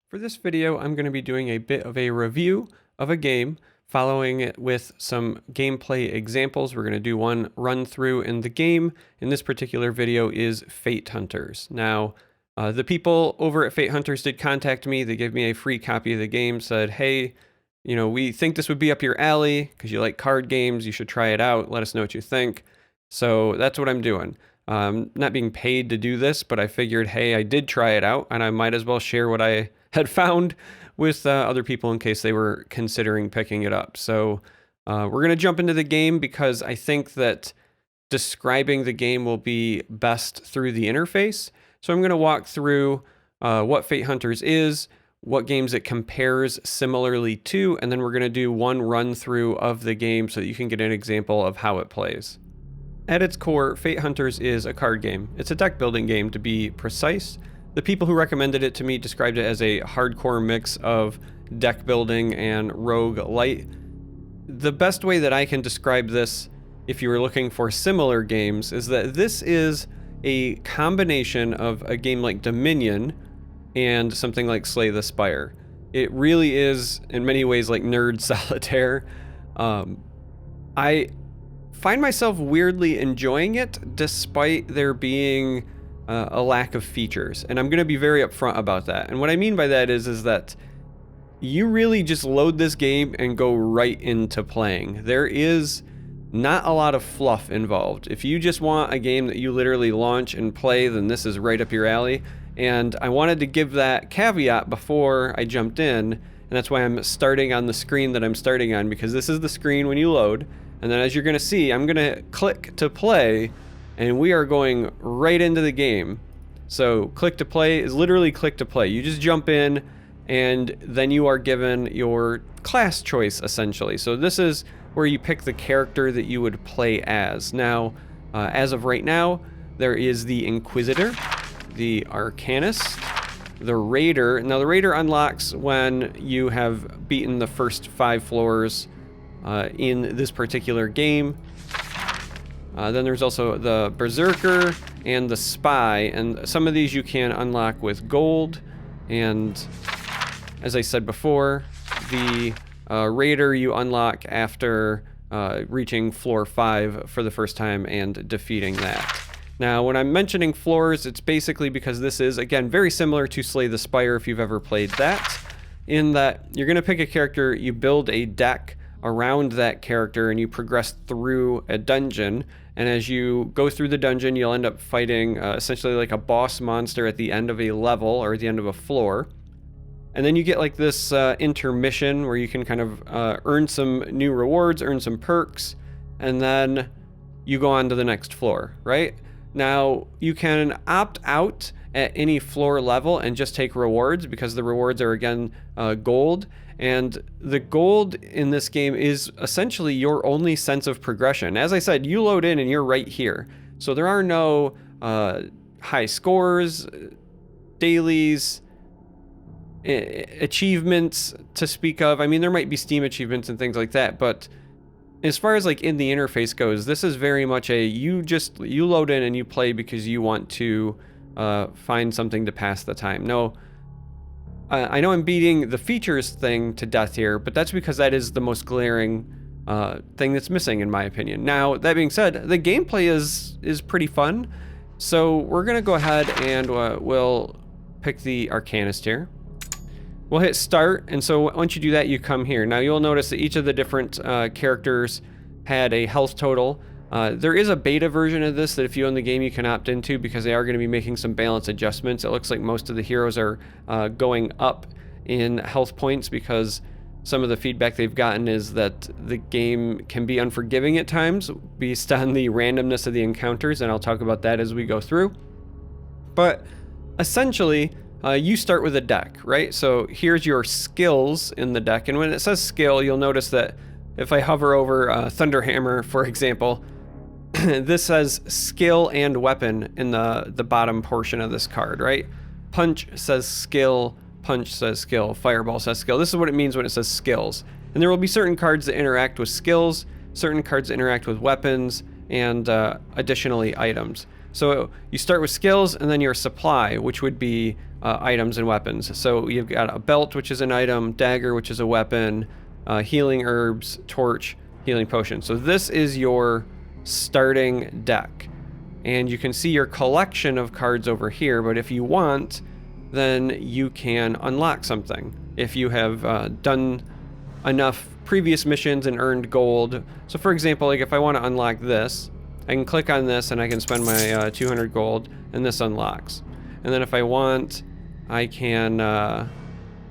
For this video, I'm going to be doing a bit of a review of a game, following it with some gameplay examples. We're going to do one run through in the game. In this particular video is Fate Hunters. Now, the people over at Fate Hunters did contact me. They gave me a free copy of the game, said, hey, we think this would be up your alley because you like card games. You should try it out. Let us know what you think. So that's what I'm doing. Not being paid to do this, but I figured, hey, I did try it out and I might as well share what I had found with other people in case they were considering picking it up. So we're going to jump into the game because I think that describing the game will be best through the interface. So I'm going to walk through what Fate Hunters is, what games it compares similarly to, and then we're going to do one run through of the game so that you can get an example of how it plays. At its core, Fate Hunters is a card game. It's a deck building game, to be precise. The people who recommended it to me described it as a hardcore mix of deck building and Rogue-Lite. The best way that I can describe this, if you were looking for similar games, is that this is a combination of a game like Dominion and something like Slay the Spire. It really is, in many ways, like Nerd Solitaire. I find myself weirdly enjoying it despite there being a lack of features, and I'm going to be very upfront about that. And what I mean by that is that you really just load this game and go right into playing. There is not a lot of fluff involved. If you just want a game that you literally launch and play, then this is right up your alley. And I wanted to give that caveat before I jumped in, and that's why I'm starting on the screen that I'm starting on, because this is the screen when you load. And then as you're going to see, I'm going to click to play, and we are going right into the game. So click to play is literally click to play. You just jump in, and then you are given your class choice, essentially. So this is where you pick the character that you would play as. Now, as of right now, there is the Inquisitor, the Arcanist, the Raider. Now, the Raider unlocks when you have beaten the first 5 floors in this particular game. Then there's also the Berserker and the Spy, and some of these you can unlock with gold. And as I said before, the Raider you unlock after reaching floor 5 for the first time and defeating that. Now, when I'm mentioning floors, it's basically because this is, again, very similar to Slay the Spire if you've ever played that, in that you're going to pick a character, you build a deck around that character, and you progress through a dungeon. And as you go through the dungeon, you'll end up fighting essentially like a boss monster at the end of a level or at the end of a floor. And then you get like this intermission where you can kind of earn some new rewards, earn some perks, and then you go on to the next floor, right? Now, you can opt out at any floor level and just take rewards, because the rewards are, again, gold. And the gold in this game is essentially your only sense of progression. As I said, you load in and you're right here. So there are no high scores, dailies, achievements to speak of. I mean, there might be Steam achievements and things like that, but as far as like in the interface goes, this is very much a you load in and you play because you want to find something to pass the time. No, I know I'm beating the features thing to death here, but that's because that is the most glaring thing that's missing, in my opinion. Now, that being said, the gameplay is pretty fun, so we're gonna go ahead and we'll pick the Arcanist here. We'll hit start, and so once you do that, you come here. Now, you'll notice that each of the different characters had a health total. There is a beta version of this that if you own the game you can opt into, because they are going to be making some balance adjustments. It looks like most of the heroes are going up in health points, because some of the feedback they've gotten is that the game can be unforgiving at times based on the randomness of the encounters, and I'll talk about that as we go through. But essentially, you start with a deck, right? So here's your skills in the deck, and when it says skill, you'll notice that if I hover over Thunderhammer, for example, this says skill and weapon in the bottom portion of this card, right? Punch says skill, punch says skill, fireball says skill. This is what it means when it says skills. And there will be certain cards that interact with skills, certain cards that interact with weapons, and additionally items. So you start with skills and then your supply, which would be items and weapons. So you've got a belt, which is an item, dagger, which is a weapon, healing herbs, torch, healing potion. So this is your starting deck. And you can see your collection of cards over here, but if you want, then you can unlock something. If you have done enough previous missions and earned gold. So for example, like if I want to unlock this, I can click on this and I can spend my 200 gold and this unlocks. And then if I want, I can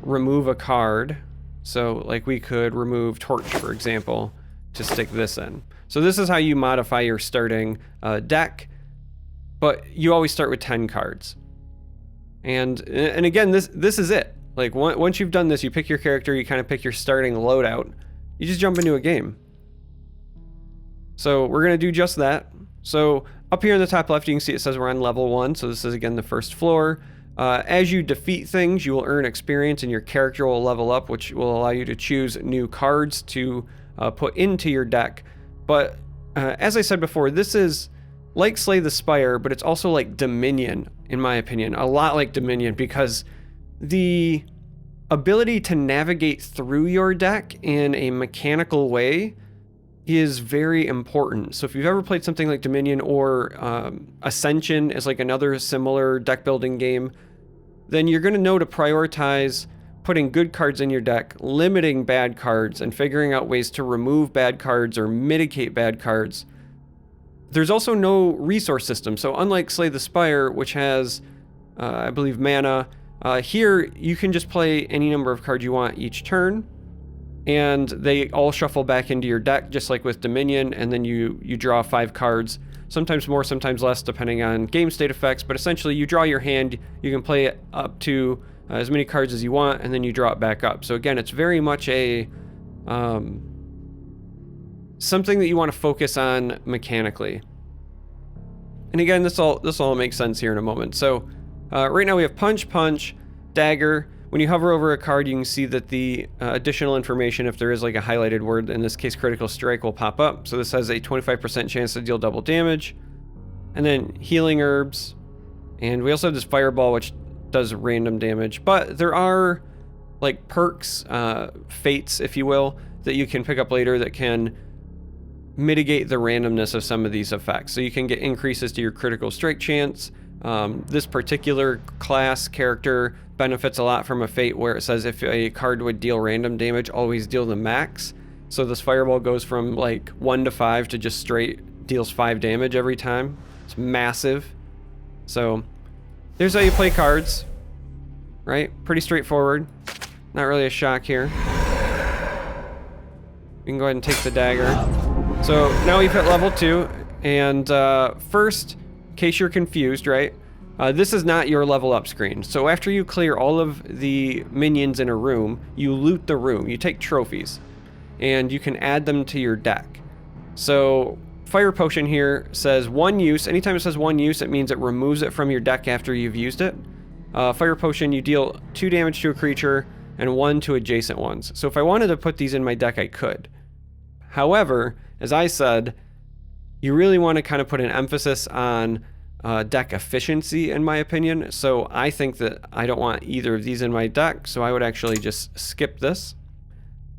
remove a card. So like we could remove torch, for example, to stick this in. So this is how you modify your starting deck, but you always start with 10 cards. And again, this is it. Like once you've done this, you pick your character, you kind of pick your starting loadout, you just jump into a game. So we're gonna do just that. So up here in the top left, you can see it says we're on level 1. So this is again the first floor. As you defeat things, you will earn experience and your character will level up, which will allow you to choose new cards to put into your deck. But as I said before, this is like Slay the Spire, but it's also like Dominion, in my opinion. A lot like Dominion, because the ability to navigate through your deck in a mechanical way is very important. So if you've ever played something like Dominion or Ascension is like another similar deck building game, then you're going to know to prioritize putting good cards in your deck, limiting bad cards, and figuring out ways to remove bad cards or mitigate bad cards. There's also no resource system. So unlike Slay the Spire, which has, I believe, mana, here you can just play any number of cards you want each turn, and they all shuffle back into your deck, just like with Dominion, and then you draw 5 cards, sometimes more, sometimes less, depending on game state effects, but essentially you draw your hand, you can play it up to as many cards as you want, and then you draw it back up. So again, it's very much a something that you want to focus on mechanically. And again, this all makes sense here in a moment. So right now we have punch, punch, dagger. When you hover over a card, you can see that the additional information, if there is like a highlighted word, in this case critical strike, will pop up. So this has a 25% chance to deal double damage. And then healing herbs. And we also have this fireball, which does random damage. But there are like perks, fates, if you will, that you can pick up later that can mitigate the randomness of some of these effects. So you can get increases to your critical strike chance. This particular class character benefits a lot from a fate where it says if a card would deal random damage, always deal the max. So this fireball goes from like 1 to 5 to just straight deals 5 damage every time. It's massive. So here's how you play cards, right? Pretty straightforward. Not really a shock here. You can go ahead and take the dagger. So now we've hit level 2, and first, in case you're confused, right? This is not your level up screen. So after you clear all of the minions in a room, you loot the room. You take trophies, and you can add them to your deck. So Fire Potion here says 1 use. Anytime it says 1 use, it means it removes it from your deck after you've used it. Fire Potion, you deal 2 damage to a creature and 1 to adjacent ones. So if I wanted to put these in my deck, I could. However, as I said, you really want to kind of put an emphasis on deck efficiency, in my opinion. So I think that I don't want either of these in my deck, so I would actually just skip this.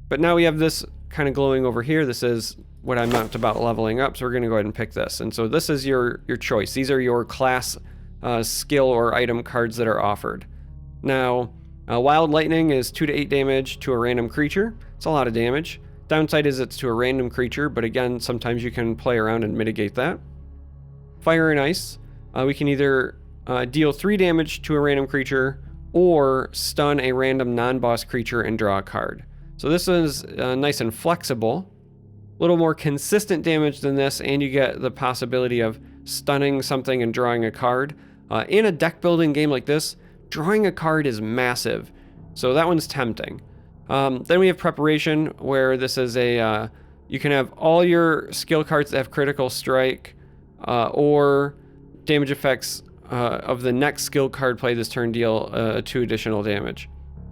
But now we have this kind of glowing over here. This is what I meant about leveling up, so we're going to go ahead and pick this. And so this is your choice. These are your class skill or item cards that are offered. Now, Wild Lightning is 2 to 8 damage to a random creature. It's a lot of damage. Downside is it's to a random creature, but again, sometimes you can play around and mitigate that. Fire and Ice. We can either deal 3 damage to a random creature or stun a random non-boss creature and draw a card. So this is nice and flexible. A little more consistent damage than this, and you get the possibility of stunning something and drawing a card. In a deck building game like this, drawing a card is massive, so that one's tempting. Then we have Preparation, where this is a, you can have all your skill cards that have critical strike, or damage effects of the next skill card play this turn deal 2 additional damage.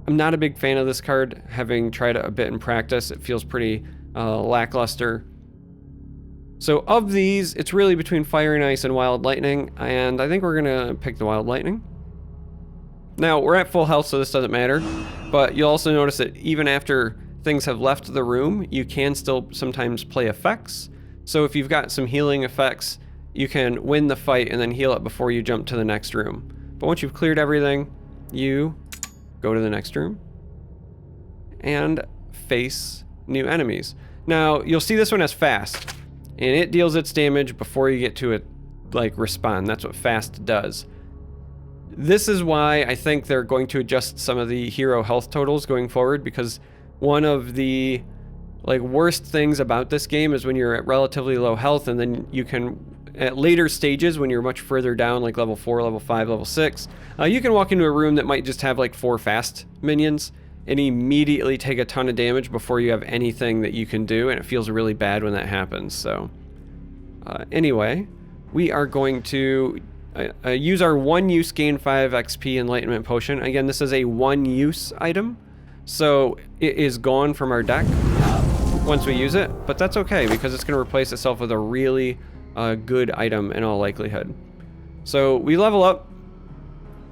I'm not a big fan of this card, having tried it a bit in practice. It feels pretty lackluster. So of these, it's really between Fire and Ice and Wild Lightning, and I think we're gonna pick the Wild Lightning. Now, we're at full health, so this doesn't matter, but you'll also notice that even after things have left the room, you can still sometimes play effects. So if you've got some healing effects, you can win the fight and then heal it before you jump to the next room. But once you've cleared everything, you go to the next room and face new enemies. Now, you'll see this one as fast, and it deals its damage before you get to it, like, respawn. That's what fast does. This is why I think they're going to adjust some of the hero health totals going forward, because one of the, like, worst things about this game is when you're at relatively low health, and then you can, at later stages when you're much further down, like level 4, level 5, level 6, you can walk into a room that might just have like 4 fast minions and immediately take a ton of damage before you have anything that you can do, and it feels really bad when that happens. So anyway, we are going to use our one-use gain 5 XP Enlightenment Potion. Again, this is a one-use item, so it is gone from our deck once we use it, but that's okay because it's going to replace itself with a really good item in all likelihood. So we level up.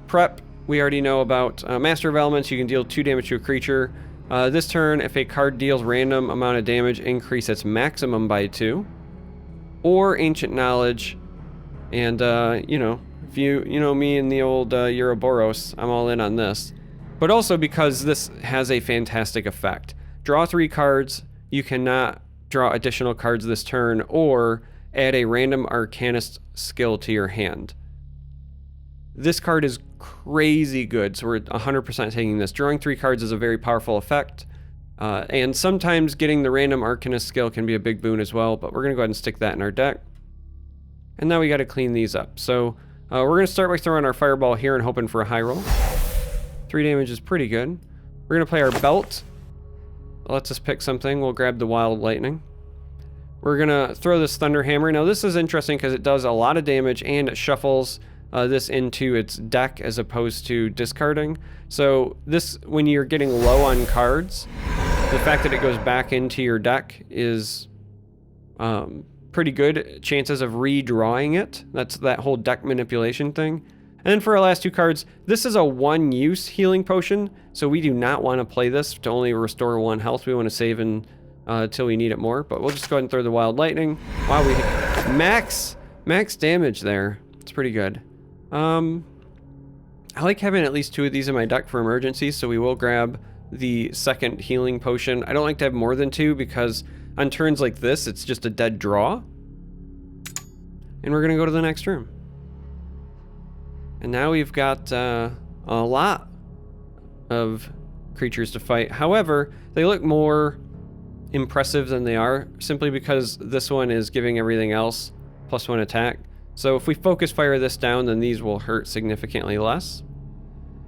Prep, we already know about. Master of Elements, you can deal 2 damage to a creature. This turn, if a card deals random amount of damage, increase its maximum by 2. Or Ancient Knowledge, and you know, if you know me and the old Ouroboros, I'm all in on this. But also because this has a fantastic effect. Draw 3 cards, you cannot draw additional cards this turn, or add a random Arcanist skill to your hand. This card is crazy good, so we're 100% taking this. Drawing 3 cards is a very powerful effect, and sometimes getting the random Arcanist skill can be a big boon as well, but we're going to go ahead and stick that in our deck. And now we got to clean these up. So we're going to start by throwing our Fireball here and hoping for a high roll. 3 damage is pretty good. We're going to play our Belt. It lets us pick something. We'll grab the Wild Lightning. We're going to throw this Thunder Hammer. Now this is interesting because it does a lot of damage and it shuffles this into its deck as opposed to discarding. So this, when you're getting low on cards, the fact that it goes back into your deck is pretty good chances of redrawing it. That's that whole deck manipulation thing. And then for our last 2 cards, this is a one-use healing potion, so we do not want to play this to only restore 1 health. We want to save until we need it more, but we'll just go ahead and throw the Wild Lightning. Wow, we max damage there. It's pretty good. I like having at least 2 of these in my deck for emergencies, so we will grab the second healing potion. I don't like to have more than 2 because on turns like this, it's just a dead draw. And we're gonna go to the next room. And now we've got a lot of creatures to fight. However, they look more impressive than they are, simply because this one is giving everything else +1 attack. So if we focus fire this down, then these will hurt significantly less.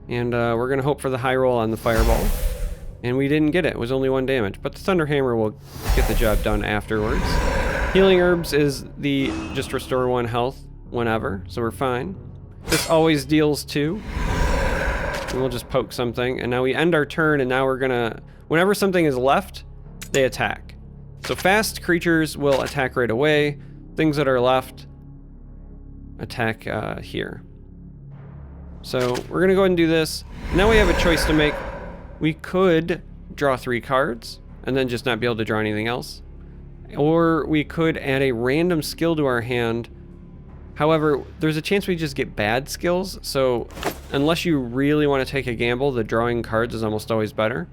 And we're gonna hope for the high roll on the Fireball. And we didn't get it. It was only 1 damage. But the Thunder Hammer will get the job done afterwards. Healing Herbs is the just restore 1 health whenever, so we're fine. This always deals 2. And we'll just poke something. And now we end our turn, and now we're gonna... Whenever something is left, they attack. So fast creatures will attack right away. Things that are left attack here. So we're gonna go ahead and do this. Now we have a choice to make. We could draw 3 cards and then just not be able to draw anything else. Or we could add a random skill to our hand. However, there's a chance we just get bad skills, so unless you really want to take a gamble, the drawing cards is almost always better.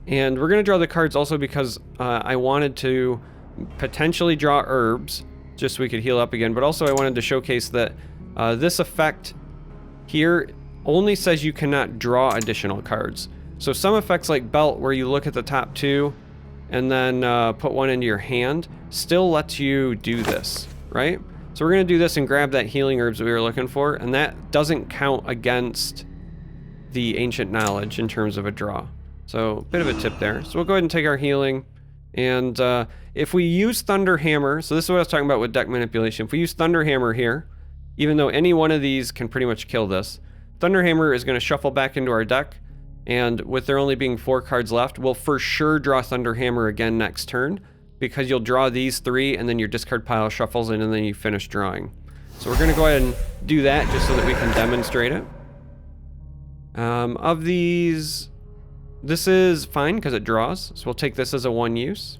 And we're going to draw the cards also because I wanted to potentially draw herbs, just so we could heal up again, but also I wanted to showcase that this effect here only says you cannot draw additional cards. So some effects like Belt, where you look at the top 2 and then put 1 into your hand, still lets you do this, right? So we're going to do this and grab that healing herbs that we were looking for, and that doesn't count against the Ancient Knowledge in terms of a draw. So bit of a tip there. So we'll go ahead and take our healing, and if we use Thunder Hammer, so this is what I was talking about with deck manipulation. If we use Thunder Hammer here, even though any one of these can pretty much kill this, Thunder Hammer is going to shuffle back into our deck, and with there only being 4 cards left, we'll for sure draw Thunder Hammer again next turn. because you'll draw these 3 and then your discard pile shuffles in and then you finish drawing. So we're going to go ahead and do that just so that we can demonstrate it. Of these, this is fine because it draws, so we'll take this as a 1 use.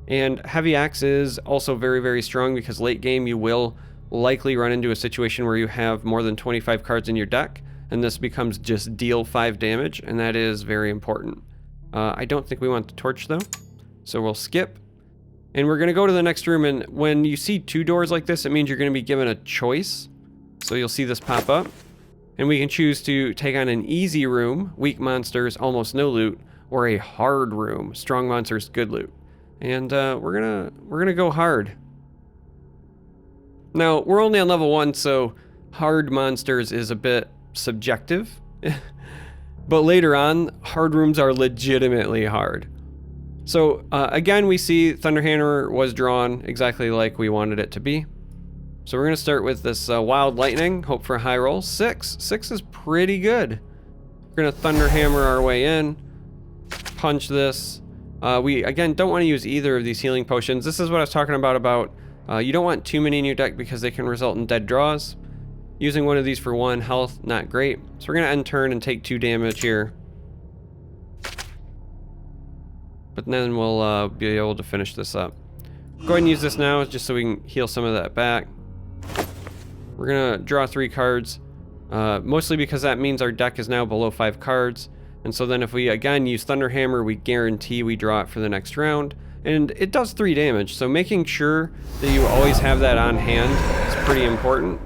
And Heavy Axe is also very, very strong because late game you will likely run into a situation where you have more than 25 cards in your deck, and this becomes just deal 5 damage, and that is very important. I don't think we want the torch though, so we'll skip. And we're going to go to the next room, and when you see 2 doors like this, it means you're going to be given a choice. So you'll see this pop up, and we can choose to take on an easy room, weak monsters, almost no loot, or a hard room, strong monsters, good loot. And we're gonna go hard. Now, we're only on level 1, so hard monsters is a bit subjective. But later on, hard rooms are legitimately hard. So, again, we see Thunderhammer was drawn exactly like we wanted it to be. So we're gonna start with this Wild Lightning, hope for a high roll. 6. 6 is pretty good. We're gonna Thunderhammer our way in, punch this. We, again, don't want to use either of these healing potions. This is what I was talking about you don't want too many in your deck because they can result in dead draws. Using one of these for 1 health, not great. So we're going to end turn and take 2 damage here. But then we'll be able to finish this up. Go ahead and use this now just so we can heal some of that back. We're going to draw 3 cards. Mostly because that means our deck is now below 5 cards. And so then if we, again, use Thunderhammer, we guarantee we draw it for the next round. And it does 3 damage, so making sure that you always have that on hand is pretty important.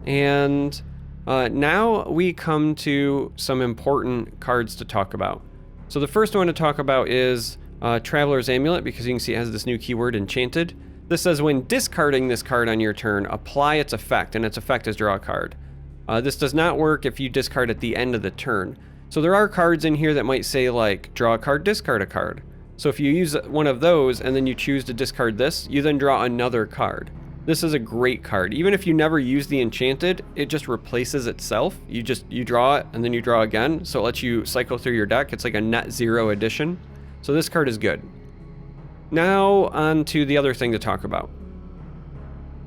And now we come to some important cards to talk about. So the first one to talk about is Traveler's Amulet, because you can see it has this new keyword, Enchanted. This says when discarding this card on your turn, apply its effect, and its effect is draw a card. This does not work if you discard at the end of the turn. So there are cards in here that might say like, draw a card, discard a card. So if you use one of those and then you choose to discard this, you then draw another card. This is a great card. Even if you never use the Enchanted, it just replaces itself. You draw it and then you draw again, so it lets you cycle through your deck. It's like a net 0 addition. So this card is good. Now on to the other thing to talk about.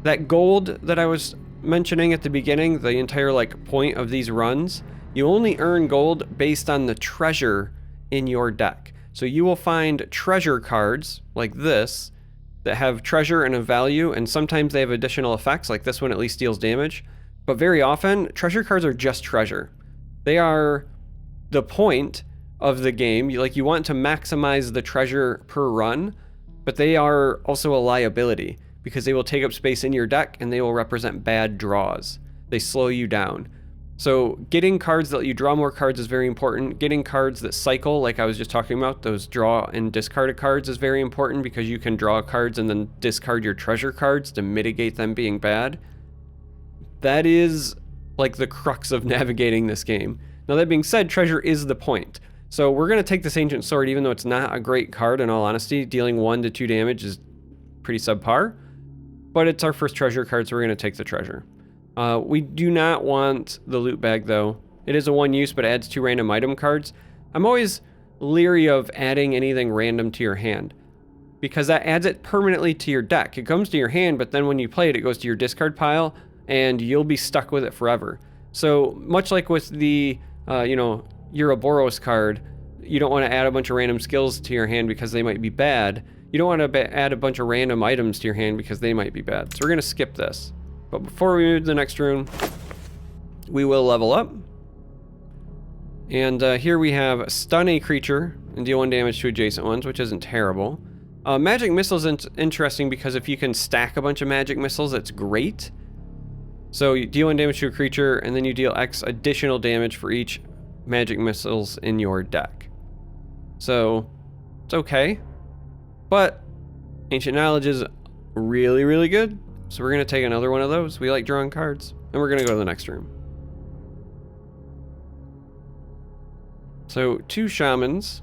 That gold that I was mentioning at the beginning, the entire like point of these runs, you only earn gold based on the treasure in your deck. So you will find treasure cards like this that have treasure and a value, and sometimes they have additional effects, like this one at least deals damage. But very often, treasure cards are just treasure. They are the point of the game. You want to maximize the treasure per run, but they are also a liability because they will take up space in your deck and they will represent bad draws. They slow you down. So getting cards that let you draw more cards is very important. Getting cards that cycle, like I was just talking about, those draw and discarded cards is very important because you can draw cards and then discard your treasure cards to mitigate them being bad. That is like the crux of navigating this game. Now that being said, treasure is the point. So we're going to take this Ancient Sword, even though it's not a great card in all honesty. Dealing 1 to 2 damage is pretty subpar. But it's our first treasure card, so we're going to take the treasure. We do not want the loot bag though. It is a 1 use, but it adds 2 random item cards. I'm always leery of adding anything random to your hand because that adds it permanently to your deck. It comes to your hand, but then when you play it, it goes to your discard pile and you'll be stuck with it forever. So much like with the, Ouroboros card, you don't want to add a bunch of random skills to your hand because they might be bad. You don't want to add a bunch of random items to your hand because they might be bad. So we're going to skip this. But before we move to the next room, we will level up. And here we have stun a creature and deal 1 damage to adjacent ones, which isn't terrible. Magic missiles is interesting because if you can stack a bunch of magic missiles, that's great. So you deal 1 damage to a creature, and then you deal X additional damage for each magic missiles in your deck. So it's okay. But Ancient Knowledge is really, really good. So we're going to take another one of those. We like drawing cards. And we're going to go to the next room. So 2 shamans.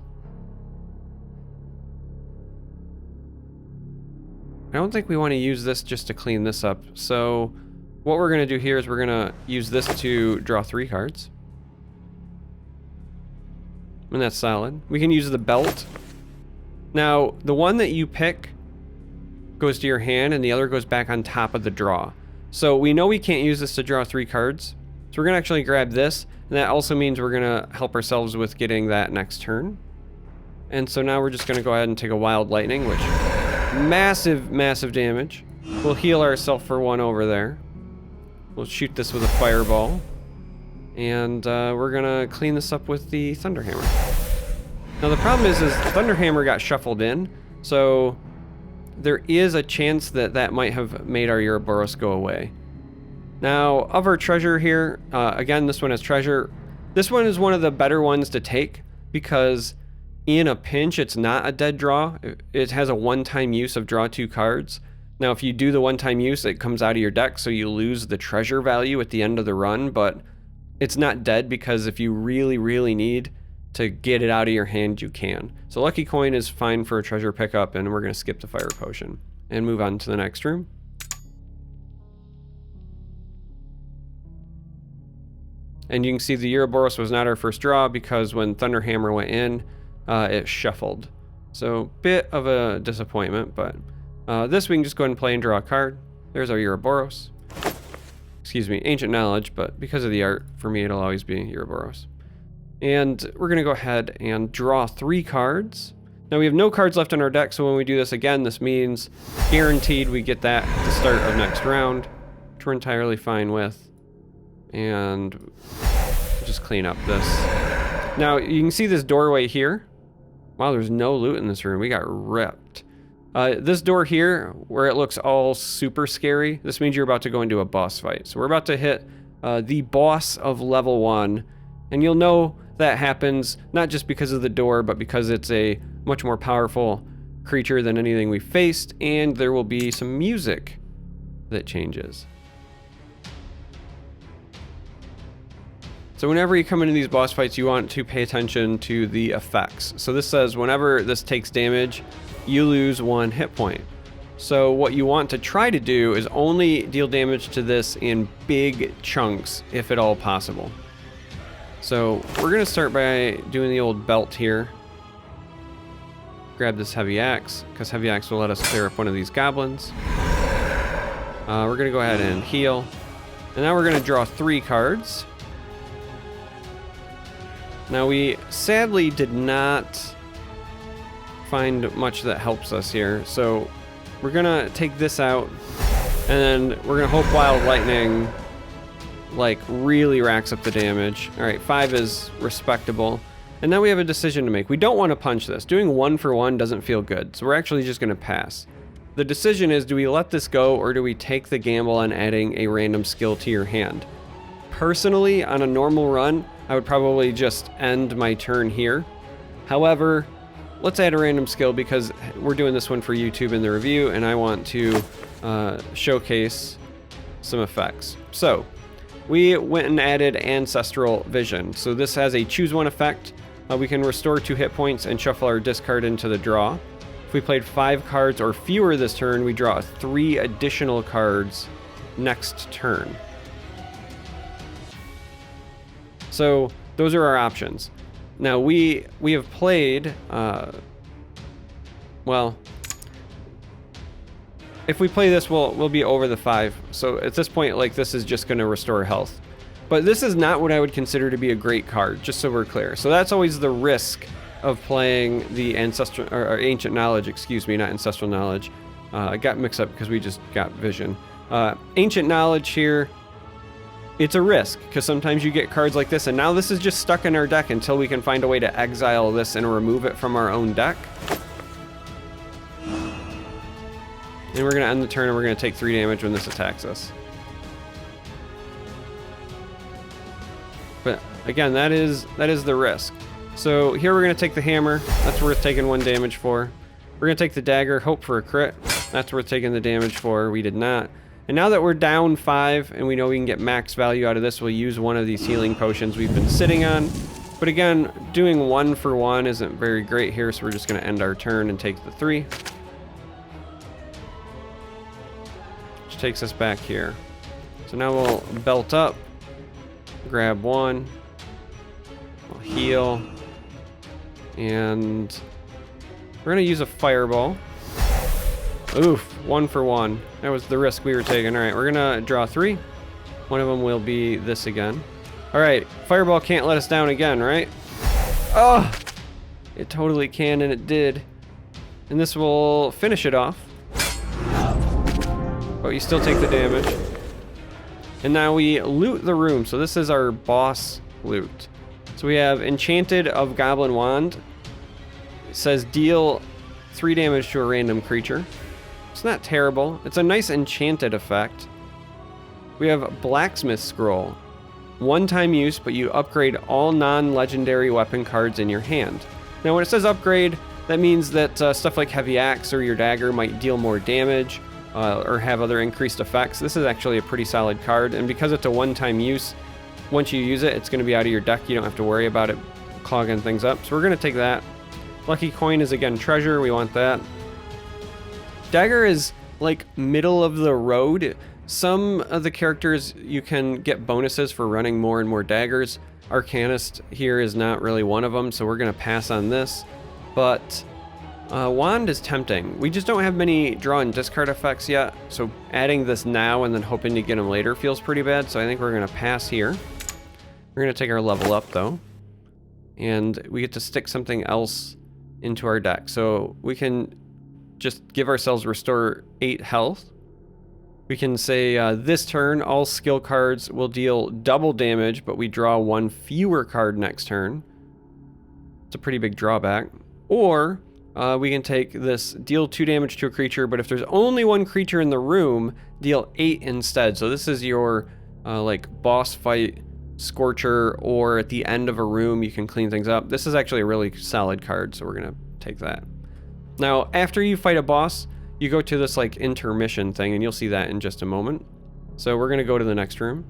I don't think we want to use this just to clean this up. So what we're going to do here is we're going to use this to draw 3 cards. And that's solid. We can use the belt. Now, the one that you pick goes to your hand, and the other goes back on top of the draw. So we know we can't use this to draw 3 cards. So we're gonna actually grab this, and that also means we're gonna help ourselves with getting that next turn. And so now we're just gonna go ahead and take a Wild Lightning, which massive, massive damage. We'll heal ourselves for 1 over there. We'll shoot this with a Fireball. And we're gonna clean this up with the Thunderhammer. Now the problem is Thunderhammer got shuffled in, so there is a chance that that might have made our Ouroboros go away. Now, of our treasure here, again, this one has treasure. This one is one of the better ones to take because in a pinch, it's not a dead draw. It has a one-time use of draw 2 cards. Now, if you do the one-time use, it comes out of your deck, so you lose the treasure value at the end of the run, but it's not dead because if you really, really need to get it out of your hand, you can. So Lucky Coin is fine for a treasure pickup, and we're going to skip the Fire Potion and move on to the next room. And you can see the Ouroboros was not our first draw because when Thunderhammer went in, it shuffled. So bit of a disappointment, but this we can just go ahead and play and draw a card. There's our Ouroboros. Excuse me, Ancient Knowledge, but because of the art, for me it'll always be Ouroboros. And we're gonna go ahead and draw 3 cards. Now we have no cards left in our deck, so when we do this again, this means guaranteed we get that at the start of next round, which we're entirely fine with. And just clean up this. Now you can see this doorway here. Wow, there's no loot in this room. We got ripped. This door here, where it looks all super scary, this means you're about to go into a boss fight. So we're about to hit the boss of level 1, and you'll know that happens not just because of the door, but because it's a much more powerful creature than anything we faced, and there will be some music that changes. So whenever you come into these boss fights, you want to pay attention to the effects. So this says whenever this takes damage, you lose 1 hit point. So what you want to try to do is only deal damage to this in big chunks, if at all possible. So we're gonna start by doing the old belt here. Grab this heavy axe, because heavy axe will let us clear up one of these goblins. We're gonna go ahead and heal. And now we're gonna draw 3 cards. Now we sadly did not find much that helps us here, so we're gonna take this out, and then we're gonna hope Wild Lightning like really racks up the damage. All right, 5 is respectable, and now we have a decision to make. We don't want to punch this. Doing 1 for 1 doesn't feel good, so we're actually just gonna pass. The decision is, do we let this go, or do we take the gamble on adding a random skill to your hand? Personally, on a normal run, I would probably just end my turn here. However, let's add a random skill because we're doing this one for YouTube in the review, and I want to showcase some effects. So we went and added Ancestral Vision. So this has a choose 1 effect. We can restore 2 hit points and shuffle our discard into the draw. If we played 5 cards or fewer this turn, we draw 3 additional cards next turn. So those are our options. Now we have played, well, if we play this, we'll be over the 5. So at this point, like, this is just gonna restore health. But this is not what I would consider to be a great card, just so we're clear. So that's always the risk of playing the Ancestral, or Ancient Knowledge, excuse me, not Ancestral Knowledge. I got mixed up because we just got Vision. Ancient Knowledge here, it's a risk, because sometimes you get cards like this, and now this is just stuck in our deck until we can find a way to exile this and remove it from our own deck. And we're going to end the turn, and we're going to take 3 damage when this attacks us. But again, that is the risk. So here we're going to take the hammer. That's worth taking 1 damage for. We're going to take the dagger, hope for a crit. That's worth taking the damage for. We did not. And now that we're down 5 and we know we can get max value out of this, we'll use one of these healing potions we've been sitting on. But again, doing 1 for 1 isn't very great here, so we're just going to end our turn and take the 3. Which takes us back here. So now we'll belt up, grab 1, we'll heal, and We're gonna use a fireball. Oof, 1 for 1. That was the risk we were taking. All right, we're gonna draw 3. One of them will be this again. All right, fireball can't let us down again, right? Oh, it totally can, and it did. And this will finish it off. But you still take the damage. And now we loot the room. So this is our boss loot. So we have Enchanted of Goblin Wand. It says deal 3 damage to a random creature. It's not terrible. It's a nice enchanted effect. We have Blacksmith Scroll. 1-time use, but you upgrade all non-legendary weapon cards in your hand. Now when it says upgrade, that means that stuff like Heavy Axe or your dagger might deal more damage or have other increased effects. This is actually a pretty solid card, and because it's a 1-time use, once you use it, it's going to be out of your deck. You don't have to worry about it clogging things up. So we're going to take that. Lucky Coin is again treasure. We want that. Dagger is like middle of the road. Some of the characters you can get bonuses for running more and more daggers. Arcanist here is not really one of them, so we're going to pass on this. But Wand is tempting. We just don't have many draw and discard effects yet, so adding this now and then hoping to get them later feels pretty bad, so I think we're going to pass here. We're going to take our level up, though, and we get to stick something else into our deck. So we can just give ourselves restore 8 health. We can say this turn, all skill cards will deal double damage, but we draw 1 fewer card next turn. It's a pretty big drawback. Or we can take this, deal 2 damage to a creature, but if there's only 1 creature in the room, deal 8 instead. So this is your like boss fight Scorcher, or at the end of a room you can clean things up. This is actually a really solid card, so we're gonna take that. Now after you fight a boss, you go to this like intermission thing, and you'll see that in just a moment. So we're gonna go to the next room,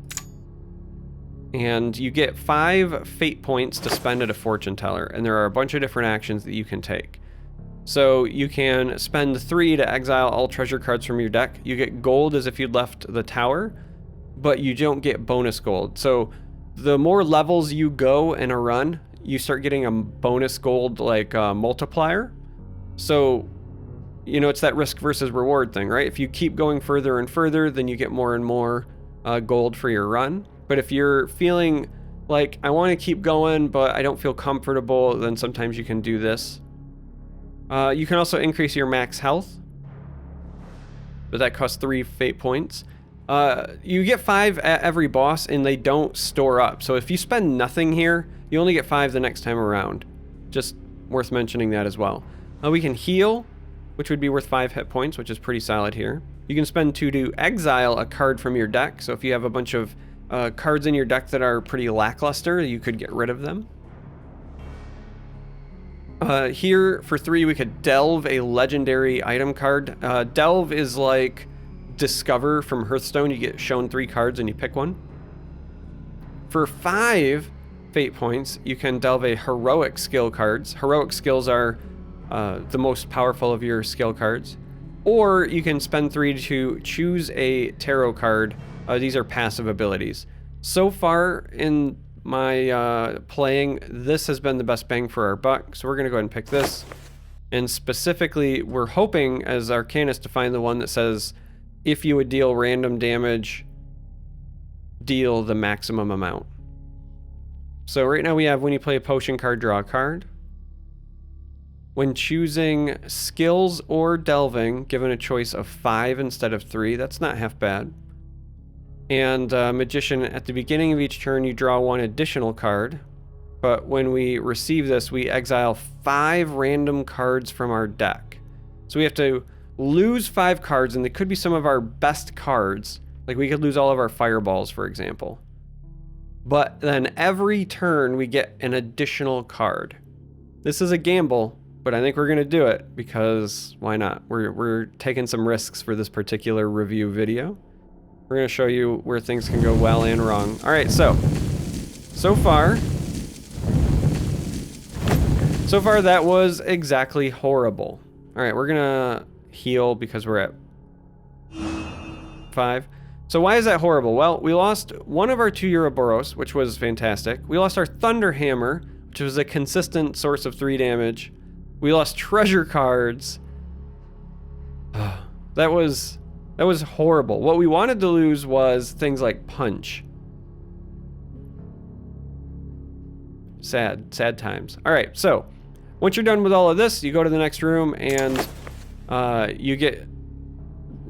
and you get 5 fate points to spend at a fortune teller, and there are a bunch of different actions that you can take. So you can spend 3 to exile all treasure cards from your deck. You get gold as if you'd left the tower, but you don't get bonus gold. So the more levels you go in a run, you start getting a bonus gold like multiplier. So, you know, it's that risk versus reward thing, right? If you keep going further and further, then you get more and more gold for your run. But if you're feeling like, I want to keep going, but I don't feel comfortable, then sometimes you can do this. You can also increase your max health, but that costs 3 fate points. You get 5 at every boss, and they don't store up. So if you spend nothing here, you only get 5 the next time around. Just worth mentioning that as well. We can heal, which would be worth 5 hit points, which is pretty solid here. You can spend 2 to exile a card from your deck. So if you have a bunch of cards in your deck that are pretty lackluster, you could get rid of them. Here, for 3, we could delve a legendary item card. Delve is like Discover from Hearthstone. You get shown 3 cards and you pick one. For 5 fate points, you can delve a heroic skill cards. Heroic skills are the most powerful of your skill cards. Or you can spend 3 to choose a tarot card. These are passive abilities. So far in my playing, this has been the best bang for our buck. So we're going to go ahead and pick this. And specifically, we're hoping as Arcanist to find the one that says, if you would deal random damage, deal the maximum amount. So right now we have, when you play a potion card, draw a card. When choosing skills or delving, given a choice of 5 instead of 3, that's not half bad. And Magician, at the beginning of each turn, you draw 1 additional card. But when we receive this, we exile 5 random cards from our deck. So we have to lose 5 cards, and they could be some of our best cards. Like we could lose all of our fireballs, for example. But then every turn we get an additional card. This is a gamble, but I think we're gonna do it because why not? We're taking some risks for this particular review video. We're gonna show you where things can go well and wrong. All right, so far that was exactly horrible. All right, we're gonna heal because we're at 5. So why is that horrible? Well, we lost one of our 2 Ouroboros, which was fantastic. We lost our Thunder Hammer, which was a consistent source of 3 damage. We lost treasure cards. That was horrible. What we wanted to lose was things like punch. Sad times. All right, so once you're done with all of this, you go to the next room and you get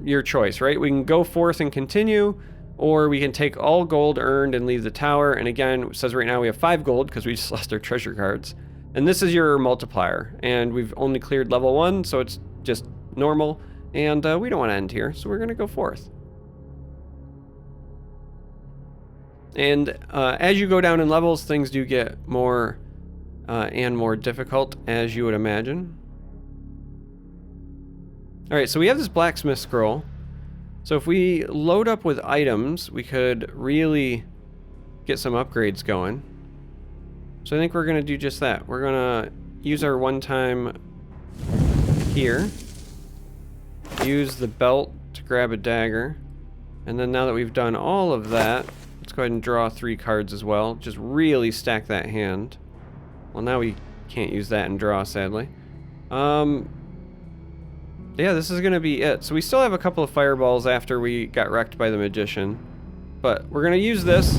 your choice, right? We can go forth and continue, or we can take all gold earned and leave the tower. And again, it says right now we have 5 gold because we just lost our treasure cards. And this is your multiplier. And we've only cleared level 1, so it's just normal. And we don't want to end here, so we're going to go forth. And as you go down in levels, things do get more and more difficult, as you would imagine. Alright, so we have this blacksmith scroll. So if we load up with items, we could really get some upgrades going. So I think we're going to do just that. We're going to use our one-time here. Use the belt to grab a dagger. And then now that we've done all of that, let's go ahead and draw 3 cards as well. Just really stack that hand. Well, now we can't use that and draw, sadly. Yeah, this is going to be it. So we still have a couple of fireballs after we got wrecked by the magician. But we're going to use this.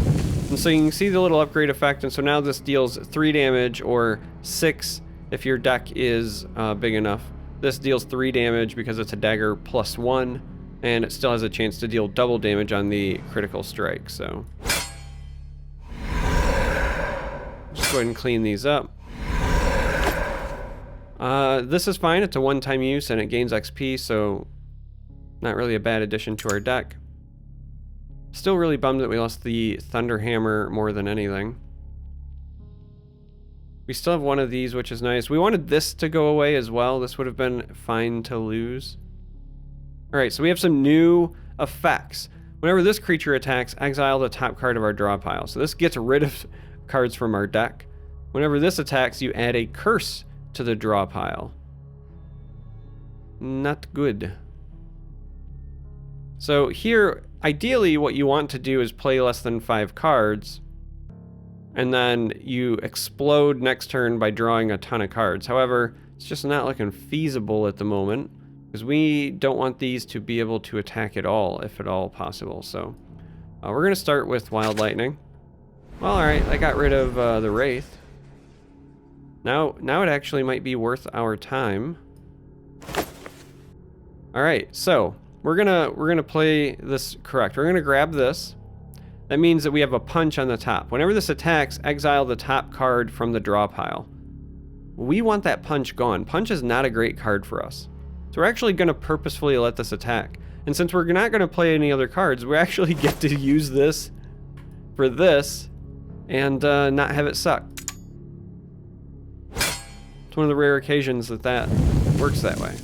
And so you can see the little upgrade effect. And so now this deals 3 damage, or 6 if your deck is big enough. This deals 3 damage because it's a dagger plus 1. And it still has a chance to deal double damage on the critical strike. So just go ahead and clean these up. This is fine. It's a one-time use and it gains XP, so not really a bad addition to our deck. Still really bummed that we lost the Thunder Hammer more than anything. We still have one of these, which is nice. We wanted this to go away as well. This would have been fine to lose. Alright, so we have some new effects. Whenever this creature attacks, exile the top card of our draw pile. So this gets rid of cards from our deck. Whenever this attacks, you add a curse to the draw pile. Not good. So here, ideally what you want to do is play less than 5 cards, and then you explode next turn by drawing a ton of cards. However, it's just not looking feasible at the moment, because we don't want these to be able to attack at all, if at all possible. So we're going to start with Wild Lightning. Well, alright, I got rid of the Wraith. Now it actually might be worth our time. Alright, so we're gonna play this correct. We're gonna grab this. That means that we have a punch on the top. Whenever this attacks, exile the top card from the draw pile. We want that punch gone. Punch is not a great card for us. So we're actually gonna purposefully let this attack. And since we're not gonna play any other cards, we actually get to use this for this and not have it suck. It's one of the rare occasions that that works that way.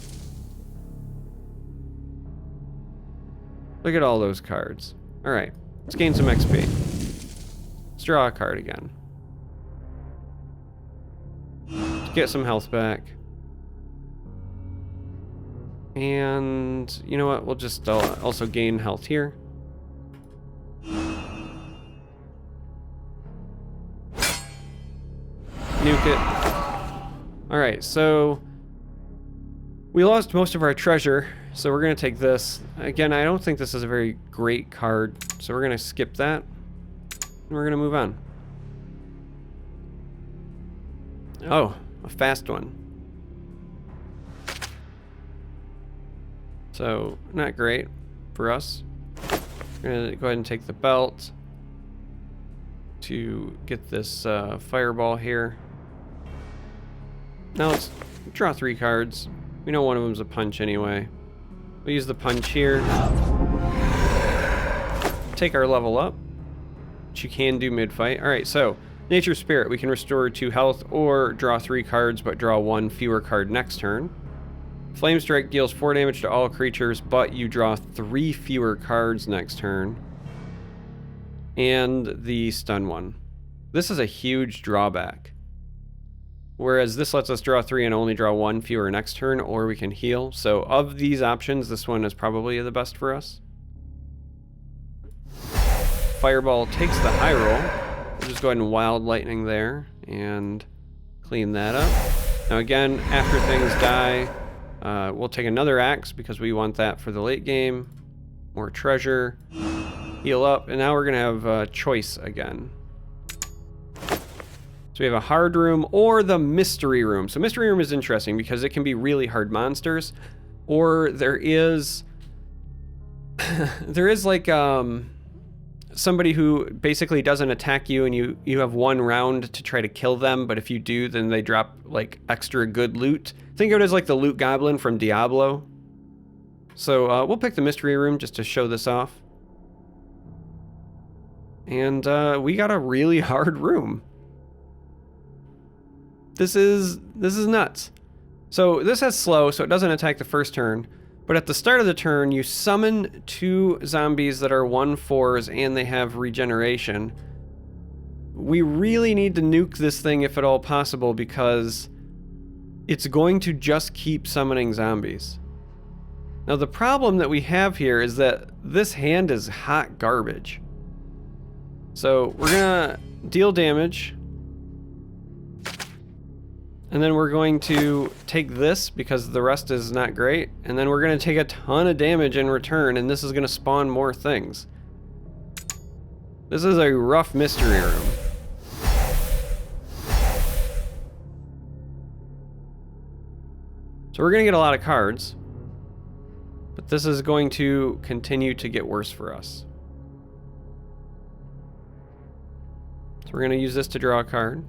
Look at all those cards. Alright, let's gain some XP. Let's draw a card again. Let's get some health back. And you know what, we'll just also gain health here. Nuke it. Alright, so we lost most of our treasure, so we're going to take this. Again, I don't think this is a very great card, so we're going to skip that. And we're going to move on. Oh, a fast one. So, not great for us. We're going to go ahead and take the belt to get this fireball here. Now let's draw 3 cards. We know one of them's a punch anyway. We'll use the punch here. Take our level up, which you can do mid-fight. Alright, so Nature Spirit. We can restore 2 health or draw 3 cards, but draw 1 fewer card next turn. Flame Strike deals 4 damage to all creatures, but you draw 3 fewer cards next turn. And the stun one. This is a huge drawback. Whereas this lets us draw 3 and only draw 1 fewer next turn, or we can heal. So of these options, this one is probably the best for us. Fireball takes the high roll. We'll just go ahead and Wild Lightning there and clean that up. Now again, after things die, we'll take another axe because we want that for the late game. More treasure, heal up, and now we're gonna have choice again. So we have a hard room or the mystery room. So mystery room is interesting because it can be really hard monsters, or there is like somebody who basically doesn't attack you, and you have one round to try to kill them, but if you do, then they drop like extra good loot. Think of it as like the loot goblin from Diablo. So we'll pick the mystery room just to show this off. And we got a really hard room. This is nuts. So this has slow, so it doesn't attack the first turn. But at the start of the turn, you summon 2 zombies that are 1/4s and they have regeneration. We really need to nuke this thing if at all possible because it's going to just keep summoning zombies. Now the problem that we have here is that this hand is hot garbage. So we're gonna deal damage. And then we're going to take this because the rest is not great. And then we're going to take a ton of damage in return, and this is going to spawn more things. This is a rough mystery room. So we're going to get a lot of cards. But this is going to continue to get worse for us. So we're going to use this to draw a card.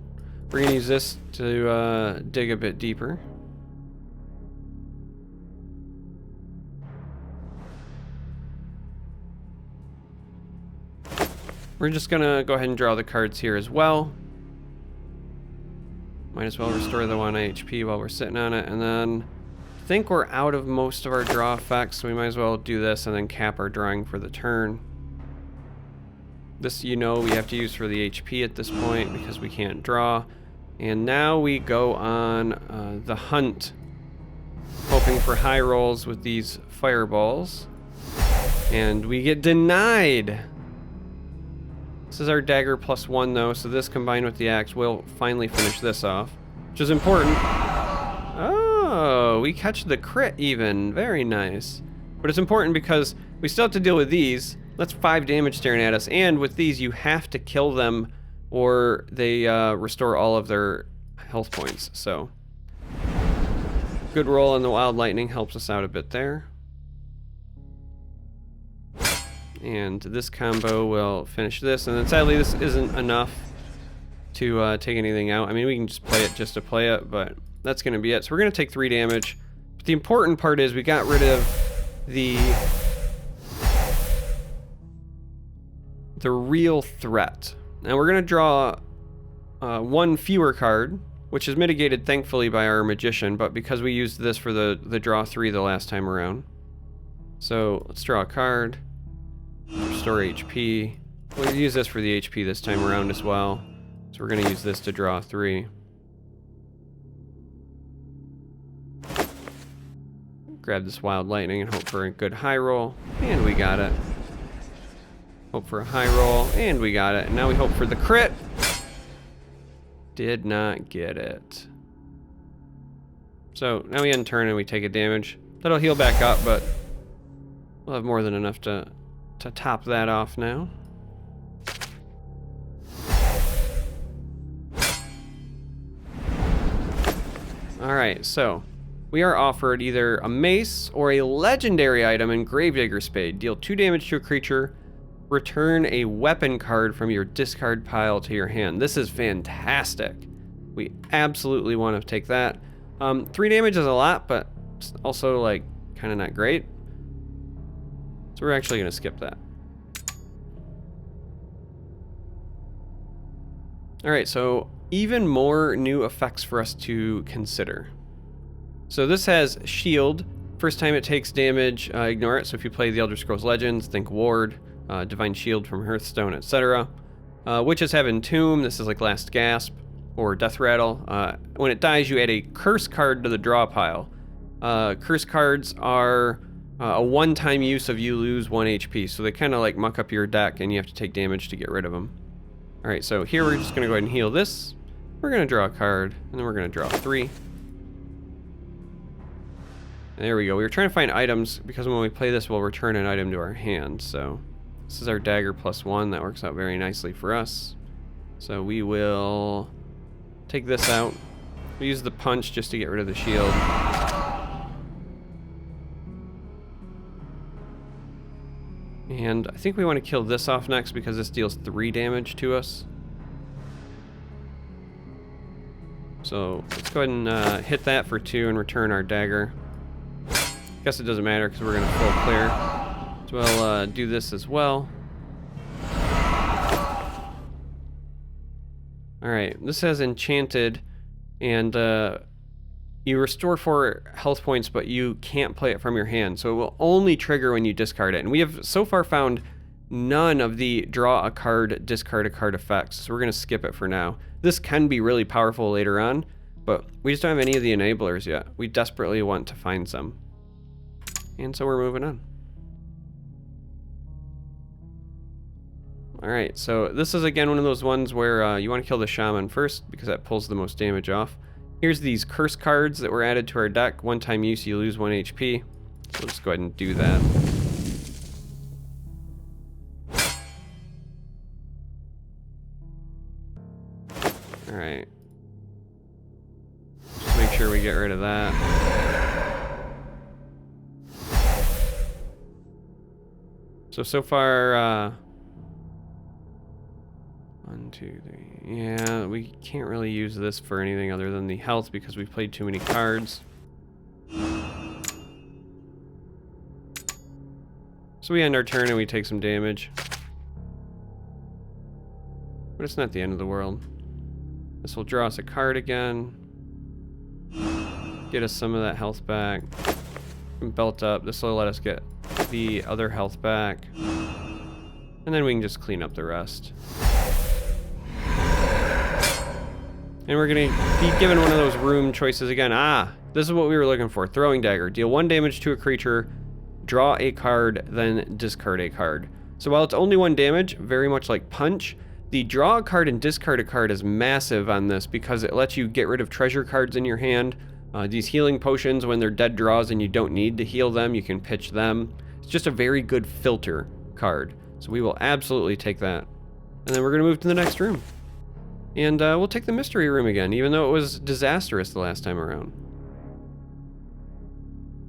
We're going to use this to dig a bit deeper. We're just going to go ahead and draw the cards here as well. Might as well restore the 1 HP while we're sitting on it. And then I think we're out of most of our draw effects, so we might as well do this and then cap our drawing for the turn. This, you know, we have to use for the HP at this point because we can't draw. And now we go on the hunt, hoping for high rolls with these fireballs. And we get denied. This is our dagger +1 though, so this combined with the axe will finally finish this off, which is important. Oh, we catch the crit even. Very nice. But it's important because we still have to deal with these. That's 5 damage staring at us, and with these you have to kill them or they restore all of their health points. So good roll on the wild lightning helps us out a bit there. And this combo will finish this, and then sadly this isn't enough to take anything out. I mean, we can just play it just to play it, but that's gonna be it. So we're gonna take 3 damage. But the important part is we got rid of the real threat. Now we're gonna draw 1 fewer card, which is mitigated thankfully by our magician, but because we used this for the draw 3 the last time around. So let's draw a card, restore HP. We'll use this for the HP this time around as well. So we're gonna use this to draw 3. Grab this wild lightning and hope for a good high roll, and we got it. Hope for a high roll, and we got it. And now we hope for the crit. Did not get it. So now we end turn and we take a damage. That'll heal back up, but we'll have more than enough to top that off now. Alright, so we are offered either a mace or a legendary item in Gravedigger Spade. Deal 2 damage to a creature. Return a weapon card from your discard pile to your hand. This is fantastic. We absolutely want to take that. 3 damage is a lot, but it's also like kind of not great. So we're actually going to skip that. Alright, so even more new effects for us to consider. So this has shield. First time it takes damage, ignore it. So if you play the Elder Scrolls Legends, think ward. Divine Shield from Hearthstone, etc. Witches have Entomb. This is like Last Gasp or Death Rattle. When it dies, you add a curse card to the draw pile. Curse cards are a one-time use of you lose 1 HP, so they kind of like muck up your deck and you have to take damage to get rid of them. Alright, so here we're just going to go ahead and heal this. We're going to draw a card, and then we're going to draw 3. There we go. We were trying to find items because when we play this, we'll return an item to our hand. So this is our dagger +1. That works out very nicely for us. So we will take this out. We use the punch just to get rid of the shield. And I think we want to kill this off next because this deals 3 damage to us. So let's go ahead and hit that for 2 and return our dagger. Guess it doesn't matter because we're going to full clear. So we'll do this as well. Alright, this has enchanted, and you restore 4 health points, but you can't play it from your hand, so it will only trigger when you discard it. And we have so far found none of the draw a card, discard a card effects, so we're going to skip it for now. This can be really powerful later on, but we just don't have any of the enablers yet. We desperately want to find some. And so we're moving on. Alright, so this is again one of those ones where you want to kill the shaman first because that pulls the most damage off. Here's these curse cards that were added to our deck. One time use, you lose 1 HP. So we'll just go ahead and do that. Alright. Just make sure we get rid of that. So far, 1, 2, 3. Yeah, we can't really use this for anything other than the health because we've played too many cards. So we end our turn and we take some damage. But it's not the end of the world. This will draw us a card again. Get us some of that health back. Belt up. This will let us get the other health back. And then we can just clean up the rest. And we're going to be given one of those room choices again. This is what we were looking for. Throwing dagger. Deal 1 damage to a creature, draw a card, then discard a card. So while it's only 1 damage, very much like punch, the draw a card and discard a card is massive on this because it lets you get rid of treasure cards in your hand. These healing potions, when they're dead draws and you don't need to heal them, you can pitch them. It's just a very good filter card. So we will absolutely take that. And then we're going to move to the next room. And we'll take the mystery room again, even though it was disastrous the last time around.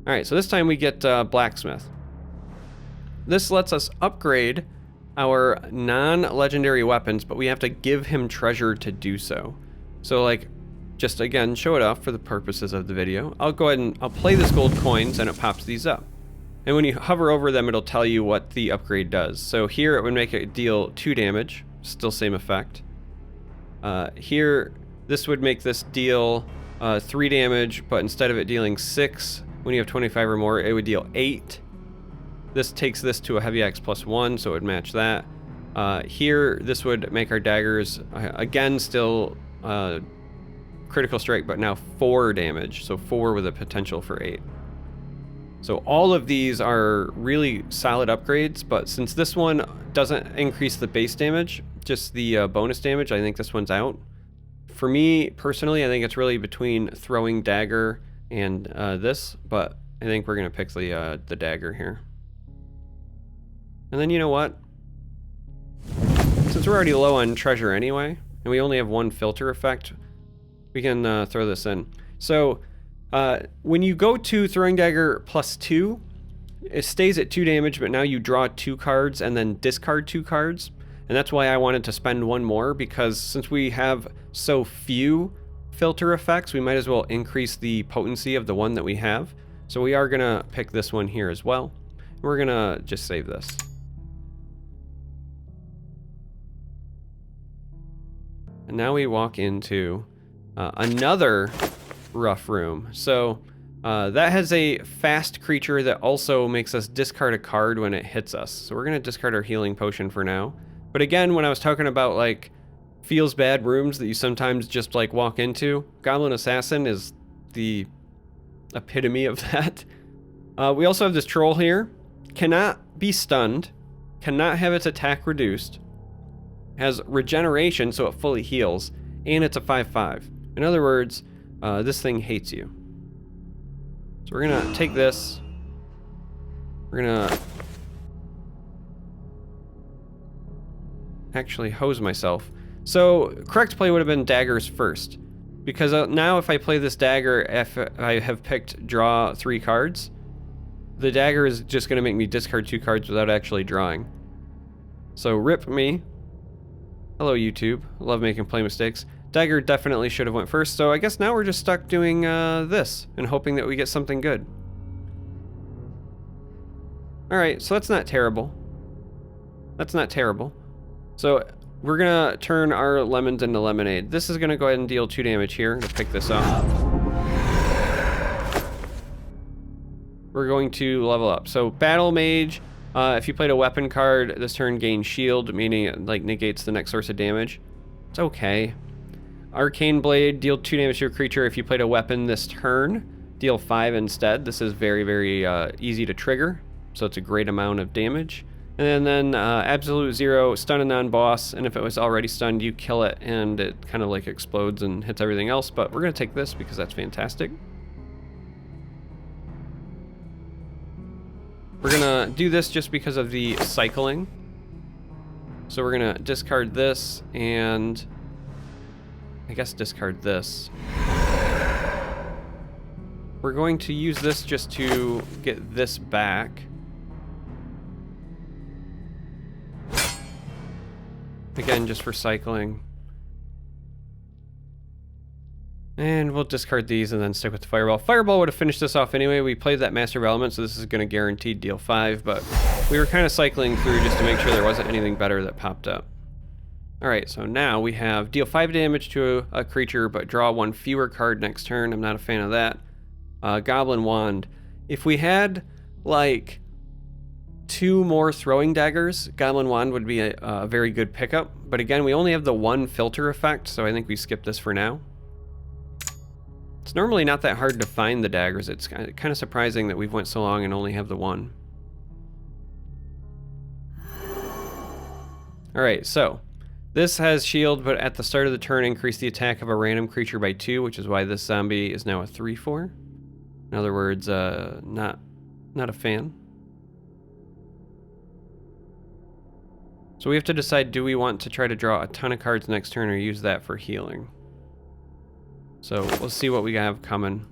Alright, so this time we get Blacksmith. This lets us upgrade our non-legendary weapons, but we have to give him treasure to do so. So, like, just again, show it off for the purposes of the video. I'll go ahead and I'll play this gold coins and it pops these up. And when you hover over them, it'll tell you what the upgrade does. So here it would make it deal 2 damage, still same effect. Here, this would make this deal 3 damage, but instead of it dealing 6, when you have 25 or more, it would deal 8. This takes this to a heavy axe +1, so it would match that. Here, this would make our daggers, again, still critical strike, but now 4 damage, so 4 with a potential for 8. So all of these are really solid upgrades, but since this one doesn't increase the base damage, just the bonus damage, I think this one's out. For me, personally, I think it's really between throwing dagger and this, but I think we're going to pick the dagger here. And then you know what? Since we're already low on treasure anyway, and we only have 1 filter effect, we can throw this in. So when you go to throwing dagger +2, it stays at 2 damage, but now you draw 2 cards and then discard 2 cards. And that's why I wanted to spend 1 more, because since we have so few filter effects, we might as well increase the potency of the one that we have. So we are gonna pick this one here as well. We're gonna just save this. And now we walk into another rough room. So that has a fast creature that also makes us discard a card when it hits us. So we're gonna discard our healing potion for now. But again, when I was talking about like feels bad rooms that you sometimes just like walk into, Goblin Assassin is the epitome of that. We also have this troll here. Cannot be stunned, cannot have its attack reduced, has regeneration so it fully heals, and it's a 5/5. In other words, this thing hates you. So we're gonna take this. We're gonna actually hose myself. So correct play would have been daggers first, because now if I play this dagger, if I have picked draw 3 cards, the dagger is just gonna make me discard 2 cards without actually drawing. So rip me. Hello YouTube, love making play mistakes. Dagger definitely should have went first, so I guess now we're just stuck doing this and hoping that we get something good. Alright, so that's not terrible. That's not terrible. So we're gonna turn our lemons into lemonade. This is gonna go ahead and deal 2 damage here to pick this up. We're going to level up. So Battle Mage, if you played a weapon card this turn, gain shield, meaning it like negates the next source of damage. It's okay. Arcane Blade, deal 2 damage to a creature. If you played a weapon this turn, deal 5 instead. This is very, very easy to trigger, so it's a great amount of damage. And then Absolute Zero, stun a non-boss, and if it was already stunned, you kill it, and it kind of like explodes and hits everything else, but we're gonna take this because that's fantastic. We're gonna do this just because of the cycling. So we're gonna discard this, and I guess discard this. We're going to use this just to get this back. Again, just for cycling. And we'll discard these and then stick with the Fireball. Fireball would have finished this off anyway. We played that Master of Elements, so this is going to guaranteed deal 5, but we were kind of cycling through just to make sure there wasn't anything better that popped up. Alright, so now we have deal 5 damage to a creature, but draw 1 fewer card next turn. I'm not a fan of that. Goblin Wand. If we had, like, 2 more throwing daggers, Goblin Wand would be a very good pickup. But again, we only have the 1 filter effect, so I think we skip this for now. It's normally not that hard to find the daggers. It's kind of surprising that we've went so long and only have the 1. Alright, so this has shield, but at the start of the turn, increase the attack of a random creature by 2, which is why this zombie is now a 3/4. In other words, not a fan. So we have to decide, do we want to try to draw a ton of cards next turn or use that for healing? So let's see what we have coming.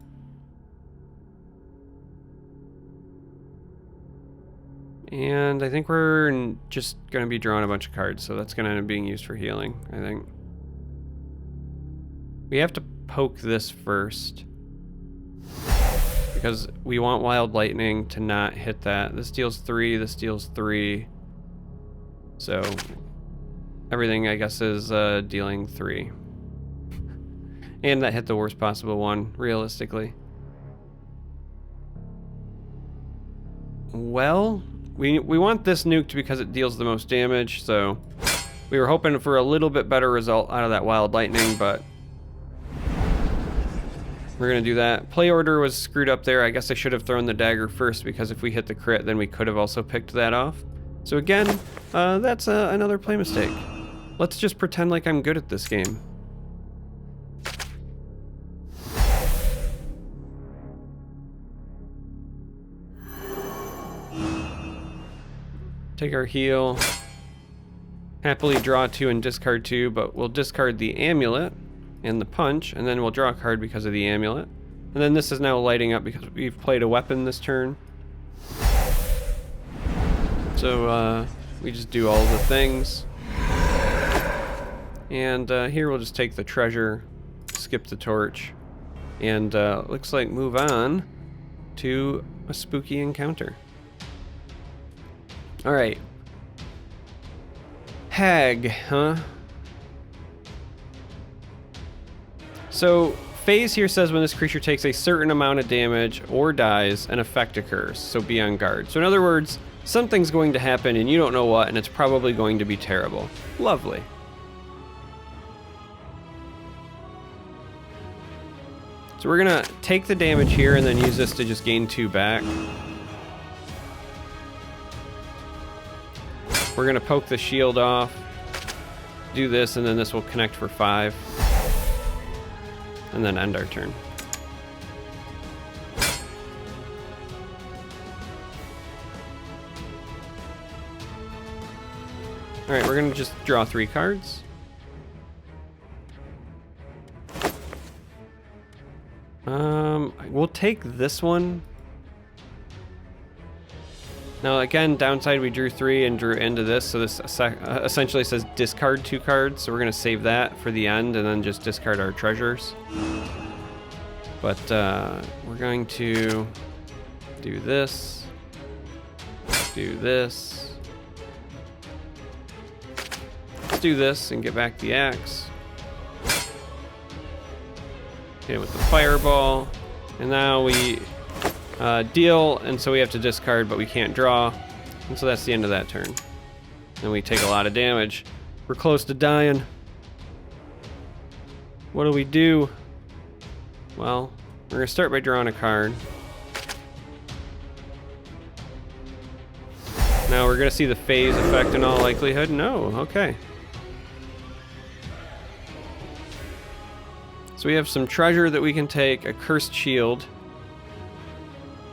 And I think we're just going to be drawing a bunch of cards, so that's going to end up being used for healing, I think. We have to poke this first, because we want Wild Lightning to not hit that. This deals 3, this deals 3. So everything, I guess, is dealing 3. And that hit the worst possible one, realistically. Well, we want this nuked because it deals the most damage, so we were hoping for a little bit better result out of that Wild Lightning, but we're gonna do that. Play order was screwed up there. I guess I should have thrown the dagger first, because if we hit the crit, then we could have also picked that off. So again, that's another play mistake. Let's just pretend like I'm good at this game. Take our heal. Happily draw 2 and discard 2, but we'll discard the amulet and the punch, and then we'll draw a card because of the amulet. And then this is now lighting up because we've played a weapon this turn. So we just do all the things. And here we'll just take the treasure, skip the torch, and looks like move on to a spooky encounter. Alright. Hag, huh? So, phase here says when this creature takes a certain amount of damage or dies, an effect occurs, so be on guard. So in other words, something's going to happen and you don't know what, and it's probably going to be terrible. Lovely. So we're gonna take the damage here and then use this to just gain 2 back. We're gonna poke the shield off, do this, and then this will connect for 5. And then end our turn. Alright, we're gonna just draw 3 cards. We'll take this one. Now again, downside, we drew 3 and drew into this, so this essentially says discard 2 cards, so we're gonna save that for the end and then just discard our treasures. But we're going to do this, do this. Let's do this and get back the axe. Hit it with the fireball, and now we deal, and so we have to discard, but we can't draw, and so that's the end of that turn. And we take a lot of damage. We're close to dying. What do we do? Well, we're gonna start by drawing a card. Now we're gonna see the phase effect in all likelihood. No, okay. So we have some treasure that we can take, a cursed shield.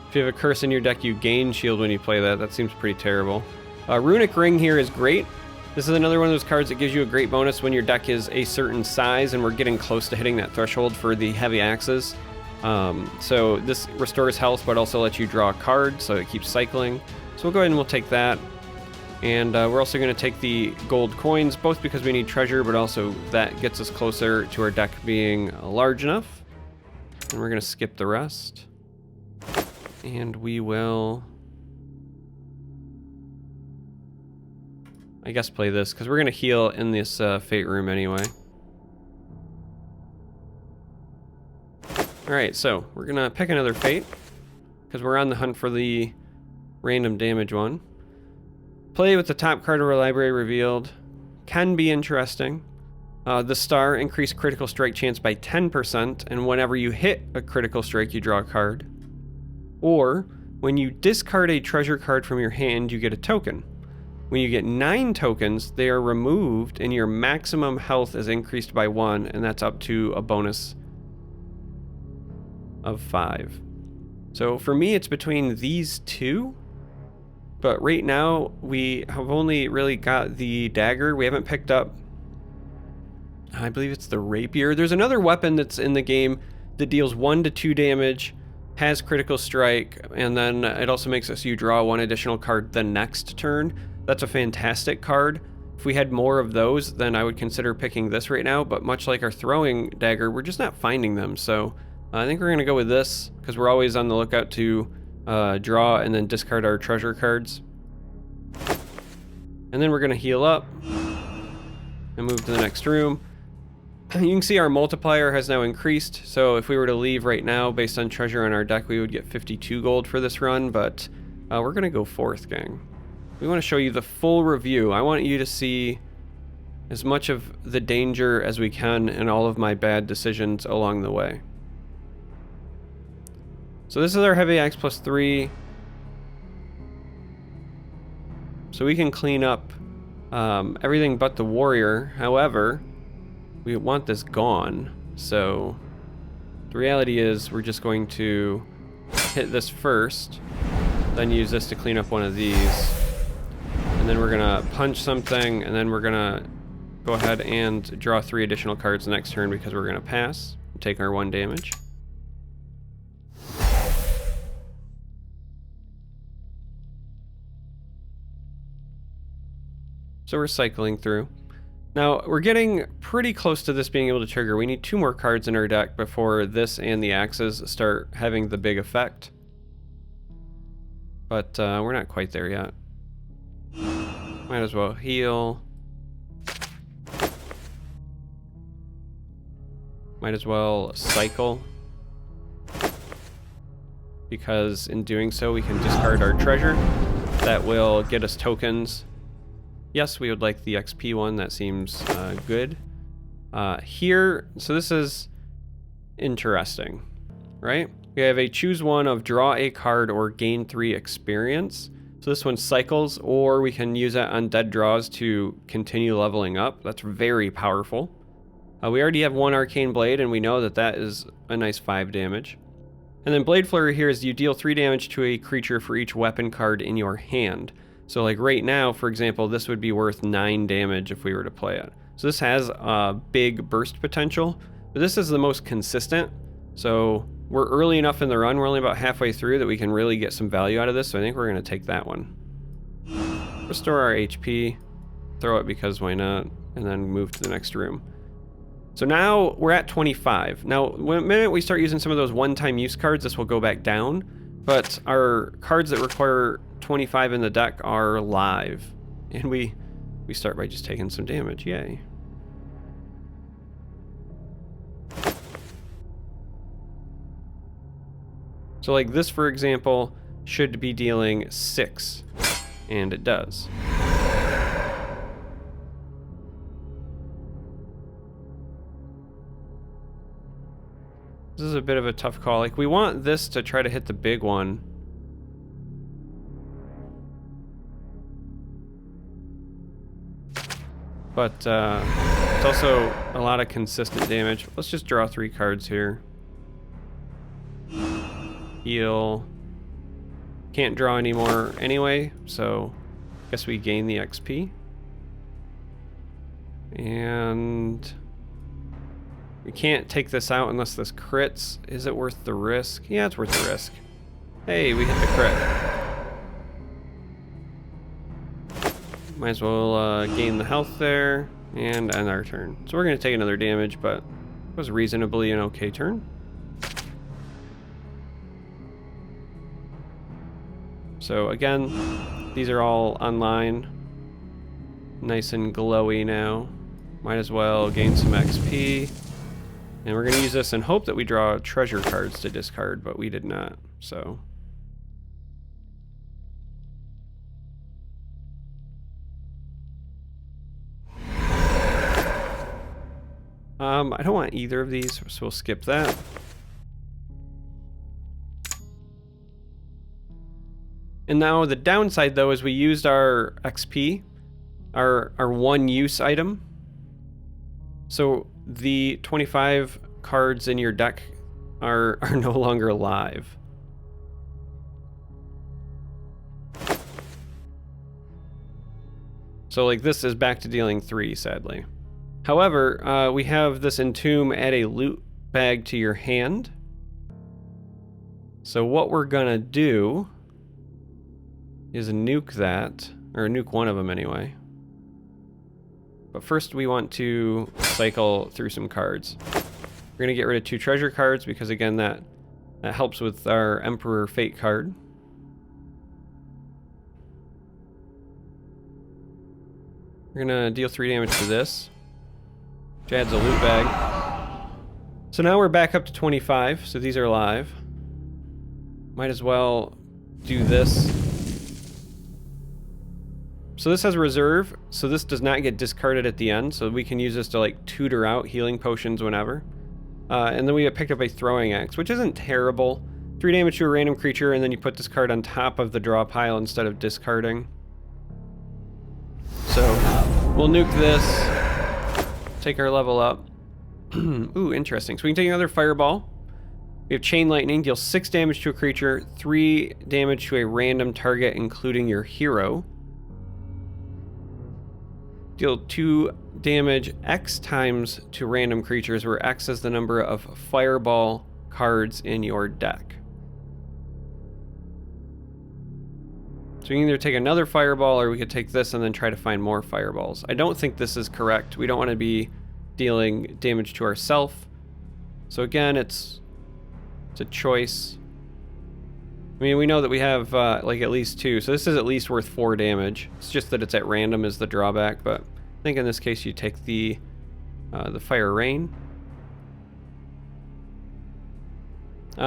If you have a curse in your deck, you gain shield when you play that. That seems pretty terrible. Runic Ring here is great. This is another one of those cards that gives you a great bonus when your deck is a certain size, and we're getting close to hitting that threshold for the heavy axes. So this restores health, but also lets you draw a card, so it keeps cycling. So we'll go ahead and we'll take that. And we're also going to take the gold coins, both because we need treasure, but also that gets us closer to our deck being large enough. And we're going to skip the rest. And we will, I guess, play this, because we're going to heal in this Fate Room anyway. Alright, so we're going to pick another Fate, because we're on the hunt for the random damage one. Play with the top card of our library revealed. Can be interesting. The star, increase critical strike chance by 10%, and whenever you hit a critical strike, you draw a card. Or, when you discard a treasure card from your hand, you get a token. When you get 9 tokens, they are removed, and your maximum health is increased by 1, and that's up to a bonus of 5. So for me, it's between these two. But right now, we have only really got the dagger. We haven't picked up, I believe it's the rapier. There's another weapon that's in the game that deals 1 to 2 damage, has critical strike, and then it also makes it so you draw 1 additional card the next turn. That's a fantastic card. If we had more of those, then I would consider picking this right now, but much like our throwing dagger, we're just not finding them. So I think we're going to go with this, because we're always on the lookout to draw and then discard our treasure cards. And then we're going to heal up and move to the next room. You can see our multiplier has now increased, so if we were to leave right now based on treasure on our deck, we would get 52 gold for this run, but we're going to go 4th, gang. We want to show you the full review. I want you to see as much of the danger as we can and all of my bad decisions along the way. So this is our heavy axe plus 3. So we can clean up everything but the warrior. However, we want this gone. So the reality is we're just going to hit this first, then use this to clean up one of these. And then we're gonna punch something, and then we're gonna go ahead and draw 3 additional cards next turn because we're gonna pass and take our 1 damage. So we're cycling through. Now, we're getting pretty close to this being able to trigger. We need 2 more cards in our deck before this and the axes start having the big effect. But we're not quite there yet. Might as well heal. Might as well cycle. Because in doing so, we can discard our treasure. That will get us tokens. Yes, we would like the XP one. That seems good. Here, so this is interesting, right? We have a choose one of draw a card or gain 3 experience. So this one cycles, or we can use that on dead draws to continue leveling up. That's very powerful. We already have 1 arcane blade, and we know that that is a nice 5 damage. And then Blade Flurry here is you deal 3 damage to a creature for each weapon card in your hand. So like right now, for example, this would be worth 9 damage if we were to play it. So this has a big burst potential, but this is the most consistent. So we're early enough in the run, we're only about halfway through, that we can really get some value out of this, so I think we're gonna take that one. Restore our HP, throw it because why not, and then move to the next room. So now we're at 25. Now, the minute we start using some of those one-time use cards, this will go back down, but our cards that require 25 in the deck are live, and we start by just taking some damage, yay. So like this, for example, should be dealing 6, and it does. This is a bit of a tough call. Like, we want this to try to hit the big one. But it's also a lot of consistent damage. Let's just draw 3 cards here. Heal. Can't draw anymore anyway, so I guess we gain the XP. And we can't take this out unless this crits. Is it worth the risk? Yeah, it's worth the risk. Hey, we hit the crit. Might as well gain the health there and end our turn. So we're going to take another damage, but it was reasonably an okay turn. So again, these are all online. Nice and glowy now. Might as well gain some XP. And we're going to use this and hope that we draw treasure cards to discard, but we did not, so. I don't want either of these, so we'll skip that. And now the downside, though, is we used our XP, our one-use item. So the 25 cards in your deck are no longer live. So like this is back to dealing 3, sadly. However, we have this entomb add a loot bag to your hand. So what we're gonna do is nuke that, or nuke one of them anyway. But first we want to cycle through some cards. We're gonna get rid of 2 treasure cards because again that helps with our Emperor Fate card. We're gonna deal 3 damage to this, which adds a loot bag. So now we're back up to 25, so these are live. Might as well do this. So this has a reserve, so this does not get discarded at the end, so we can use this to like tutor out healing potions whenever. And then we picked up a throwing axe, which isn't terrible. 3 damage to a random creature, and then you put this card on top of the draw pile instead of discarding. So we'll nuke this, take our level up. Ooh, interesting. So we can take another fireball. We have chain lightning, deal 6 damage to a creature, 3 damage to a random target, including your hero. Deal 2 damage X times to random creatures, where X is the number of fireball cards in your deck. So we can either take another fireball, or we could take this and then try to find more fireballs. I don't think this is correct. We don't want to be dealing damage to ourselves. So again, it's a choice. I mean, we know that we have like at least 2, so this is at least worth 4 damage. It's just that it's at random is the drawback, but I think in this case you take the Fire Rain.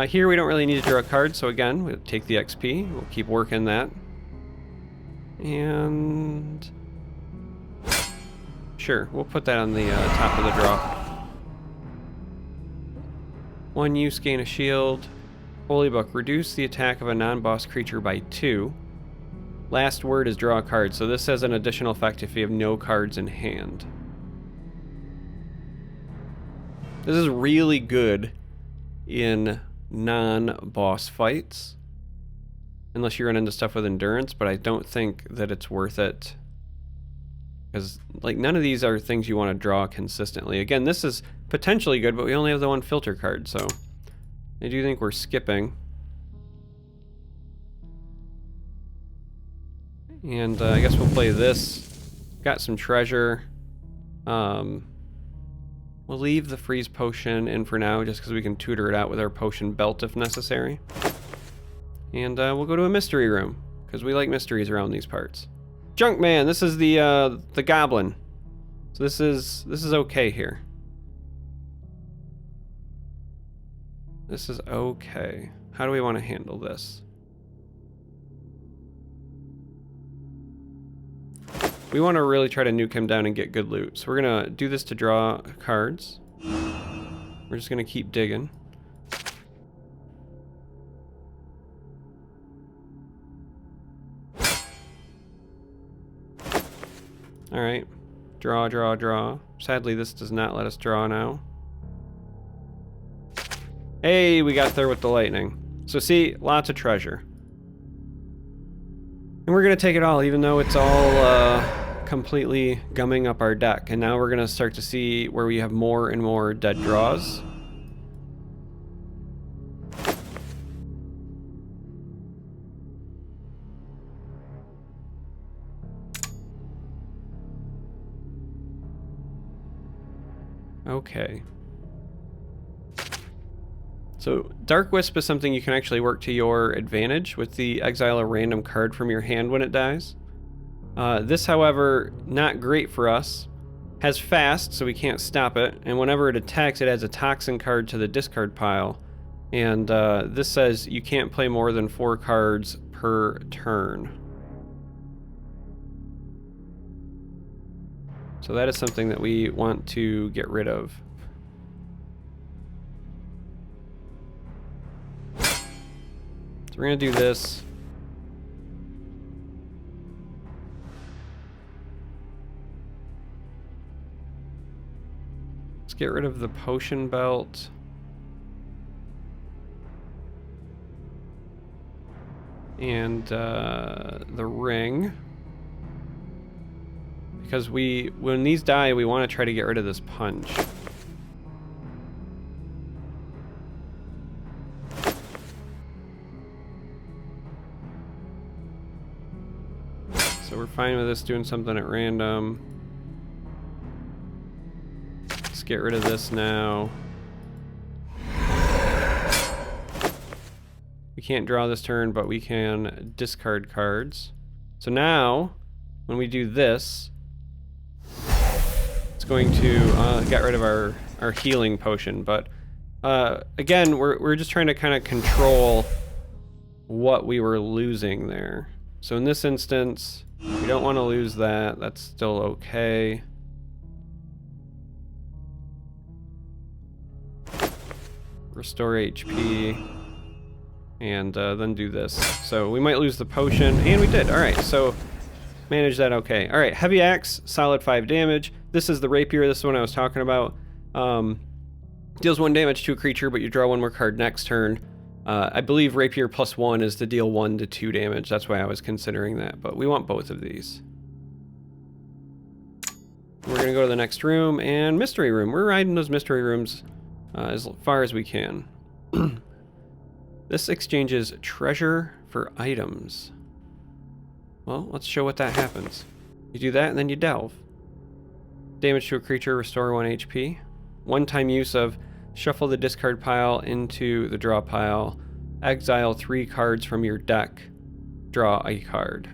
Here we don't really need to draw a card, so again, we'll take the XP. We'll keep working that. And sure, we'll put that on the top of the draw. 1 use, gain a shield. Holy Book, reduce the attack of a non-boss creature by 2. Last word is draw a card, so this has an additional effect if you have no cards in hand. This is really good in non-boss fights. unless you run into stuff with endurance, but I don't think that it's worth it. Because, like, none of these are things you want to draw consistently. Again, this is potentially good, but we only have the one filter card, so I do think we're skipping. And I guess we'll play this. Got some treasure. We'll leave the freeze potion in for now, just because we can tutor it out with our potion belt if necessary. And we'll go to a mystery room, because we like mysteries around these parts. Junkman, this is the goblin. So this is okay here. This is okay. How do we want to handle this? We want to really try to nuke him down and get good loot. So we're gonna do this to draw cards. We're just gonna keep digging. Alright. Draw, draw, draw. Sadly, this does not let us draw now. Hey, we got there with the lightning. So see, lots of treasure. And we're gonna take it all, even though it's all completely gumming up our deck. And now we're gonna start to see where we have more and more dead draws. Okay. So Dark Wisp is something you can actually work to your advantage with the exile a random card from your hand when it dies. This, however, not great for us. Has fast, so we can't stop it, and whenever it attacks, it adds a toxin card to the discard pile. And this says you can't play more than 4 cards per turn. So that is something that we want to get rid of. So we're gonna do this. Let's get rid of the potion belt. And the ring. Because when these die, we want to try to get rid of this punch. So we're fine with this doing something at random. Let's get rid of this now. We can't draw this turn, but we can discard cards. So now, when we do this, it's going to get rid of our healing potion. But again, we're just trying to kind of control what we were losing there. So in this instance, we don't want to lose that. That's still okay. Restore HP. And then do this. So we might lose the potion, and we did. Alright, so manage that okay. Alright, Heavy Axe, solid 5 damage. This is the Rapier, this is the one I was talking about. Deals 1 damage to a creature, but you draw 1 more card next turn. I believe Rapier +1 is to deal 1 to 2 damage, that's why I was considering that, but we want both of these. We're gonna go to the next room, and Mystery Room. We're riding those Mystery Rooms as far as we can. This exchanges treasure for items. Well, let's show what that happens. You do that, and then you delve. Damage to a creature, restore 1 HP. One-time use of shuffle the discard pile into the draw pile. Exile 3 cards from your deck. Draw a card.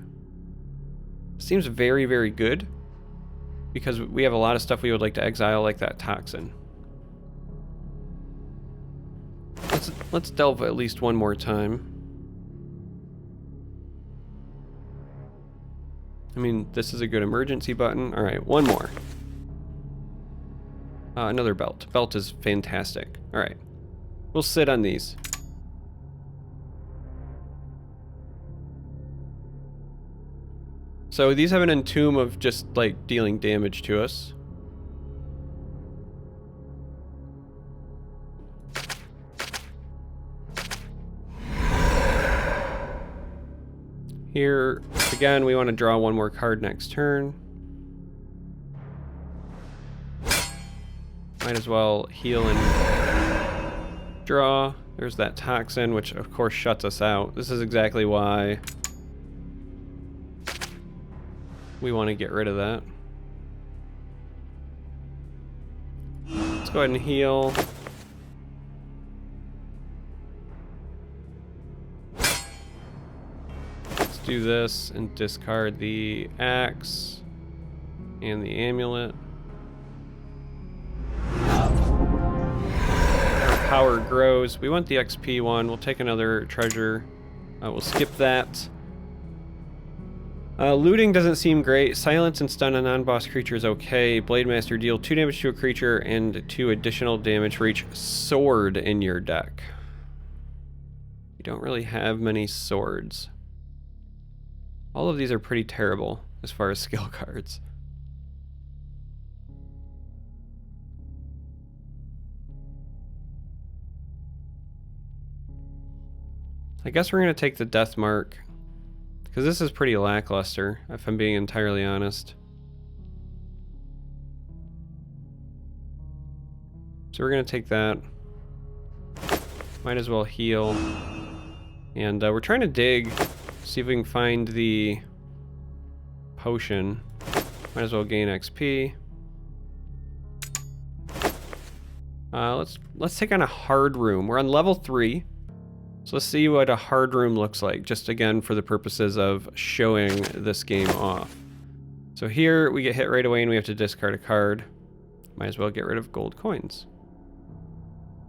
Seems very, very good, because we have a lot of stuff we would like to exile, like that toxin. Let's delve at least one more time. I mean, this is a good emergency button. Alright, one more. Another belt. Belt is fantastic. Alright. We'll sit on these. So these have an entomb of just, like, dealing damage to us. Here, again, we want to draw one more card next turn. Might as well heal and draw. There's that toxin, which of course shuts us out. This is exactly why we want to get rid of that. Let's go ahead and heal. Let's do this and discard the axe and the amulet. Our power grows. We want the XP one. We'll take another treasure. We'll skip that. Looting doesn't seem great. Silence and stun a non-boss creature is okay. Blade Master, deal 2 damage to a creature and 2 additional damage for each sword in your deck. You don't really have many swords. All of these are pretty terrible as far as skill cards. I guess we're going to take the Death Mark. Because this is pretty lackluster, if I'm being entirely honest. So we're going to take that. Might as well heal. And we're trying to dig, see if we can find the potion. Might as well gain XP. Let's take on a hard room. We're on level 3. So let's see what a hard room looks like, just again for the purposes of showing this game off. So here we get hit right away and we have to discard a card. Might as well get rid of gold coins.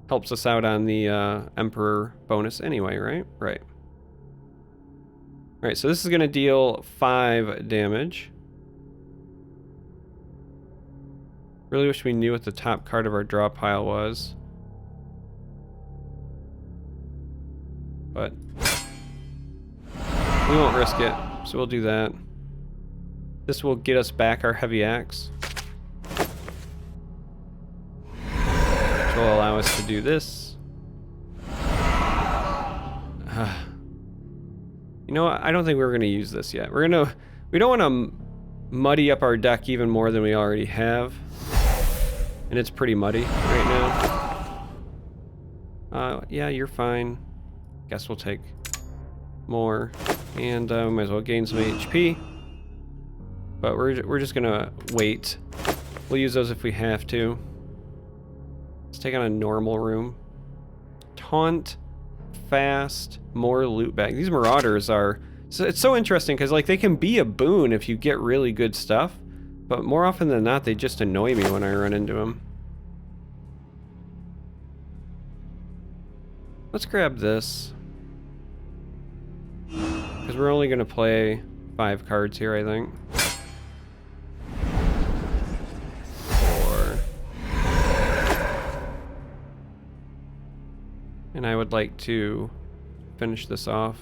Helps us out on the Emperor bonus anyway, right? Right. Alright, so this is going to deal 5 damage. Really wish we knew what the top card of our draw pile was. But we won't risk it, so we'll do that. This will get us back our heavy axe, which will allow us to do this. You know what? I don't think we're going to use this yet. We don't want to muddy up our deck even more than we already have, and it's pretty muddy right now. Yeah, you're fine. Guess we'll take more, and we might as well gain some HP. But we're just gonna wait. We'll use those if we have to. Let's take on a normal room. Taunt, fast, more loot bag. These marauders are. So it's so interesting because like they can be a boon if you get really good stuff, but more often than not they just annoy me when I run into them. Let's grab this. Because we're only going to play 5 cards here, I think. 4. And I would like to finish this off.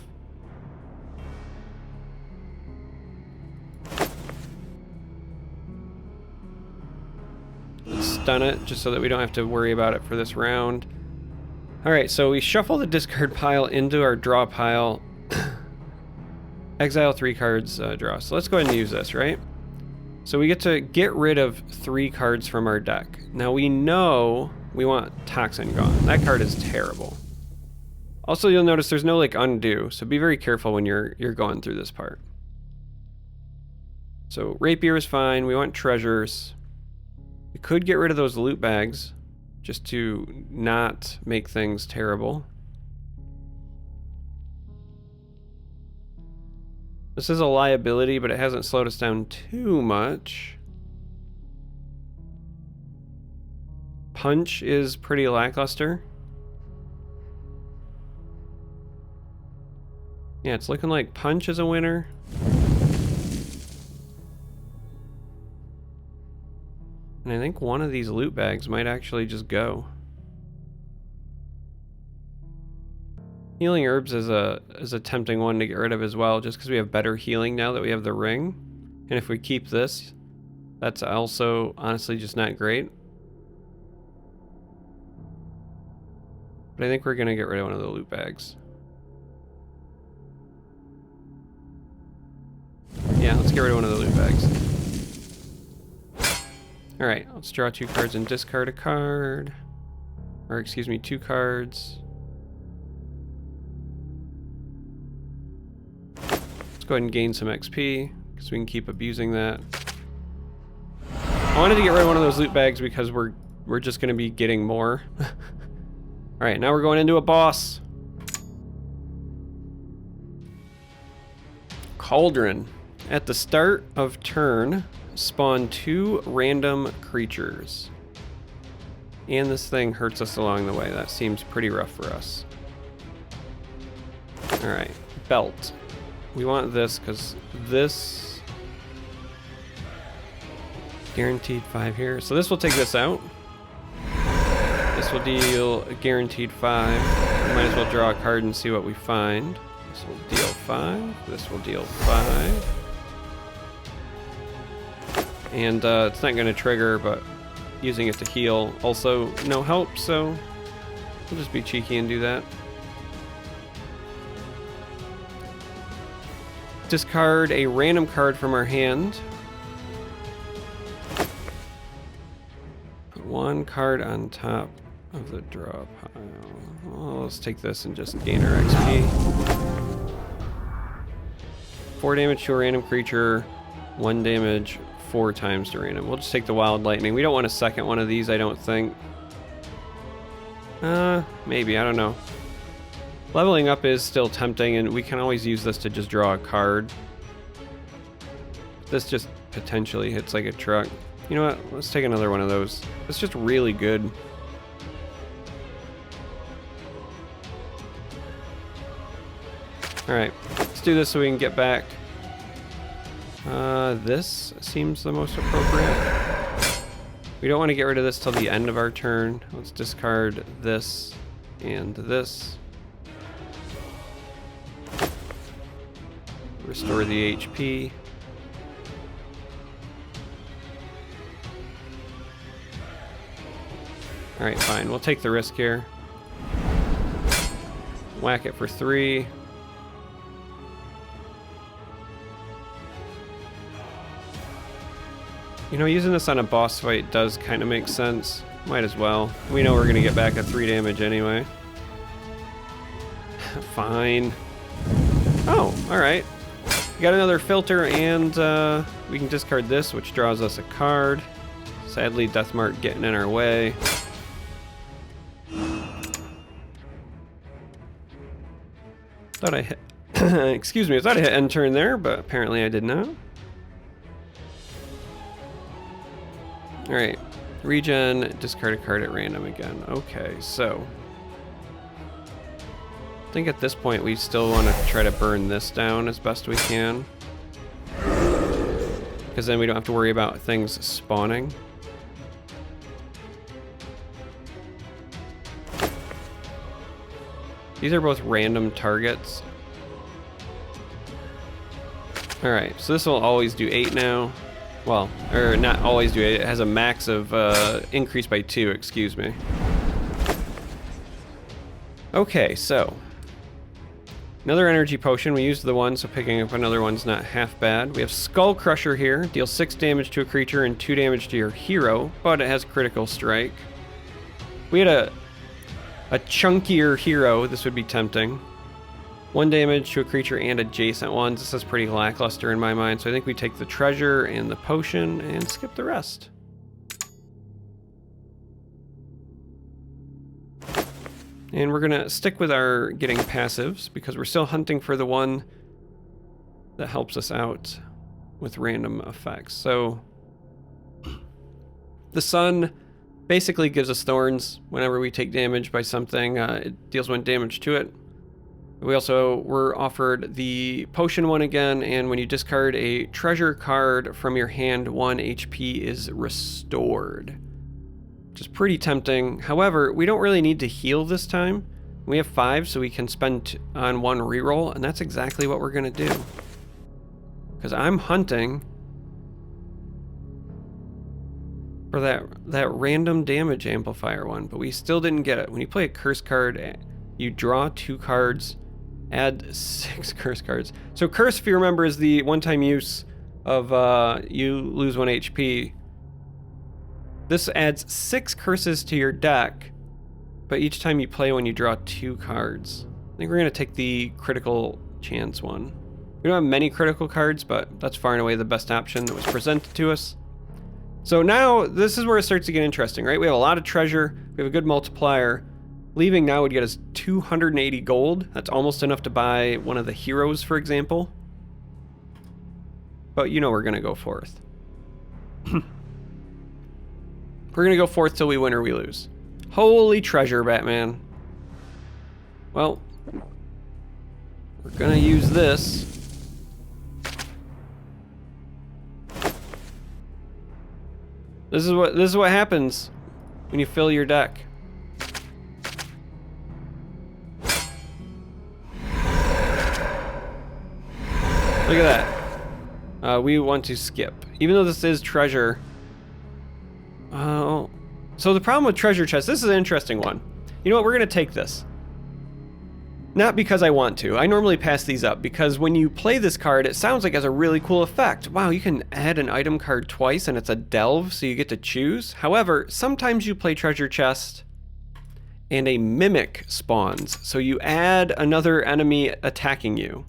Let's stun it, just so that we don't have to worry about it for this round. Alright, so we shuffle the discard pile into our draw pile. Exile 3 cards, draw. So let's go ahead and use this, right? So we get to get rid of 3 cards from our deck. Now we know we want Toxin gone. That card is terrible. Also, you'll notice there's no like undo, so be very careful when you're going through this part. So Rapier is fine. We want treasures. We could get rid of those loot bags just to not make things terrible. This is a liability, but it hasn't slowed us down too much. Punch is pretty lackluster. Yeah, it's looking like Punch is a winner. And I think one of these loot bags might actually just go. Healing Herbs is a tempting one to get rid of as well, just because we have better healing now that we have the ring. And if we keep this, that's also honestly just not great. But I think we're going to get rid of one of the loot bags. Yeah, let's get rid of one of the loot bags. Alright, let's draw 2 cards and discard a card. Or excuse me, 2 cards. Let's go ahead and gain some XP, because we can keep abusing that. I wanted to get rid of one of those loot bags because we're just going to be getting more. Alright, now we're going into a boss. Cauldron. At the start of turn, spawn 2 random creatures. And this thing hurts us along the way. That seems pretty rough for us. Alright, belt. We want this because this... Guaranteed 5 here. So this will take this out. This will deal a guaranteed 5. We might as well draw a card and see what we find. This will deal 5. This will deal 5. And it's not going to trigger, but using it to heal. Also, no help, so we'll just be cheeky and do that. Discard a random card from our hand. Put 1 card on top of the draw pile. Well, let's take this and just gain our XP. 4 damage to a random creature, 1 damage 4 times to random. We'll just take the Wild Lightning. We don't want a second one of these, I don't think. Maybe, I don't know. Leveling up is still tempting, and we can always use this to just draw a card. This just potentially hits like a truck. You know what? Let's take another one of those. It's just really good. Alright, let's do this so we can get back. This seems the most appropriate. We don't want to get rid of this till the end of our turn. Let's discard this and this. Restore the HP. Alright, fine. We'll take the risk here. Whack it for 3. You know, using this on a boss fight does kind of make sense. Might as well. We know we're going to get back at 3 damage anyway. Fine. Oh, alright. We got another filter, and we can discard this, which draws us a card. Sadly, Deathmark getting in our way. Thought I hit... Excuse me, I thought I hit end turn there, but apparently I did not. Alright, regen, discard a card at random again. Okay, so... I think at this point we still want to try to burn this down as best we can. Because then we don't have to worry about things spawning. These are both random targets. Alright, so this will always do 8 now. Well, or not always do 8, it has a max of increase by 2, excuse me. Okay, so another energy potion. We used the one, so picking up another one's not half bad. We have Skull Crusher here. Deals 6 damage to a creature and 2 damage to your hero, but it has critical strike. If we had a chunkier hero, this would be tempting. 1 damage to a creature and adjacent ones. This is pretty lackluster in my mind, so I think we take the treasure and the potion and skip the rest. And we're gonna stick with our getting passives because we're still hunting for the one that helps us out with random effects. So the sun basically gives us thorns whenever we take damage by something. It deals 1 damage to it. We also were offered the potion one again, and when you discard a treasure card from your hand, 1 HP is restored. Which is pretty tempting. However, we don't really need to heal this time. We have 5, so we can spend on 1 reroll, and that's exactly what we're gonna do. Because I'm hunting for that random damage amplifier one, but we still didn't get it. When you play a curse card, you draw 2 cards Add 6 curse cards. So curse, if you remember, is the one-time use of you lose 1 HP. This adds 6 curses to your deck, but each time you play one, you draw 2 cards. I think we're gonna take the critical chance one. We don't have many critical cards, but that's far and away the best option that was presented to us. So now, this is where it starts to get interesting, right? We have a lot of treasure, we have a good multiplier. Leaving now would get us 280 gold. That's almost enough to buy one of the heroes, for example. But you know we're gonna go fourth. We're gonna go fourth till we win or we lose. Holy treasure, Batman. Well, we're gonna use this. This is what happens when you fill your deck. Look at that. We want to skip. Even though this is treasure. Oh. So the problem with treasure chests, this is an interesting one. You know what, we're gonna take this. Not because I want to. I normally pass these up because when you play this card, it sounds like it has a really cool effect. Wow, you can add an item card twice and it's a delve, so you get to choose. However, sometimes you play treasure chest and a mimic spawns. So you add another enemy attacking you.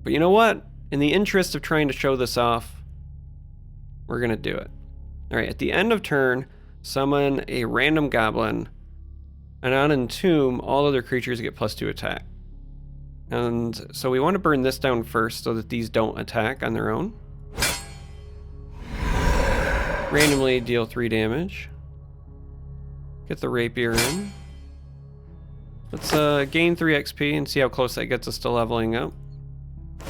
But you know what? In the interest of trying to show this off, we're gonna do it. All right, at the end of turn, summon a random goblin, and on Entomb, all other creatures get +2 attack. And so we want to burn this down first so that these don't attack on their own. Randomly deal 3 damage. Get the rapier in. Let's gain 3 XP and see how close that gets us to leveling up.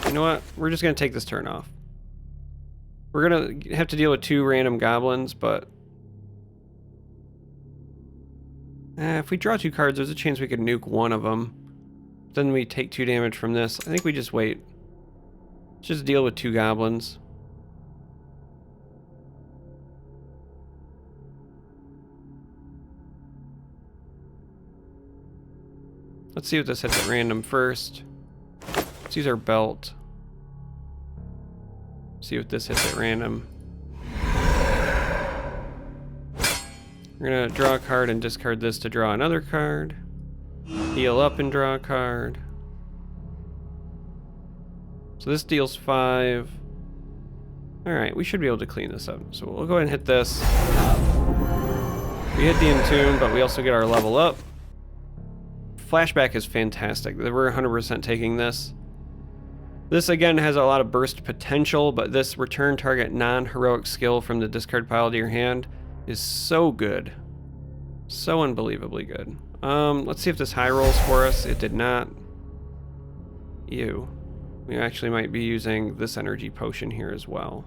You know what? We're just going to take this turn off. We're going to have to deal with 2 random goblins, but if we draw 2 cards, there's a chance we could nuke one of them. Then we take 2 damage from this. I think we just wait. Let's just deal with 2 goblins. Let's see what this hits at random first. Let's use our belt. See what this hits at random. We're gonna draw a card and discard this to draw another card. Heal up and draw a card. So this deals 5. Alright, we should be able to clean this up. So we'll go ahead and hit this. We hit the Entomb, but we also get our level up. Flashback is fantastic. We're 100% taking this. This again has a lot of burst potential, but this return target non-heroic skill from the discard pile to your hand is so good. So unbelievably good. Let's see if this high rolls for us. It did not. Ew. We actually might be using this energy potion here as well.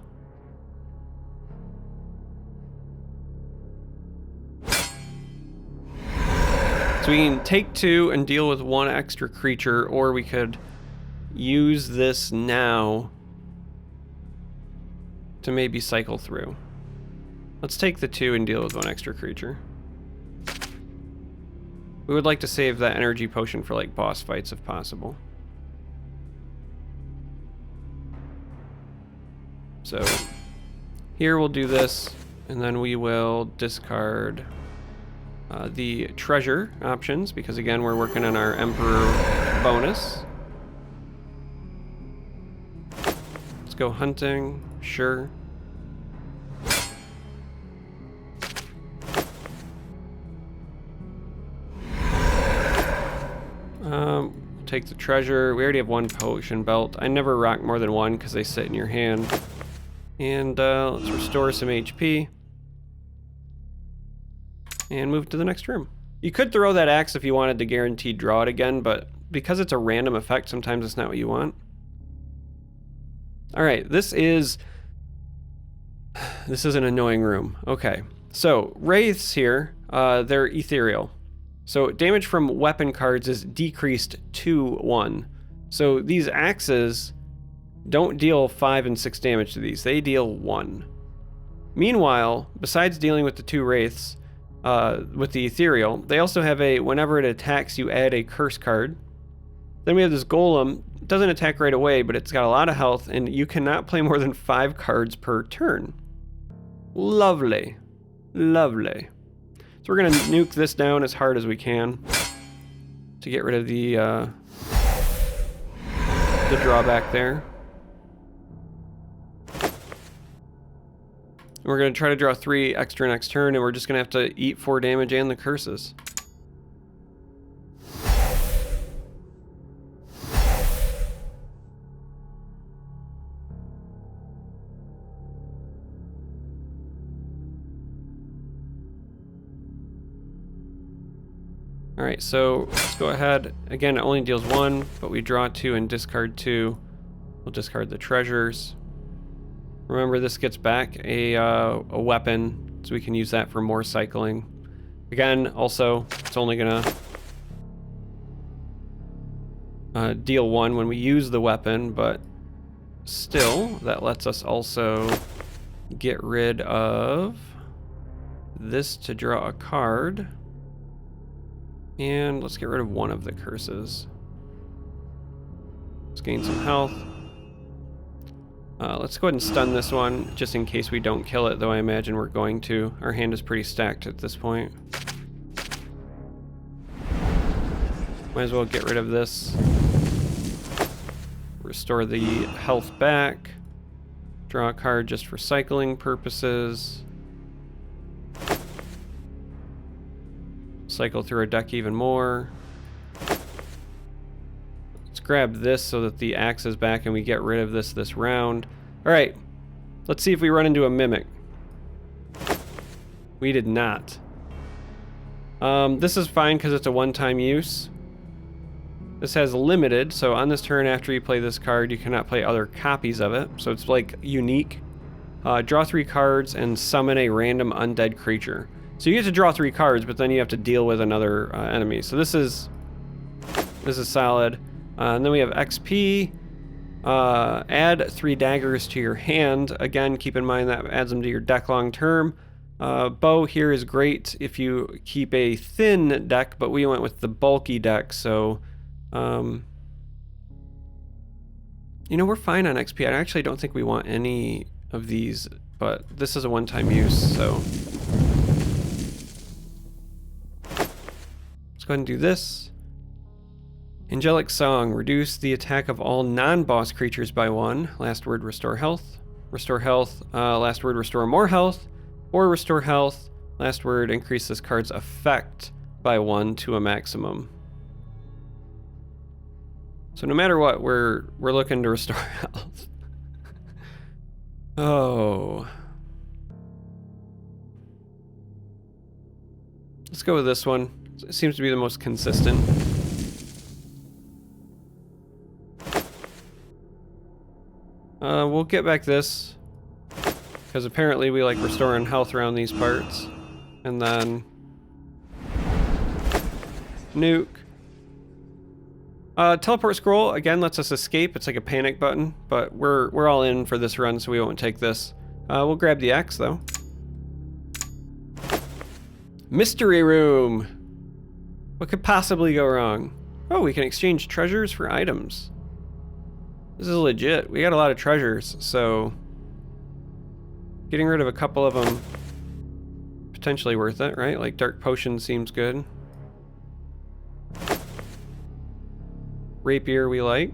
So we can take 2 and deal with 1 extra creature, or we could use this now to maybe cycle through. Let's take the 2 and deal with 1 extra creature. We would like to save that energy potion for like boss fights if possible. So here we'll do this, and then we will discard the treasure options, because again we're working on our Emperor bonus. Let's go hunting, sure. Take the treasure. We already have 1 potion belt. I never rock more than 1 because they sit in your hand. And let's restore some HP. And move to the next room. You could throw that axe if you wanted to guaranteed draw it again, but because it's a random effect, sometimes it's not what you want. Alright, this is an annoying room. Okay, so wraiths here, they're ethereal. So damage from weapon cards is decreased to 1. So these axes don't deal 5 and 6 damage to these, they deal 1. Meanwhile, besides dealing with the 2 wraiths, with the ethereal, they also have a, whenever it attacks, you add a curse card. Then we have this golem. It doesn't attack right away, but it's got a lot of health, and you cannot play more than 5 cards per turn. Lovely. Lovely. So we're gonna nuke this down as hard as we can to get rid of the drawback there. We're gonna try to draw 3 extra next turn, and we're just gonna have to eat 4 damage and the curses. Alright, so let's go ahead. Again, it only deals 1, but we draw 2 and discard 2. We'll discard the treasures. Remember, this gets back a weapon, so we can use that for more cycling. Again, also, it's only gonna deal 1 when we use the weapon, but still, that lets us also get rid of this to draw a card. And let's get rid of 1 of the curses. Let's gain some health. Let's go ahead and stun this one, just in case we don't kill it, though I imagine we're going to. Our hand is pretty stacked at this point. Might as well get rid of this. Restore the health back. Draw a card just for cycling purposes. Cycle through our deck even more. Let's grab this so that the axe is back and we get rid of this round. Alright, let's see if we run into a mimic. We did not. This is fine because it's a one-time use. This has limited, so on this turn after you play this card, you cannot play other copies of it. So it's like unique. Draw 3 cards and summon a random undead creature. So you get to draw 3 cards, but then you have to deal with another enemy. So this is solid. And then we have XP. Add 3 daggers to your hand. Again, keep in mind that adds them to your deck long term. Bow here is great if you keep a thin deck, but we went with the bulky deck, so you know, we're fine on XP. I actually don't think we want any of these, but this is a one-time use, so let's go ahead and do this. Angelic Song. Reduce the attack of all non-boss creatures by 1. Last word, restore health. Restore health. Last word, restore more health. Or restore health. Last word, increase this card's effect by 1 to a maximum. So no matter what, we're looking to restore health. Oh. Let's go with this one. It seems to be the most consistent. We'll get back this, because apparently we like restoring health around these parts. And then nuke. Teleport scroll again lets us escape. It's like a panic button, but we're all in for this run, so we won't take this. We'll grab the X though. Mystery room. What could possibly go wrong? Oh, we can exchange treasures for items. This is legit. We got a lot of treasures, so getting rid of a couple of them potentially worth it, right? Like dark potion seems good. Rapier we like.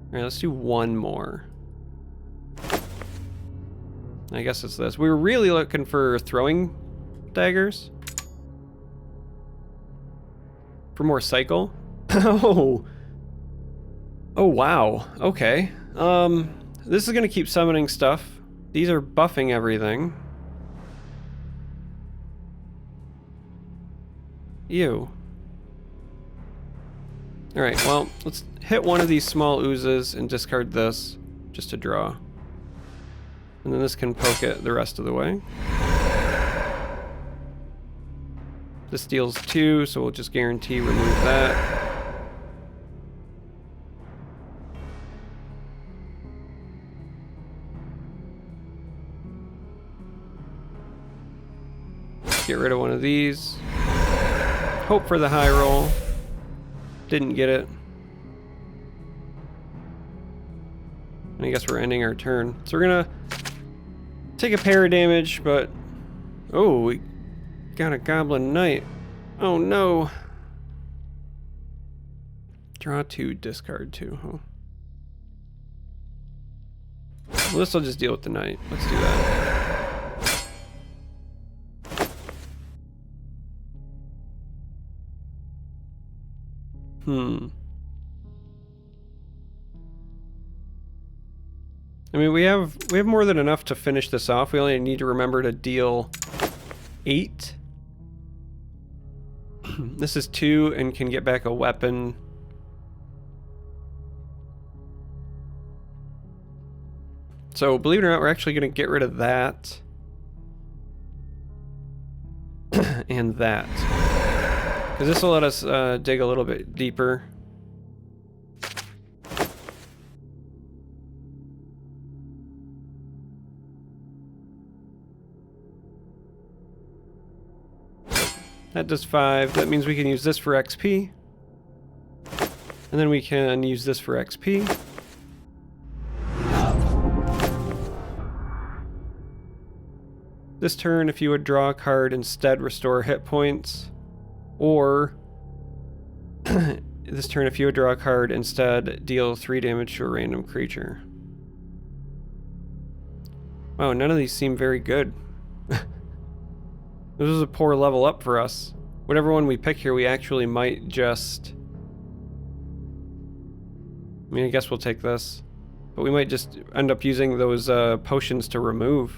Alright, let's do one more. I guess it's this. We were really looking for throwing daggers. For more cycle. Oh. Oh wow. Okay. This is gonna keep summoning stuff. These are buffing everything. Ew. Alright, well, let's hit one of these small oozes and discard this, just to draw. And then this can poke it the rest of the way. This deals 2, so we'll just guarantee remove that. Get rid of one of these. Hope for the high roll. Didn't get it. And I guess we're ending our turn. So we're gonna take a pair of damage, but... Oh, we got a Goblin Knight. Oh no. Draw 2, discard 2, huh? Well, this will just deal with the Knight. Let's do that. I mean, we have more than enough to finish this off. We only need to remember to deal 8. This is 2 and can get back a weapon. So, believe it or not, we're actually going to get rid of that. And that. Because this will let us dig a little bit deeper. That does 5. That means we can use this for XP. And then we can use this for XP. This turn, if you would draw a card, instead restore hit points. Or, this turn, if you would draw a card, instead deal 3 damage to a random creature. Wow, none of these seem very good. This is a poor level up for us. Whatever one we pick here, we actually might just... I mean, I guess we'll take this. But we might just end up using those potions to remove.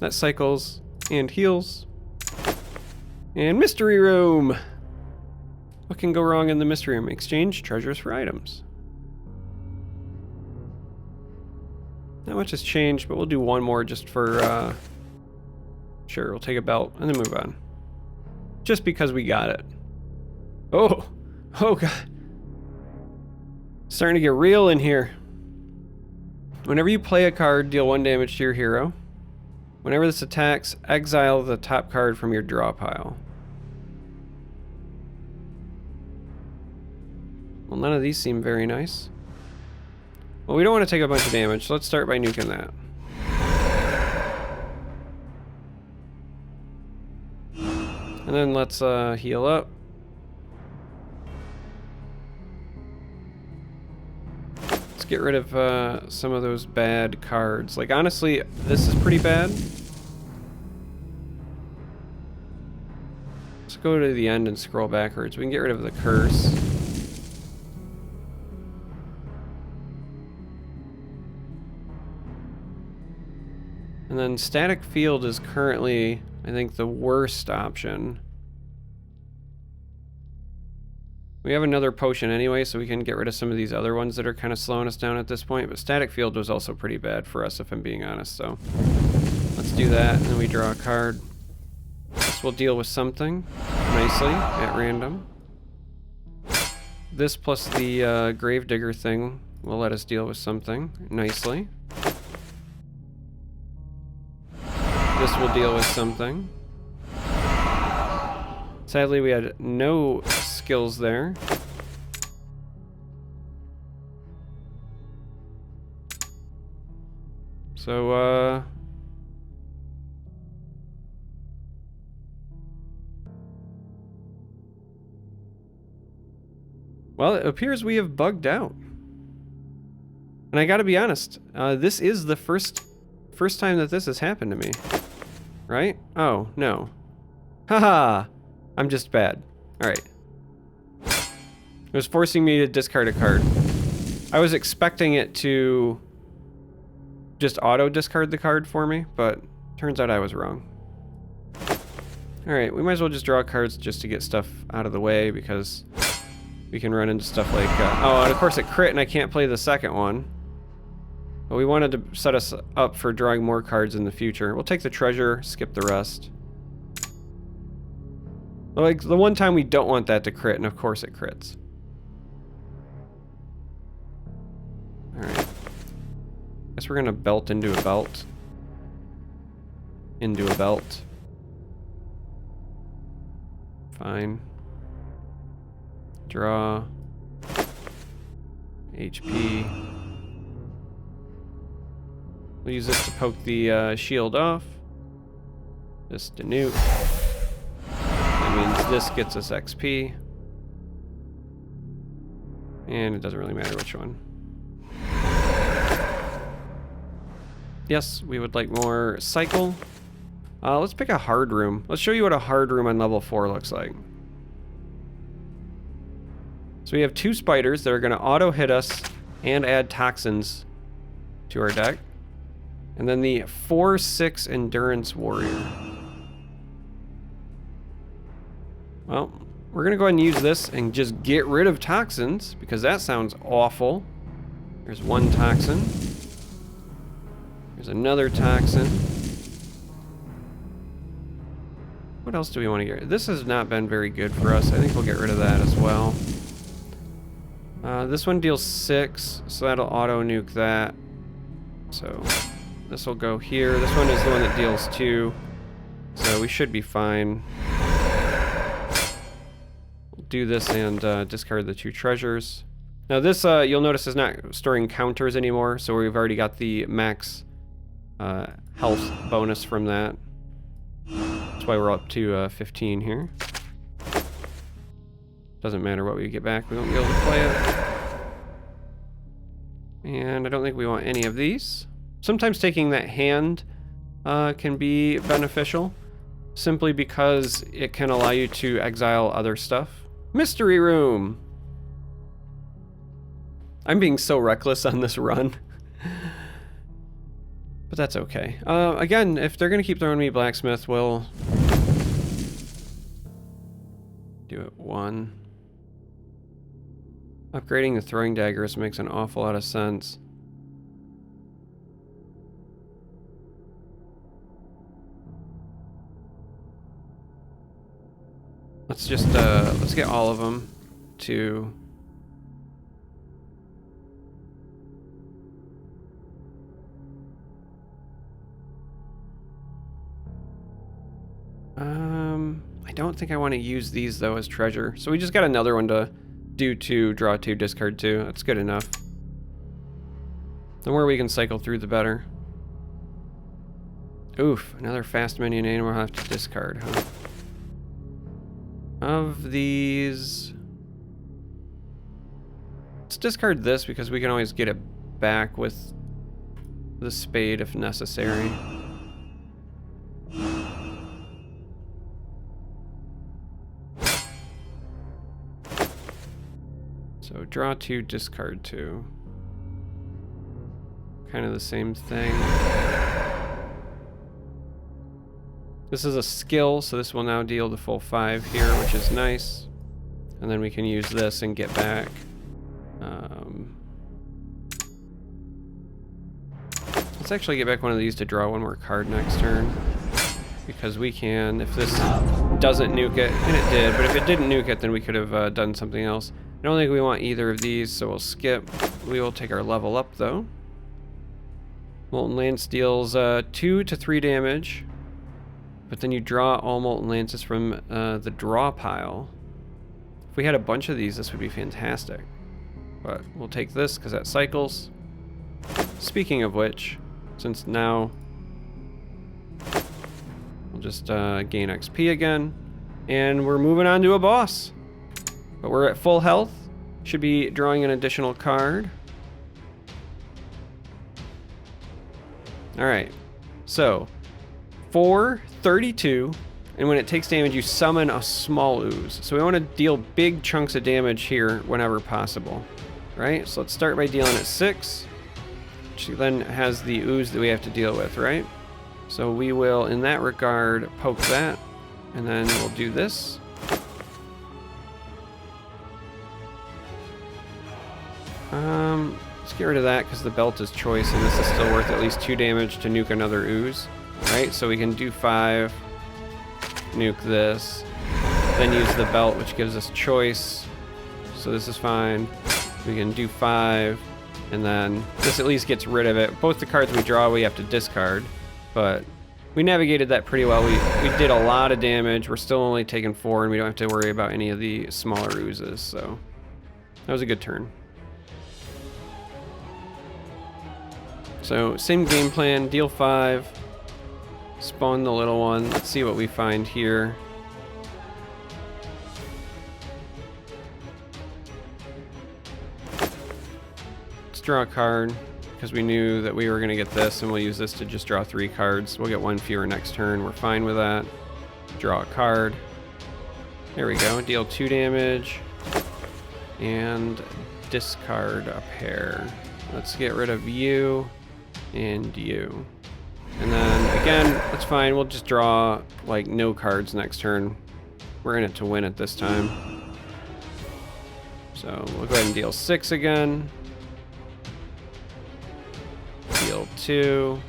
That cycles and heals. And mystery room! What can go wrong in the mystery room? Exchange treasures for items. Not much has changed, but we'll do one more just for, sure, we'll take a belt and then move on. Just because we got it. Oh! Oh god. Starting to get real in here. Whenever you play a card, deal 1 damage to your hero. Whenever this attacks, exile the top card from your draw pile. Well, none of these seem very nice. Well, we don't want to take a bunch of damage, so let's start by nuking that. And then let's heal up. Let's get rid of some of those bad cards. Like, honestly, this is pretty bad. Let's go to the end and scroll backwards. We can get rid of the curse. And then static field is currently, I think, the worst option. We have another potion anyway, so we can get rid of some of these other ones that are kind of slowing us down at this point. But static field was also pretty bad for us, if I'm being honest. So let's do that, and then we draw a card. This will deal with something nicely at random. This plus the Gravedigger thing will let us deal with something nicely. This will deal with something. Sadly, we had no skills there. So, well, it appears we have bugged out. And I gotta be honest, this is the first time that this has happened to me. Right? Oh, no. Haha! I'm just bad. Alright. It was forcing me to discard a card. I was expecting it to just auto-discard the card for me, but turns out I was wrong. Alright, we might as well just draw cards just to get stuff out of the way, because we can run into stuff like... oh, and of course it crit and I can't play the second one. But we wanted to set us up for drawing more cards in the future. We'll take the treasure, skip the rest. Like, the one time we don't want that to crit, and of course it crits. Alright. Guess we're gonna belt into a belt. into a belt. Fine. Draw. HP. We'll use this to poke the shield off. This to nuke. That means this gets us XP. And it doesn't really matter which one. Yes, we would like more cycle. Let's pick a hard room. Let's show you what a hard room on level 4 looks like. So we have 2 spiders that are going to auto hit us and add toxins to our deck. And then the 4/6 endurance warrior. Well, we're going to go ahead and use this and just get rid of toxins because that sounds awful. There's 1 toxin. There's another toxin. What else do we want to get rid of? This has not been very good for us. I think we'll get rid of that as well. This one deals 6, so that'll auto nuke that. So this will go here. This one is the one that deals 2, so we should be fine. We'll do this and discard the 2 treasures. Now this, you'll notice, is not storing counters anymore, so we've already got the max health bonus from that. That's why we're up to 15 here. Doesn't matter what we get back, we won't be able to play it. And I don't think we want any of these. Sometimes taking that hand can be beneficial, simply because it can allow you to exile other stuff. Mystery room! I'm being so reckless on this run. But that's okay. Again, if they're gonna keep throwing me blacksmith, we'll do it 1. Upgrading the throwing daggers makes an awful lot of sense. Let's just, let's get all of them to... I don't think I want to use these though as treasure. So we just got another one to do 2, draw 2, discard 2. That's good enough. The more we can cycle through, the better. Oof, another fast menu name we'll have to discard, huh? Of these... let's discard this because we can always get it back with the spade if necessary. So draw 2, discard 2. Kind of the same thing. This is a skill, so this will now deal the full 5 here, which is nice. And then we can use this and get back. Let's actually get back one of these to draw 1 more card next turn. Because we can, if this doesn't nuke it, and it did, but if it didn't nuke it, then we could have done something else. I don't think we want either of these, so we'll skip. We will take our level up, though. Molten Lance deals 2 to 3 damage, but then you draw all Molten Lances from the draw pile. If we had a bunch of these, this would be fantastic. But we'll take this, because that cycles. Speaking of which, since now we'll just gain XP again, and we're moving on to a boss. But we're at full health. Should be drawing an additional card. Alright. So, 4/32, and when it takes damage, you summon a small ooze. So we want to deal big chunks of damage here whenever possible. Right? So let's start by dealing at 6, which then has the ooze that we have to deal with, right? So we will, in that regard, poke that, and then we'll do this. Let's get rid of that because the belt is choice, and this is still worth at least 2 damage to nuke another ooze. Right, so we can do 5, nuke this, then use the belt, which gives us choice. So this is fine. We can do 5, and then this at least gets rid of it. Both the cards we draw we have to discard, but We navigated that pretty well. We did a lot of damage. We're still only taking 4, and we don't have to worry about any of the smaller oozes, so that was a good turn. So, same game plan, deal 5, spawn the little one. Let's see what we find here. Let's draw a card, because we knew that we were going to get this, and we'll use this to just draw 3 cards. We'll get 1 fewer next turn. We're fine with that. Draw a card. There we go. Deal 2 damage. And discard a pair. Let's get rid of you and you. And then, again, that's fine. We'll just draw, like, no cards next turn. We're in it to win it this time. So, we'll go ahead and deal 6 again. Deal 2.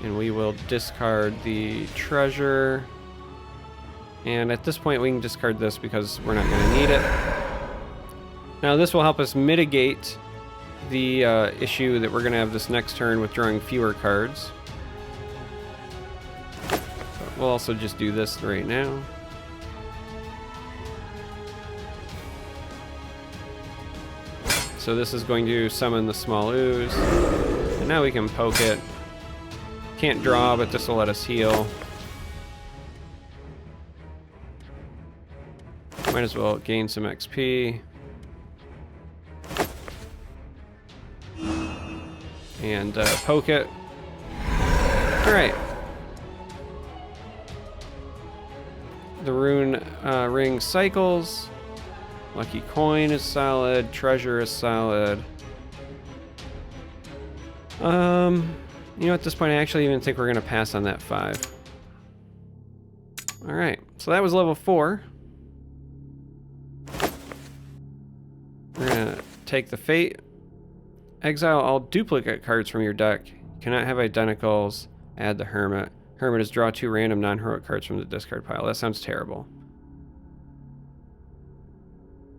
And we will discard the treasure. And at this point, we can discard this because we're not going to need it. Now, this will help us mitigate the issue that we're going to have this next turn with drawing fewer cards. But we'll also just do this right now. So this is going to summon the small ooze. And now we can poke it. Can't draw, but this will let us heal. Might as well gain some XP. And poke it. Alright. The rune ring cycles. Lucky coin is solid. Treasure is solid. You know, at this point, I actually even think we're going to pass on that 5. Alright, so that was level 4. We're going to take the Fate. Exile all duplicate cards from your deck. You cannot have identicals. Add the Hermit. Hermit is draw 2 random non-heroic cards from the discard pile. That sounds terrible.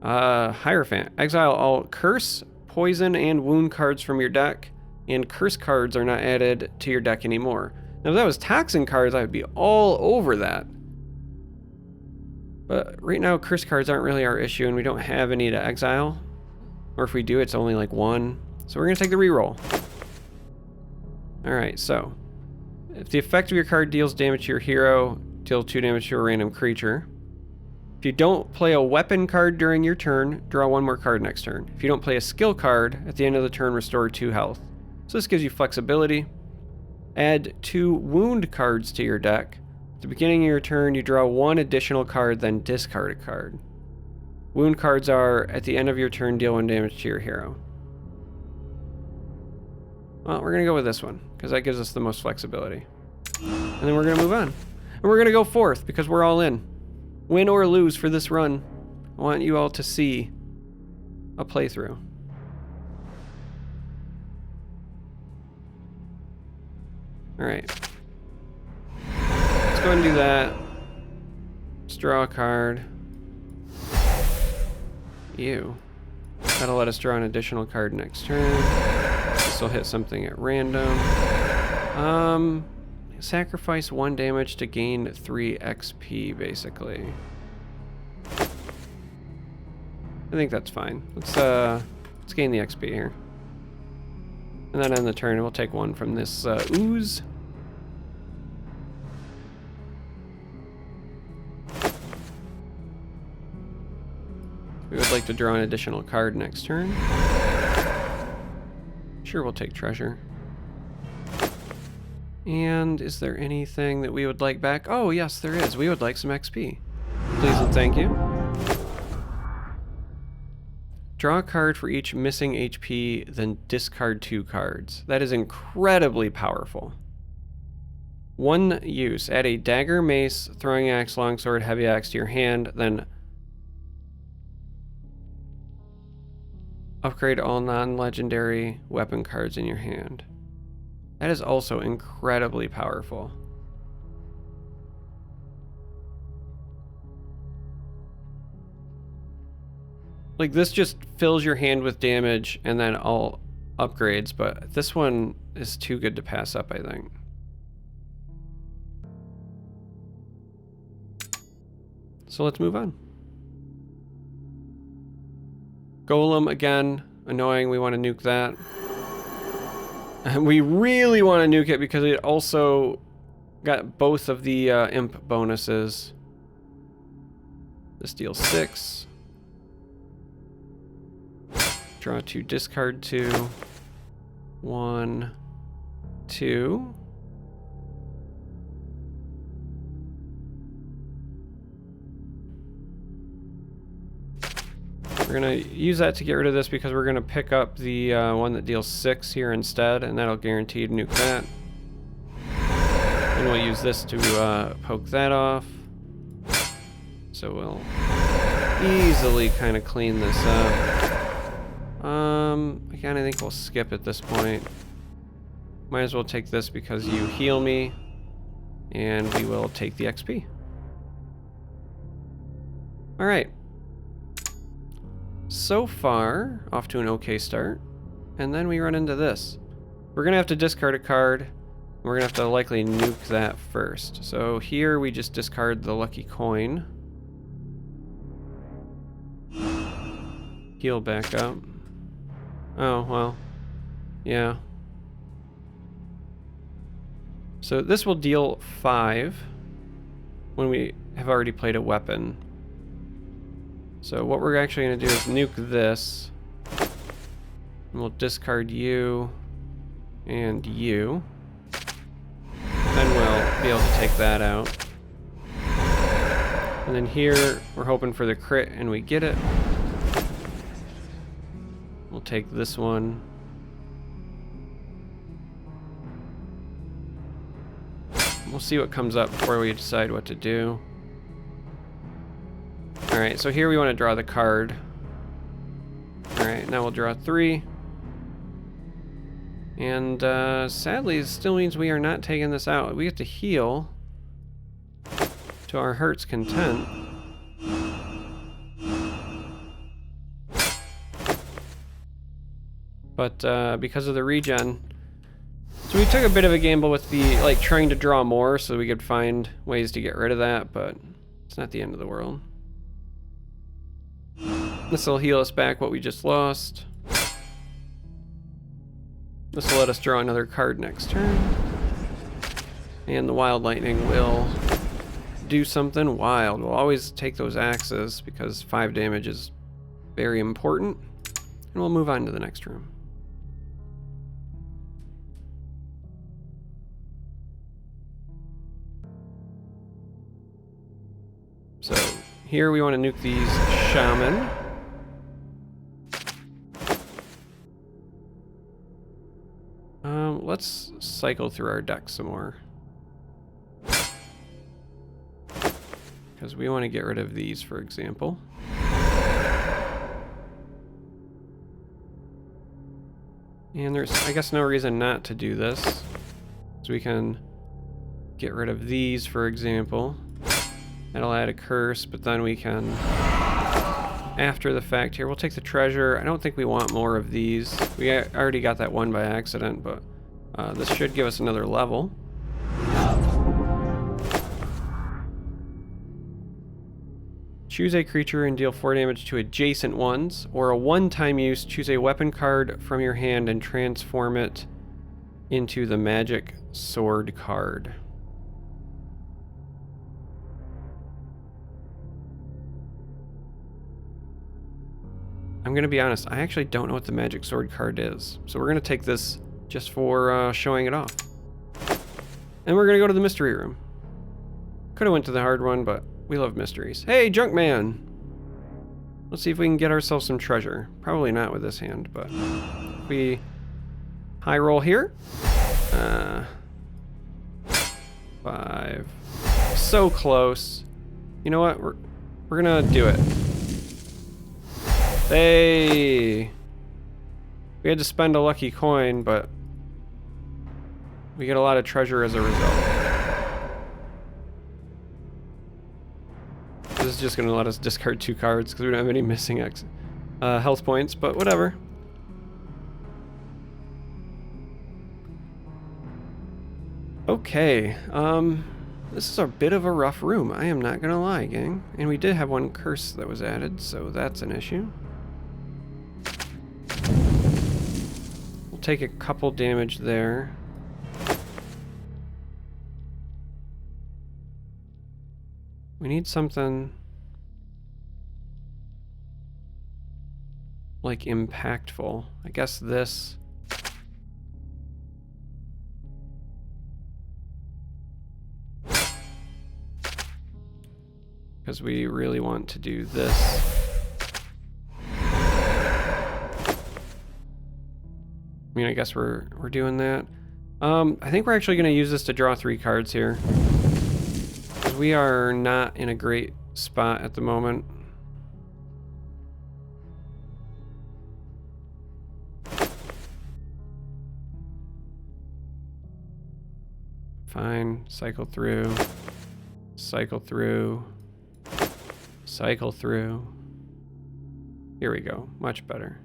Hierophant. Exile all curse, poison, and wound cards from your deck. And curse cards are not added to your deck anymore. Now, if that was toxin cards, I would be all over that. But right now, curse cards aren't really our issue, and we don't have any to exile. Or if we do, it's only like 1. So we're going to take the reroll. Alright, so if the effect of your card deals damage to your hero, deal 2 damage to a random creature. If you don't play a weapon card during your turn, draw 1 more card next turn. If you don't play a skill card, at the end of the turn, restore 2 health. So this gives you flexibility. Add 2 wound cards to your deck. At the beginning of your turn, you draw 1 additional card, then discard a card. Wound cards are, at the end of your turn, deal 1 damage to your hero. Well, we're going to go with this one, because that gives us the most flexibility. And then we're going to move on. And we're going to go 4th, because we're all in. Win or lose for this run. I want you all to see a playthrough. Alright. Let's go ahead and do that. Let's draw a card. Ew. That'll let us draw an additional card next turn. This will hit something at random. Sacrifice 1 damage to gain 3 XP, basically. I think that's fine. Let's gain the XP here. And then on the turn, we'll take 1 from this ooze. We would like to draw an additional card next turn. Sure, we'll take treasure. And is there anything that we would like back? Oh, yes, there is. We would like some XP. Please and thank you. Draw a card for each missing HP, then discard 2 cards. That is incredibly powerful. 1 use. Add a dagger, mace, throwing axe, longsword, heavy axe to your hand, then upgrade all non-legendary weapon cards in your hand. That is also incredibly powerful. Like, this just fills your hand with damage and then all upgrades, but this one is too good to pass up, I think. So let's move on. Golem again, annoying. We want to nuke that. And we really want to nuke it because it also got both of the imp bonuses. This deals 6. Draw 2, discard 2. 1, 2. We're gonna use that to get rid of this because we're gonna pick up the one that deals 6 here instead, and that'll guarantee to nuke that. And we'll use this to poke that off. So we'll easily kind of clean this up. Again, I think we'll skip at this point. Might as well take this because you heal me, and we will take the XP. All right. So far, off to an okay start. And then we run into this. We're gonna have to discard a card. We're gonna have to likely nuke that first. So here we just discard the lucky coin. Heal back up. Oh, well. Yeah. So this will deal 5 when we have already played a weapon. So what we're actually going to do is nuke this. And we'll discard you and you. Then we'll be able to take that out. And then here, we're hoping for the crit and we get it. We'll take this one. We'll see what comes up before we decide what to do. Alright, so here we want to draw the card. Alright, now we'll draw 3. And sadly, it still means we are not taking this out. We get to heal to our heart's content. But because of the regen, so we took a bit of a gamble with the, like, trying to draw more so we could find ways to get rid of that, but it's not the end of the world. This will heal us back what we just lost. This will let us draw another card next turn. And the Wild Lightning will do something wild. We'll always take those axes because 5 damage is very important. And we'll move on to the next room. So here we want to nuke these shaman. Let's cycle through our deck some more. Because we want to get rid of these, for example. And there's, I guess, no reason not to do this. So we can get rid of these, for example. That'll add a curse, but then we can, after the fact here, we'll take the treasure. I don't think we want more of these. We already got that one by accident, but this should give us another level. Choose a creature and deal 4 damage to adjacent ones, or a one-time use, choose a weapon card from your hand and transform it into the magic sword card. I'm going to be honest, I actually don't know what the magic sword card is. So we're going to take this just for showing it off. And we're going to go to the mystery room. Could have went to the hard one, but we love mysteries. Hey, Junkman! Let's see if we can get ourselves some treasure. Probably not with this hand, but if we high roll here. 5. So close. You know what? We're going to do it. Hey! We had to spend a lucky coin, but we get a lot of treasure as a result. This is just going to let us discard 2 cards because we don't have any missing health points, but whatever. Okay, This is a bit of a rough room, I am not gonna lie, gang. And we did have one curse that was added, so that's an issue. We'll take a couple damage there. We need something like impactful. I guess this. Because we really want to do this. I mean, I guess we're doing that. I think we're actually going to use this to draw 3 cards here. Because we are not in a great spot at the moment. Fine, cycle through, cycle through, cycle through. Here we go, much better.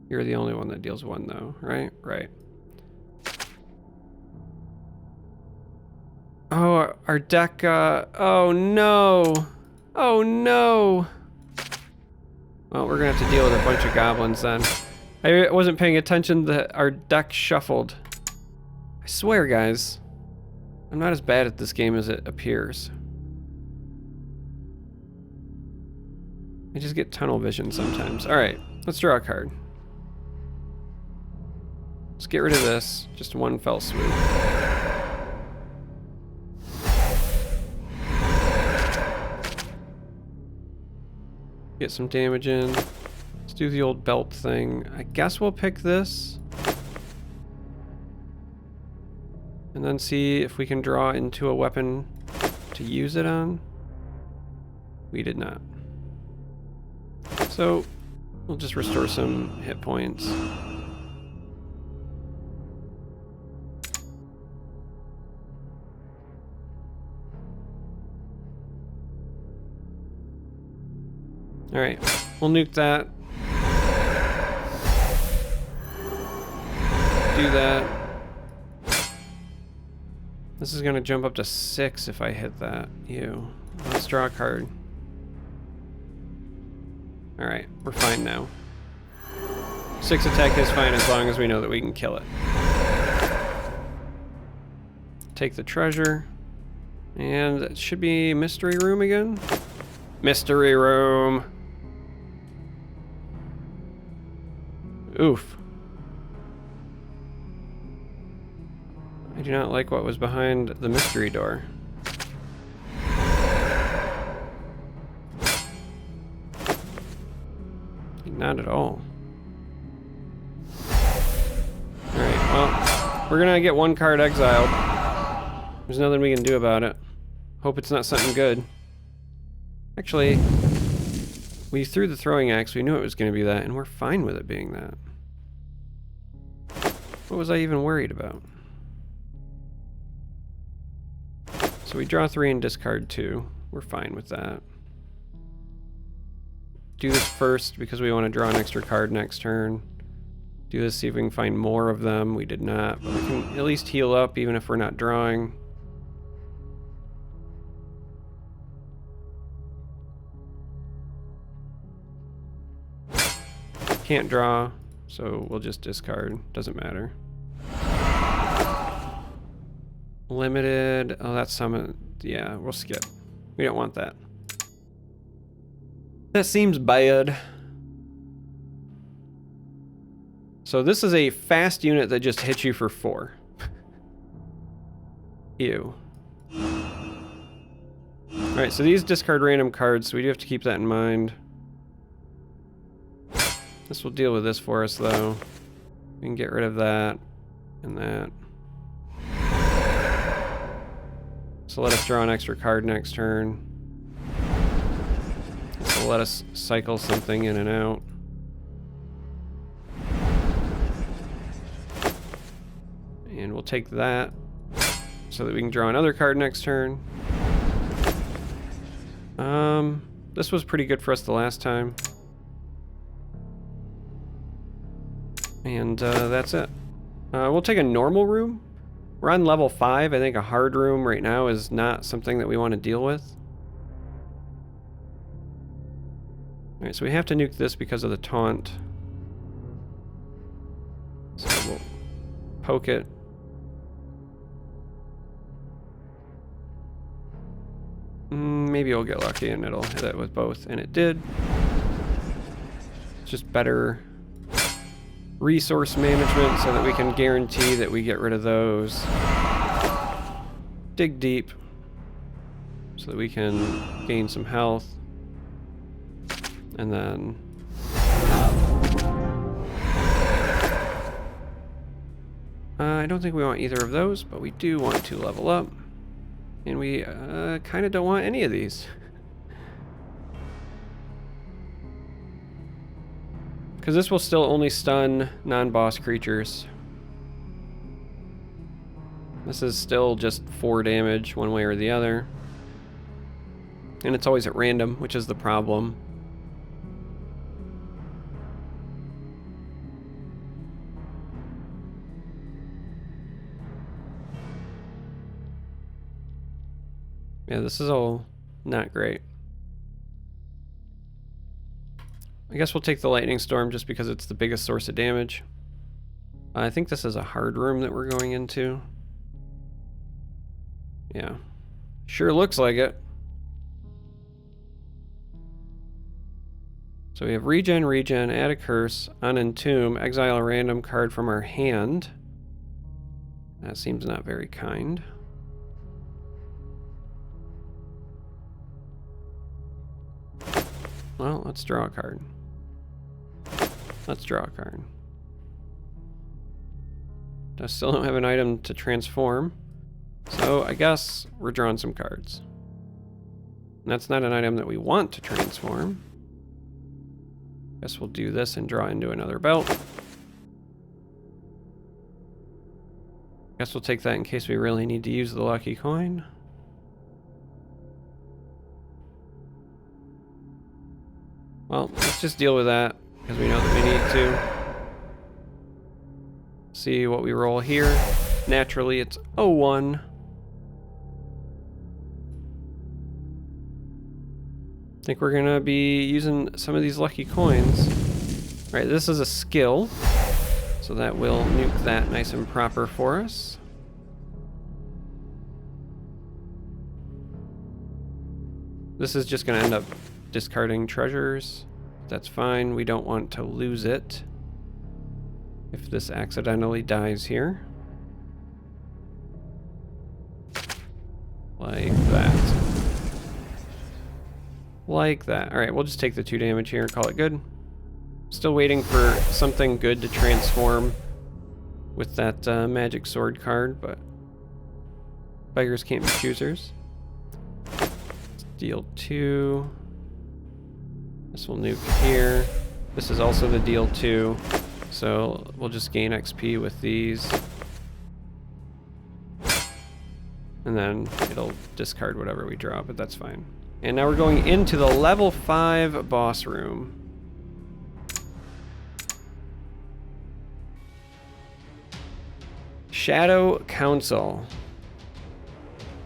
You're the only one that deals 1 though, right? Right. Oh, our deck, oh no! Oh no! Well, we're gonna have to deal with a bunch of goblins then. I wasn't paying attention that our deck shuffled. I swear, guys. I'm not as bad at this game as it appears. I just get tunnel vision sometimes. Alright, let's draw a card. Let's get rid of this. Just one fell swoop. Get some damage in. Let's do the old belt thing. I guess we'll pick this. And then see if we can draw into a weapon to use it on. We did not. So we'll just restore some hit points. Alright, we'll nuke that. Do that. This is gonna jump up to 6 if I hit that. Ew. Let's draw a card. Alright, we're fine now. 6 attack is fine as long as we know that we can kill it. Take the treasure. And it should be mystery room again. Mystery room. Oof. I do not like what was behind the mystery door. Not at all. Alright, well, we're gonna get 1 card exiled. There's nothing we can do about it. Hope it's not something good. Actually, we threw the throwing axe, we knew it was gonna be that, and we're fine with it being that. What was I even worried about? So we draw 3 and discard 2. We're fine with that. Do this first because we want to draw an extra card next turn. Do this, see if we can find more of them. We did not, but we can at least heal up even if we're not drawing. Can't draw, so we'll just discard. Doesn't matter. Limited. Oh, that's summon. Yeah, we'll skip. We don't want that. That seems bad. So this is a fast unit that just hits you for 4. Ew. Alright, so these discard random cards, so we do have to keep that in mind. This will deal with this for us, though. We can get rid of that and that. So let us draw an extra card next turn. This will let us cycle something in and out. And we'll take that so that we can draw another card next turn. This was pretty good for us the last time. And that's it. We'll take a normal room. We're on level 5. I think a hard room right now is not something that we want to deal with. Alright, so we have to nuke this because of the taunt. So we'll poke it. Maybe we'll get lucky and it'll hit it with both, and it did. It's just better resource management so that we can guarantee that we get rid of those. Dig deep so that we can gain some health. And then I don't think we want either of those, but we do want to level up. And we kind of don't want any of these. Because this will still only stun non-boss creatures. This is still just 4 damage one way or the other. And it's always at random, which is the problem. Yeah, this is all not great. I guess we'll take the lightning storm just because it's the biggest source of damage. I think this is a hard room that we're going into. Yeah. Sure looks like it. So we have regen, add a curse, unentomb, exile a random card from our hand. That seems not very kind. Well, let's draw a card. Let's draw a card. I still don't have an item to transform, so I guess we're drawing some cards. And that's not an item that we want to transform. Guess we'll do this and draw into another belt. Guess we'll take that in case we really need to use the lucky coin. Well, let's just deal with that, because we know that we need to. See what we roll here. Naturally, it's 0-1. I think we're going to be using some of these lucky coins. All right, this is a skill, so that will nuke that nice and proper for us. This is just going to end up discarding treasures. That's fine. We don't want to lose it if this accidentally dies here. Like that. Like that. Alright, we'll just take the 2 damage here and call it good. Still waiting for something good to transform with that magic sword card, but beggars can't be choosers. Let's deal 2. This will nuke here. This is also the deal 2, so we'll just gain XP with these. And then it'll discard whatever we draw, but that's fine. And now we're going into the level 5 boss room. Shadow Council.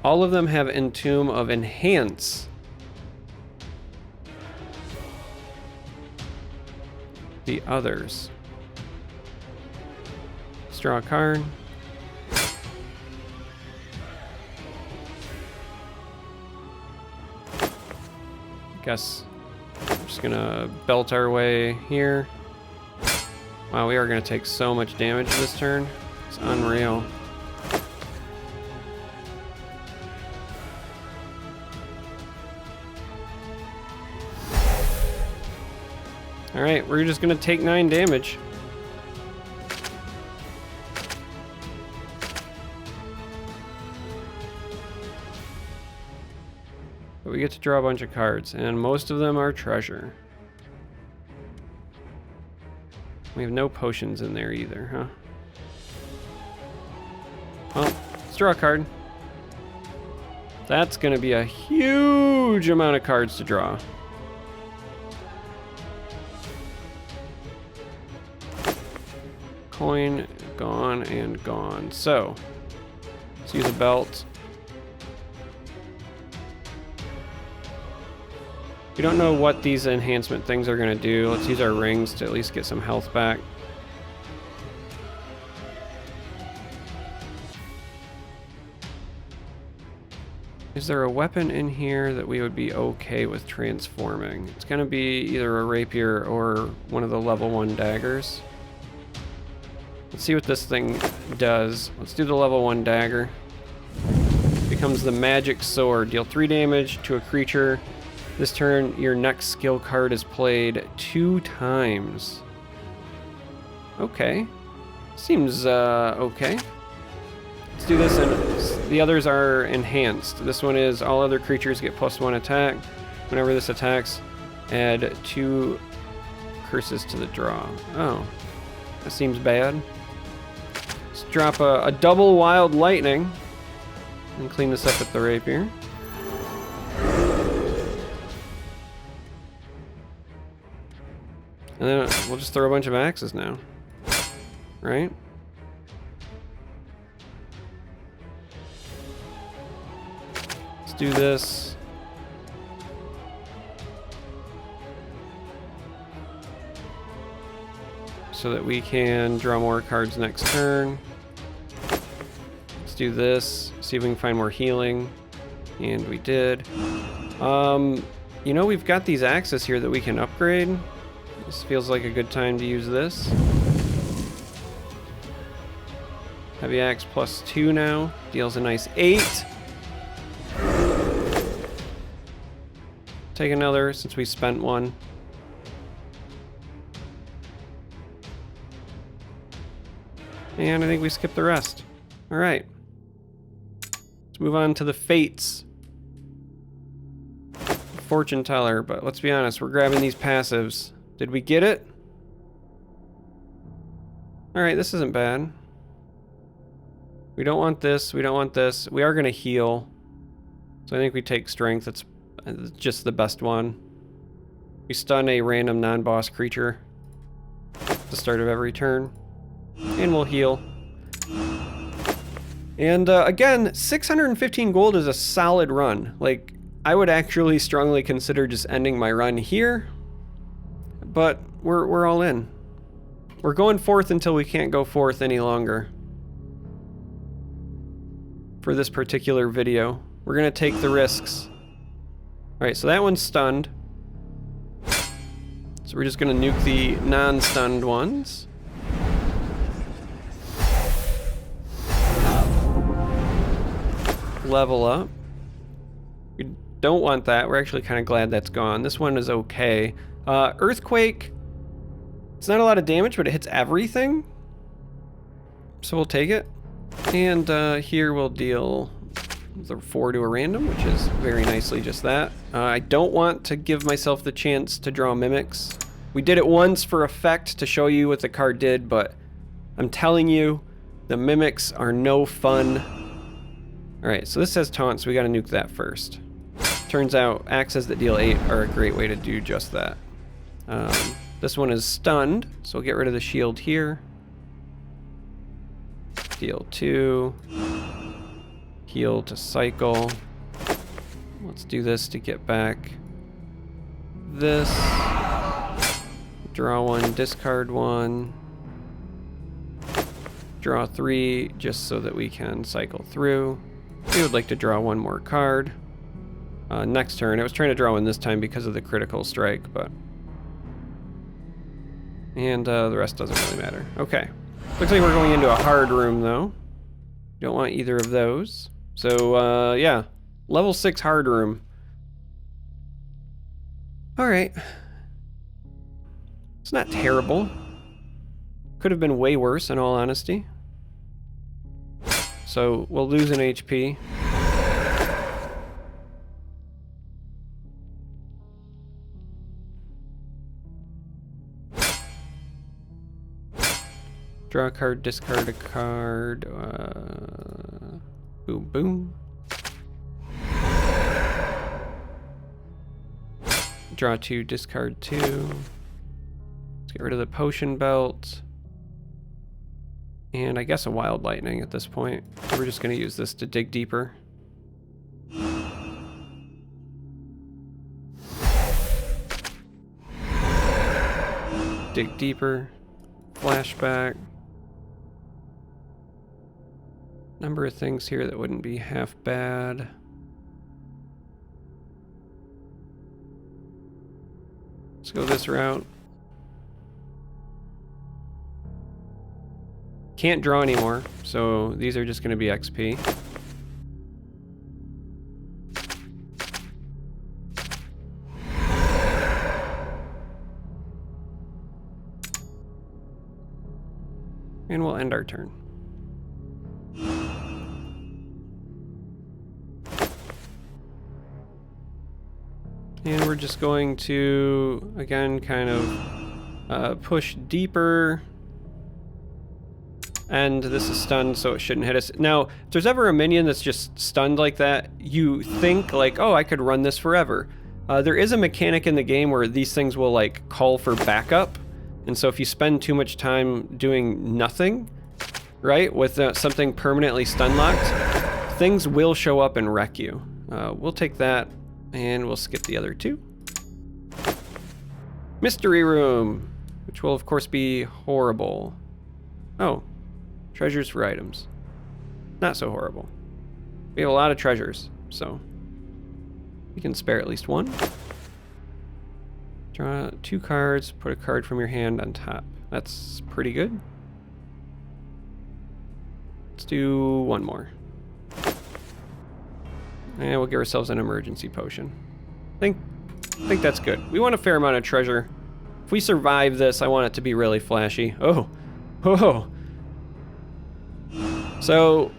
All of them have Entomb of Enhance. The others. Let's draw a card. Guess I'm just gonna belt our way here. Wow, we are gonna take so much damage this turn. It's unreal. Alright, we're just gonna take 9 damage. But we get to draw a bunch of cards, and most of them are treasure. We have no potions in there either, huh? Well, let's draw a card. That's gonna be a huge amount of cards to draw. Coin, gone and gone. So, Let's use a belt. We don't know what these enhancement things are going to do. Let's use our rings to at least get some health back. Is there a weapon in here that we would be okay with transforming? It's going to be either a rapier or one of the level 1 daggers. Let's see what this thing does. Let's do the level 1 dagger. Becomes the magic sword. Deal 3 damage to a creature. This turn, your next skill card is played 2 times. Okay. Seems okay. Let's do this, and the others are enhanced. This one is all other creatures get +1 attack. Whenever this attacks, add 2 curses to the draw. Oh, that seems bad. Let's drop a double wild lightning and clean this up with the rapier. And then we'll just throw a bunch of axes now, right? Do this. So that we can draw more cards next turn. Let's do this. See if we can find more healing. And we did. You know, we've got these axes here that we can upgrade. This feels like a good time to use this. Heavy axe +2 now. Deals a nice 8. Take another since we spent one. And I think we skipped the rest. All right. Let's move on to the fates. Fortune teller, but let's be honest, we're grabbing these passives. Did we get it? All right, this isn't bad. We don't want this, we don't want this. We are gonna heal. So I think we take strength. It's just the best one. We stun a random non-boss creature at the start of every turn. And we'll heal. And again, 615 gold is a solid run. Like, I would actually strongly consider just ending my run here. But we're all in. We're going forth until we can't go forth any longer. For this particular video. We're gonna take the risks. Alright, so that one's stunned. So we're just gonna nuke the non-stunned ones. Level up. We don't want that. We're actually kind of glad that's gone. This one is okay. Earthquake. It's not a lot of damage, but it hits everything. So we'll take it. And here we'll deal the 4 to a random, which is very nicely just that. I don't want to give myself the chance to draw mimics. We did it once for effect to show you what the card did, but I'm telling you, the mimics are no fun. Alright, so this says taunt, so we gotta nuke that first. Turns out axes that deal 8 are a great way to do just that. This one is stunned, so we'll get rid of the shield here. Deal 2. Heal to cycle. Let's do this to get back this. Draw 1, discard 1. Draw 3 just so that we can cycle through. We would like to draw 1 more card. Next turn. I was trying to draw 1 this time because of the critical strike, but... And the rest doesn't really matter. Okay. Looks like we're going into a hard room, though. Don't want either of those. So, yeah. Level 6 hard room. Alright. It's not terrible. Could have been way worse, in all honesty. So, we'll lose an HP. Draw a card, discard a card. Boom, boom. Draw 2, discard 2. Let's get rid of the potion belt. And I guess a wild lightning at this point. We're just going to use this to dig deeper. Dig deeper. Flashback. Number of things here that wouldn't be half bad. Let's go this route. Can't draw anymore, so these are just going to be XP. And we'll end our turn. And we're just going to, again, kind of push deeper. And this is stunned, so it shouldn't hit us. Now, if there's ever a minion that's just stunned like that, you think, like, oh, I could run this forever. There is a mechanic in the game where these things will, like, call for backup. And so if you spend too much time doing nothing, right, with something permanently stun locked, things will show up and wreck you. We'll take that, and we'll skip the other two. Mystery room, which will, of course, be horrible. Oh. Treasures for items. Not so horrible. We have a lot of treasures, so we can spare at least one. Draw 2 cards, put a card from your hand on top. That's pretty good. Let's do one more. And we'll give ourselves an emergency potion. I think that's good. We want a fair amount of treasure. If we survive this, I want it to be really flashy. Oh. Oh. So,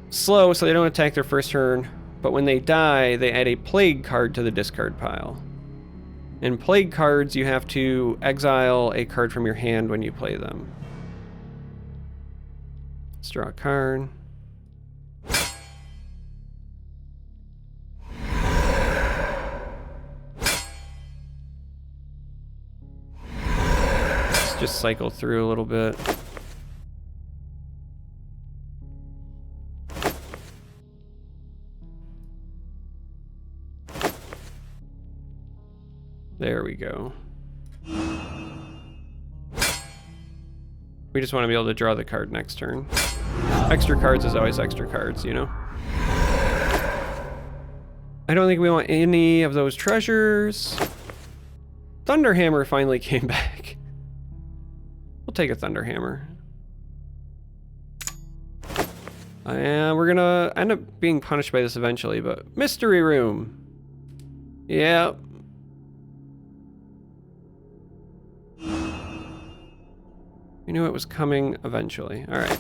slow, so they don't attack their first turn, but when they die, they add a plague card to the discard pile. In plague cards, you have to exile a card from your hand when you play them. Let's draw a card. Let's just cycle through a little bit. There we go. We just want to be able to draw the card next turn. Extra cards is always extra cards, you know? I don't think we want any of those treasures. Thunderhammer finally came back. We'll take a Thunderhammer. And we're gonna end up being punished by this eventually, but Mystery Room. Yeah. We knew it was coming eventually. All right.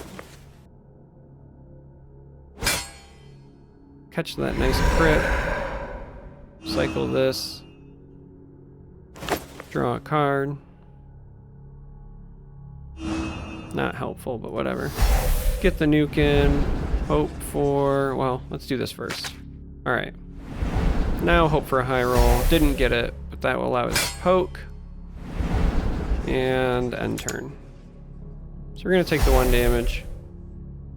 Catch that nice crit. Cycle this. Draw a card. Not helpful, but whatever. Get the nuke in. Hope for... Well, let's do this first. All right. Now hope for a high roll. Didn't get it, but that will allow us to poke. And end turn. So we're going to take the 1 damage.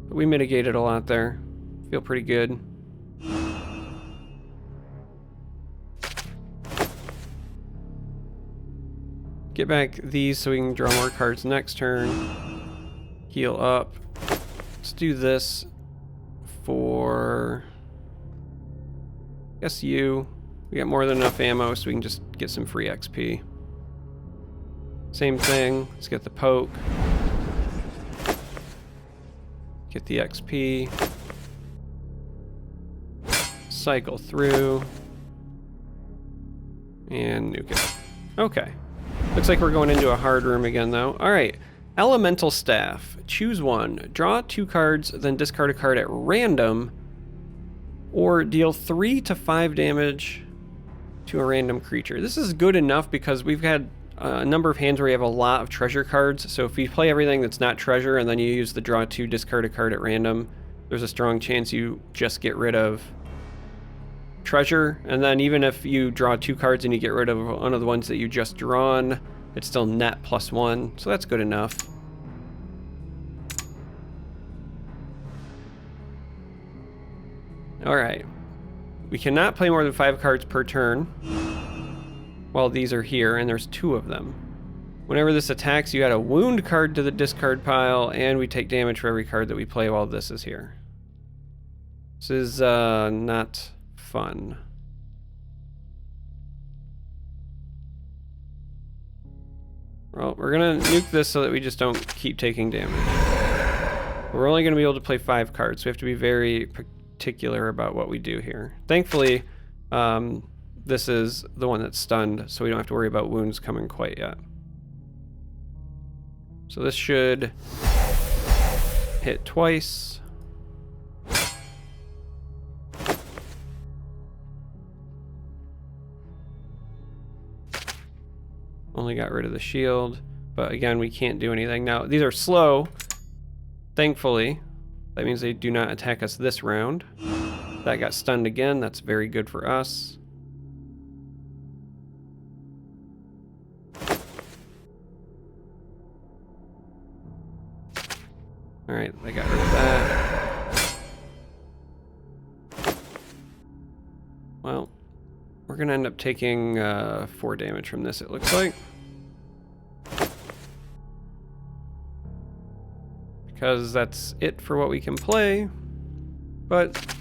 But we mitigated a lot there. Feel pretty good. Get back these so we can draw more cards next turn. Heal up. Let's do this for... I guess you. We got more than enough ammo so we can just get some free XP. Same thing. Let's get the poke. Get the XP. Cycle through. And nuke it. Okay. Looks like we're going into a hard room again, though. Alright. Elemental Staff. Choose one. Draw 2 cards, then discard a card at random. Or deal 3 to 5 damage to a random creature. This is good enough because we've had a number of hands where you have a lot of treasure cards, so if you play everything that's not treasure and then you use the draw 2, discard a card at random, there's a strong chance you just get rid of treasure, and then even if you draw 2 cards and you get rid of one of the ones that you just drawn, it's still net +1, so that's good enough. Alright. We cannot play more than 5 cards per turn while these are here, and there's 2 of them. Whenever this attacks, you add a wound card to the discard pile, and we take damage for every card that we play while this is here. This is not fun. Well, we're gonna nuke this so that we just don't keep taking damage. But we're only gonna be able to play 5 cards, so we have to be very particular about what we do here. Thankfully, this is the one that's stunned, so we don't have to worry about wounds coming quite yet. So this should hit twice. Only got rid of the shield, but again, we can't do anything. Now, these are slow, thankfully. That means they do not attack us this round. That got stunned again. That's very good for us. Alright, I got rid of that. Well, we're gonna end up taking 4 damage from this, it looks like. Because that's it for what we can play. But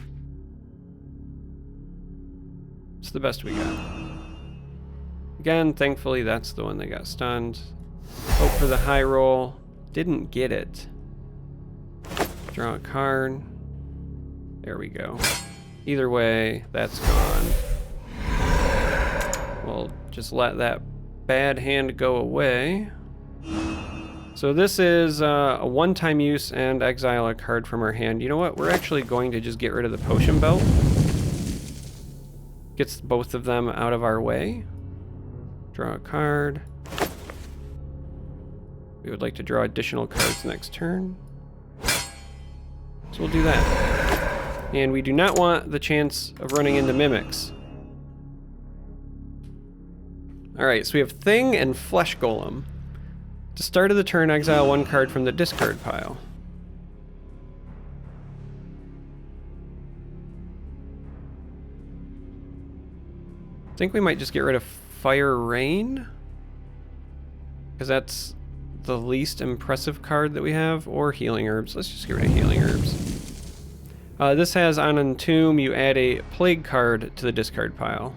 it's the best we got. Again, thankfully that's the one that got stunned. Hope for the high roll. Didn't get it. Draw a card. There we go. Either way, that's gone. We'll just let that bad hand go away. So this is a one-time use and exile a card from our hand. You know what? We're actually going to just get rid of the potion belt. Gets both of them out of our way. Draw a card. We would like to draw additional cards next turn. So we'll do that. And we do not want the chance of running into mimics. Alright, so we have Thing and Flesh Golem. To start of the turn, exile 1 card from the discard pile. I think we might just get rid of Fire Rain, because that's the least impressive card that we have, or Healing Herbs. Let's just get rid of Healing Herbs. This has on Entomb, you add a Plague card to the discard pile,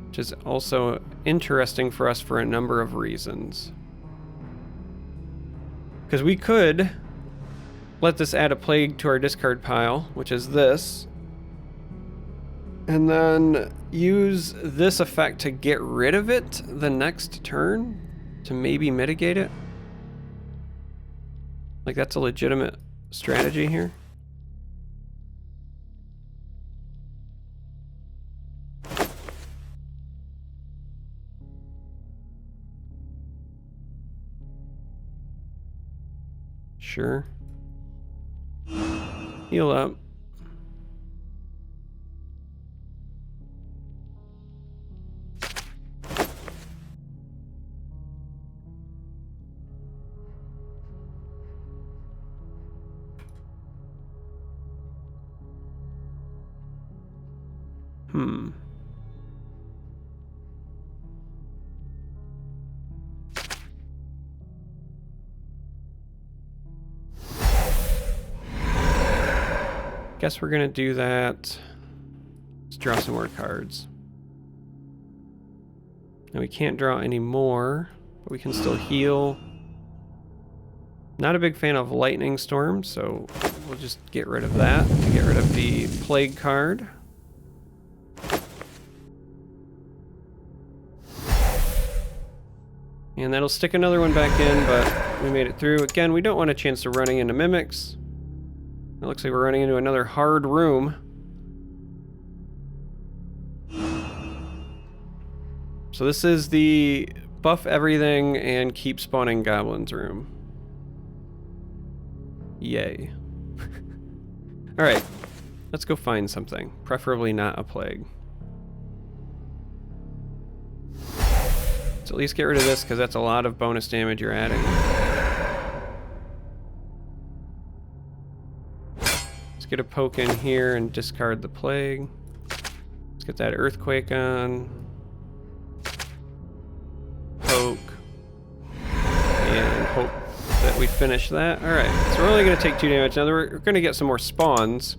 which is also interesting for us for a number of reasons. Because we could let this add a Plague to our discard pile, which is this, and then use this effect to get rid of it the next turn to maybe mitigate it. Like, that's a legitimate strategy here. Sure. Heal up. Guess we're gonna do that. Let's draw some more cards. Now we can't draw any more, but we can still heal. Not a big fan of Lightning Storm, so we'll just get rid of that to get rid of the Plague card. And that'll stick another one back in, but we made it through. Again, we don't want a chance of running into mimics. It looks like we're running into another hard room. So this is the buff everything and keep spawning goblins room. Yay. Alright, let's go find something. Preferably not a plague. Let's at least get rid of this, because that's a lot of bonus damage you're adding. Let's get a poke in here and discard the plague. Let's get that earthquake on. Poke. And hope that we finish that. Alright, so we're only going to take 2 damage. Now we're going to get some more spawns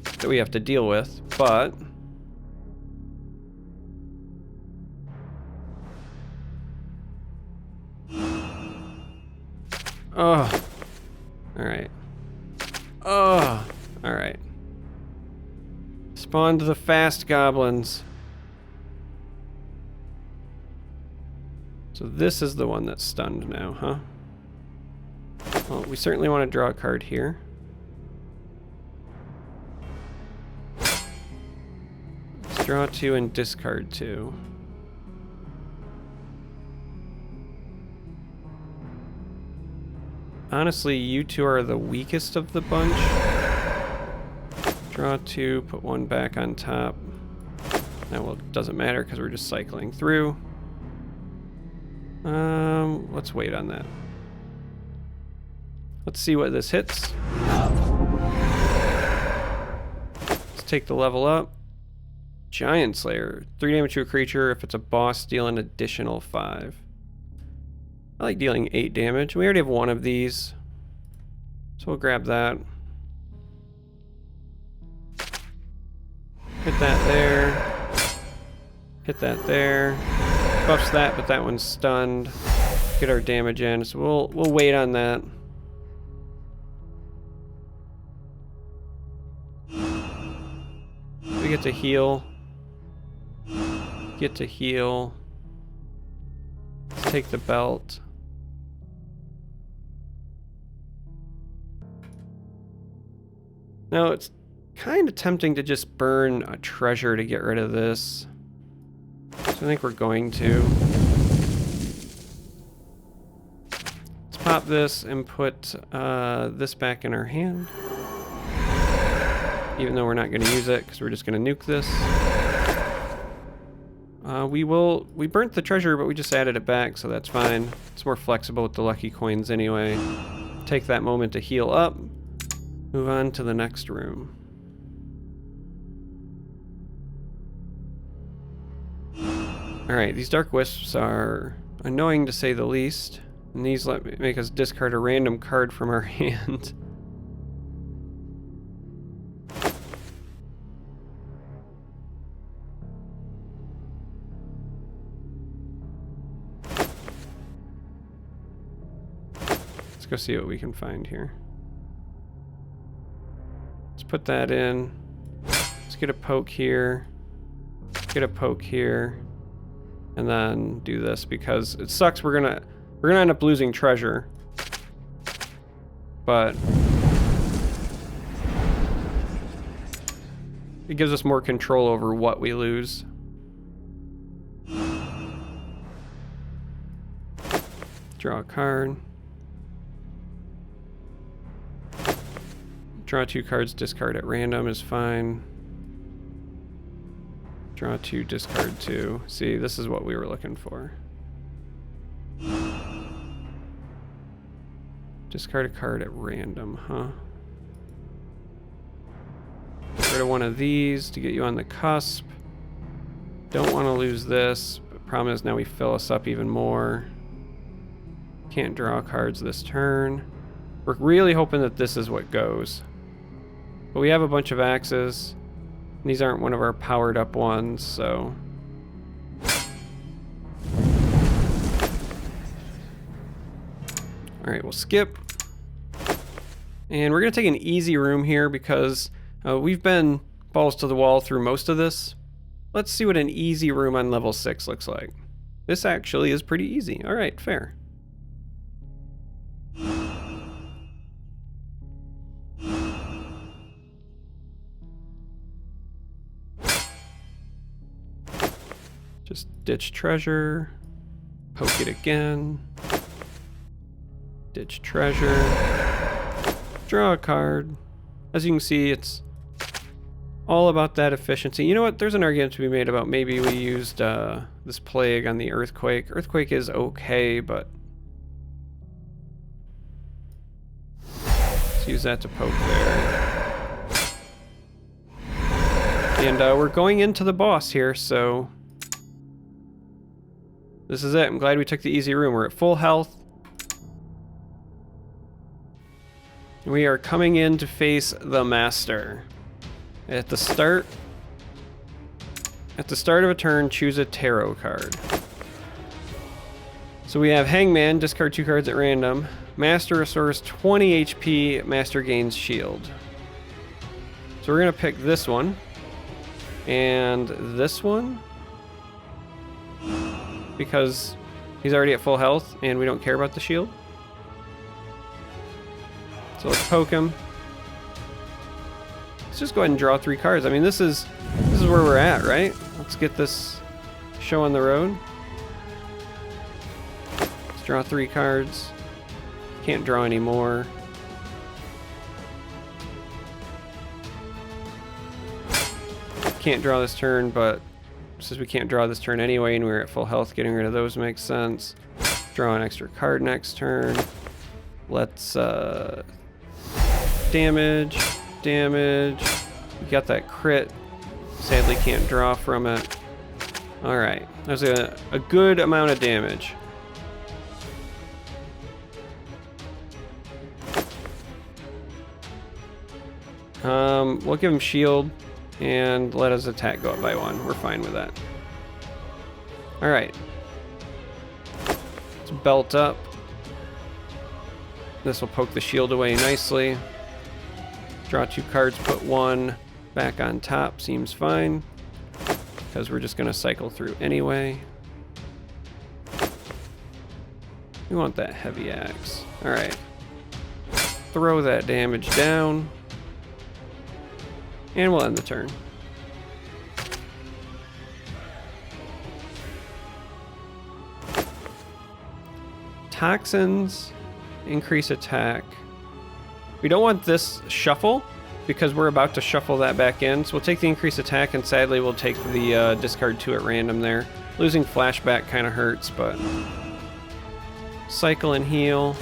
that we have to deal with, but... Oh. Alright. Oh. Alright. Spawned the fast goblins. So this is the one that's stunned now, huh? Well, we certainly want to draw a card here. Let's draw 2 and discard 2. Honestly, you two are the weakest of the bunch. Draw 2, put 1 back on top. Now, well, it doesn't matter because we're just cycling through. Let's wait on that. Let's see what this hits. Let's take the level up. Giant Slayer. 3 damage to a creature. If it's a boss, deal an additional 5. I like dealing 8 damage. We already have 1 of these. So we'll grab that. Hit that there. Hit that there. Buffs that, but that one's stunned. Get our damage in. So we'll wait on that. We get to heal. Get to heal. Let's take the belt. Now it's kind of tempting to just burn a treasure to get rid of this. So I think we're going to. Let's pop this and put this back in our hand. Even though we're not going to use it because we're just going to nuke this. We burnt the treasure, but we just added it back, so that's fine. It's more flexible with the lucky coins anyway. Take that moment to heal up. Move on to the next room. Alright, these dark wisps are annoying to say the least. And these make us discard a random card from our hand. Let's go see what we can find here. Let's put that in. Let's get a poke here. Get a poke here. And then do this because it sucks. We're gonna end up losing treasure. But it gives us more control over what we lose. Draw a card. Draw 2 cards, discard at random is fine. Draw 2, discard 2. See, this is what we were looking for. Discard a card at random, huh? Get rid of one of these to get you on the cusp. Don't want to lose this, but problem is now we fill us up even more. Can't draw cards this turn. We're really hoping that this is what goes. But we have a bunch of axes. And these aren't one of our powered up ones, so. Alright, we'll skip. And we're going to take an easy room here because we've been balls to the wall through most of this. Let's see what an easy room on level 6 looks like. This actually is pretty easy. Alright, fair. Just ditch treasure, poke it again, ditch treasure, draw a card. As you can see, it's all about that efficiency. You know what? There's an argument to be made about maybe we used this plague on the earthquake. Earthquake is okay, but let's use that to poke there. And we're going into the boss here, so this is it. I'm glad we took the easy room. We're at full health. We are coming in to face the Master. At the start of a turn, choose a tarot card. So we have Hangman, discard 2 cards at random. Master restores 20 HP, Master gains shield. So we're gonna pick this one. And this one. Because he's already at full health and we don't care about the shield. So let's poke him. Let's just go ahead and draw 3 cards. I mean, this is where we're at, right? Let's get this show on the road. Let's draw 3 cards. Can't draw any more. Can't draw this turn, but since we can't draw this turn anyway and we're at full health, getting rid of those makes sense. Draw an extra card next turn. Let's damage. We got that crit. Sadly can't draw from it. Alright, that was a good amount of damage. We'll give him shield and let his attack go up by 1. We're fine with that. Alright. Let's belt up. This will poke the shield away nicely. Draw 2 cards, put 1 back on top. Seems fine. Because we're just going to cycle through anyway. We want that heavy axe. Alright. Throw that damage down. And we'll end the turn. Toxins. Increase attack. We don't want this shuffle because we're about to shuffle that back in. So we'll take the increased attack and sadly we'll take the discard 2 at random there. Losing flashback kind of hurts, but cycle and heal.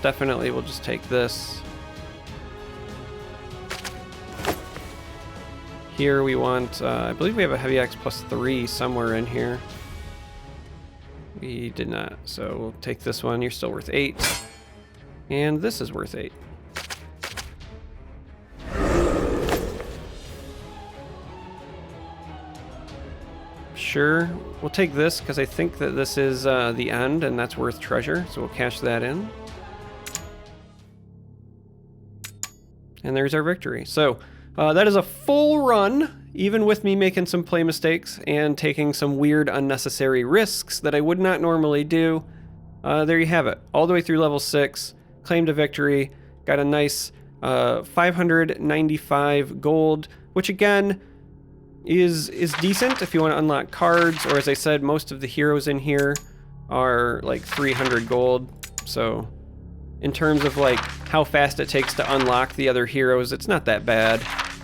Definitely we'll just take this. Here we want, I believe we have a heavy axe plus 3 somewhere in here. We did not, so we'll take this one. You're still worth 8. And this is worth 8. Sure, we'll take this because I think that this is the end and that's worth treasure, so we'll cash that in. And there's our victory. So that is a full run, even with me making some play mistakes and taking some weird unnecessary risks that I would not normally do. There you have it, all the way through level 6, claimed a victory, got a nice 595 gold, which again is decent if you want to unlock cards, or as I said, most of the heroes in here are like 300 gold, so in terms of like how fast it takes to unlock the other heroes, it's not that bad.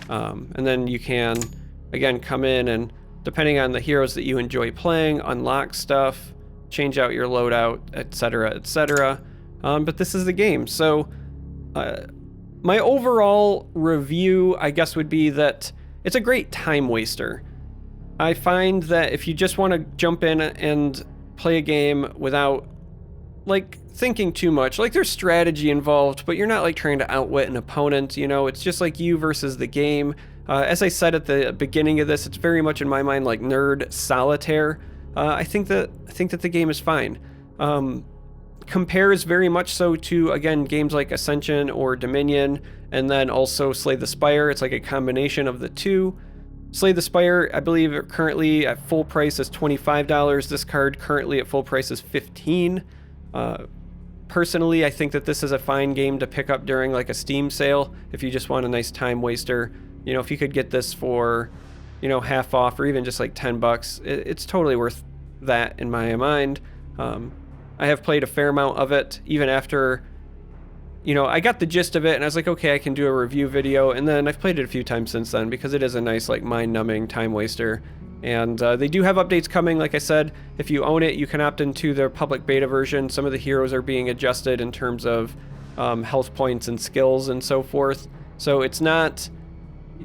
And then you can again come in and, depending on the heroes that you enjoy playing, unlock stuff, change out your loadout, etc., etc. But this is the game. So my overall review, I guess, would be that it's a great time waster. I find that if you just want to jump in and play a game without like thinking too much, like there's strategy involved, but you're not like trying to outwit an opponent, you know, it's just like you versus the game. As I said at the beginning of this, it's very much in my mind like nerd solitaire. I think that the game is fine. Compares very much so to, again, games like Ascension or Dominion, and then also Slay the Spire. It's like a combination of the two. Slay the Spire, I believe currently at full price is $25. This card currently at full price is $15. Personally, I think that this is a fine game to pick up during like a Steam sale if you just want a nice time waster. You know, if you could get this for, you know, half off or even just like $10, it's totally worth that in my mind. I have played a fair amount of it, even after, you know, I got the gist of it and I was like, okay, I can do a review video, and then I've played it a few times since then because it is a nice, like, mind-numbing time waster. And they do have updates coming. Like I said, if you own it, you can opt into their public beta version. Some of the heroes are being adjusted in terms of health points and skills and so forth. So it's not,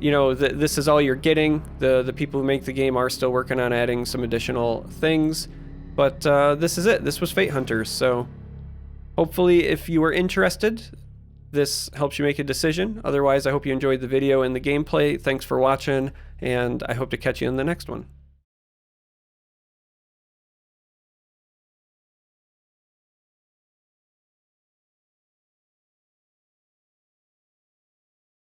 you know, this is all you're getting. The people who make the game are still working on adding some additional things, but this is it. This was Fate Hunters. So hopefully, if you are interested, this helps you make a decision. Otherwise, I hope you enjoyed the video and the gameplay. Thanks for watching, and I hope to catch you in the next one.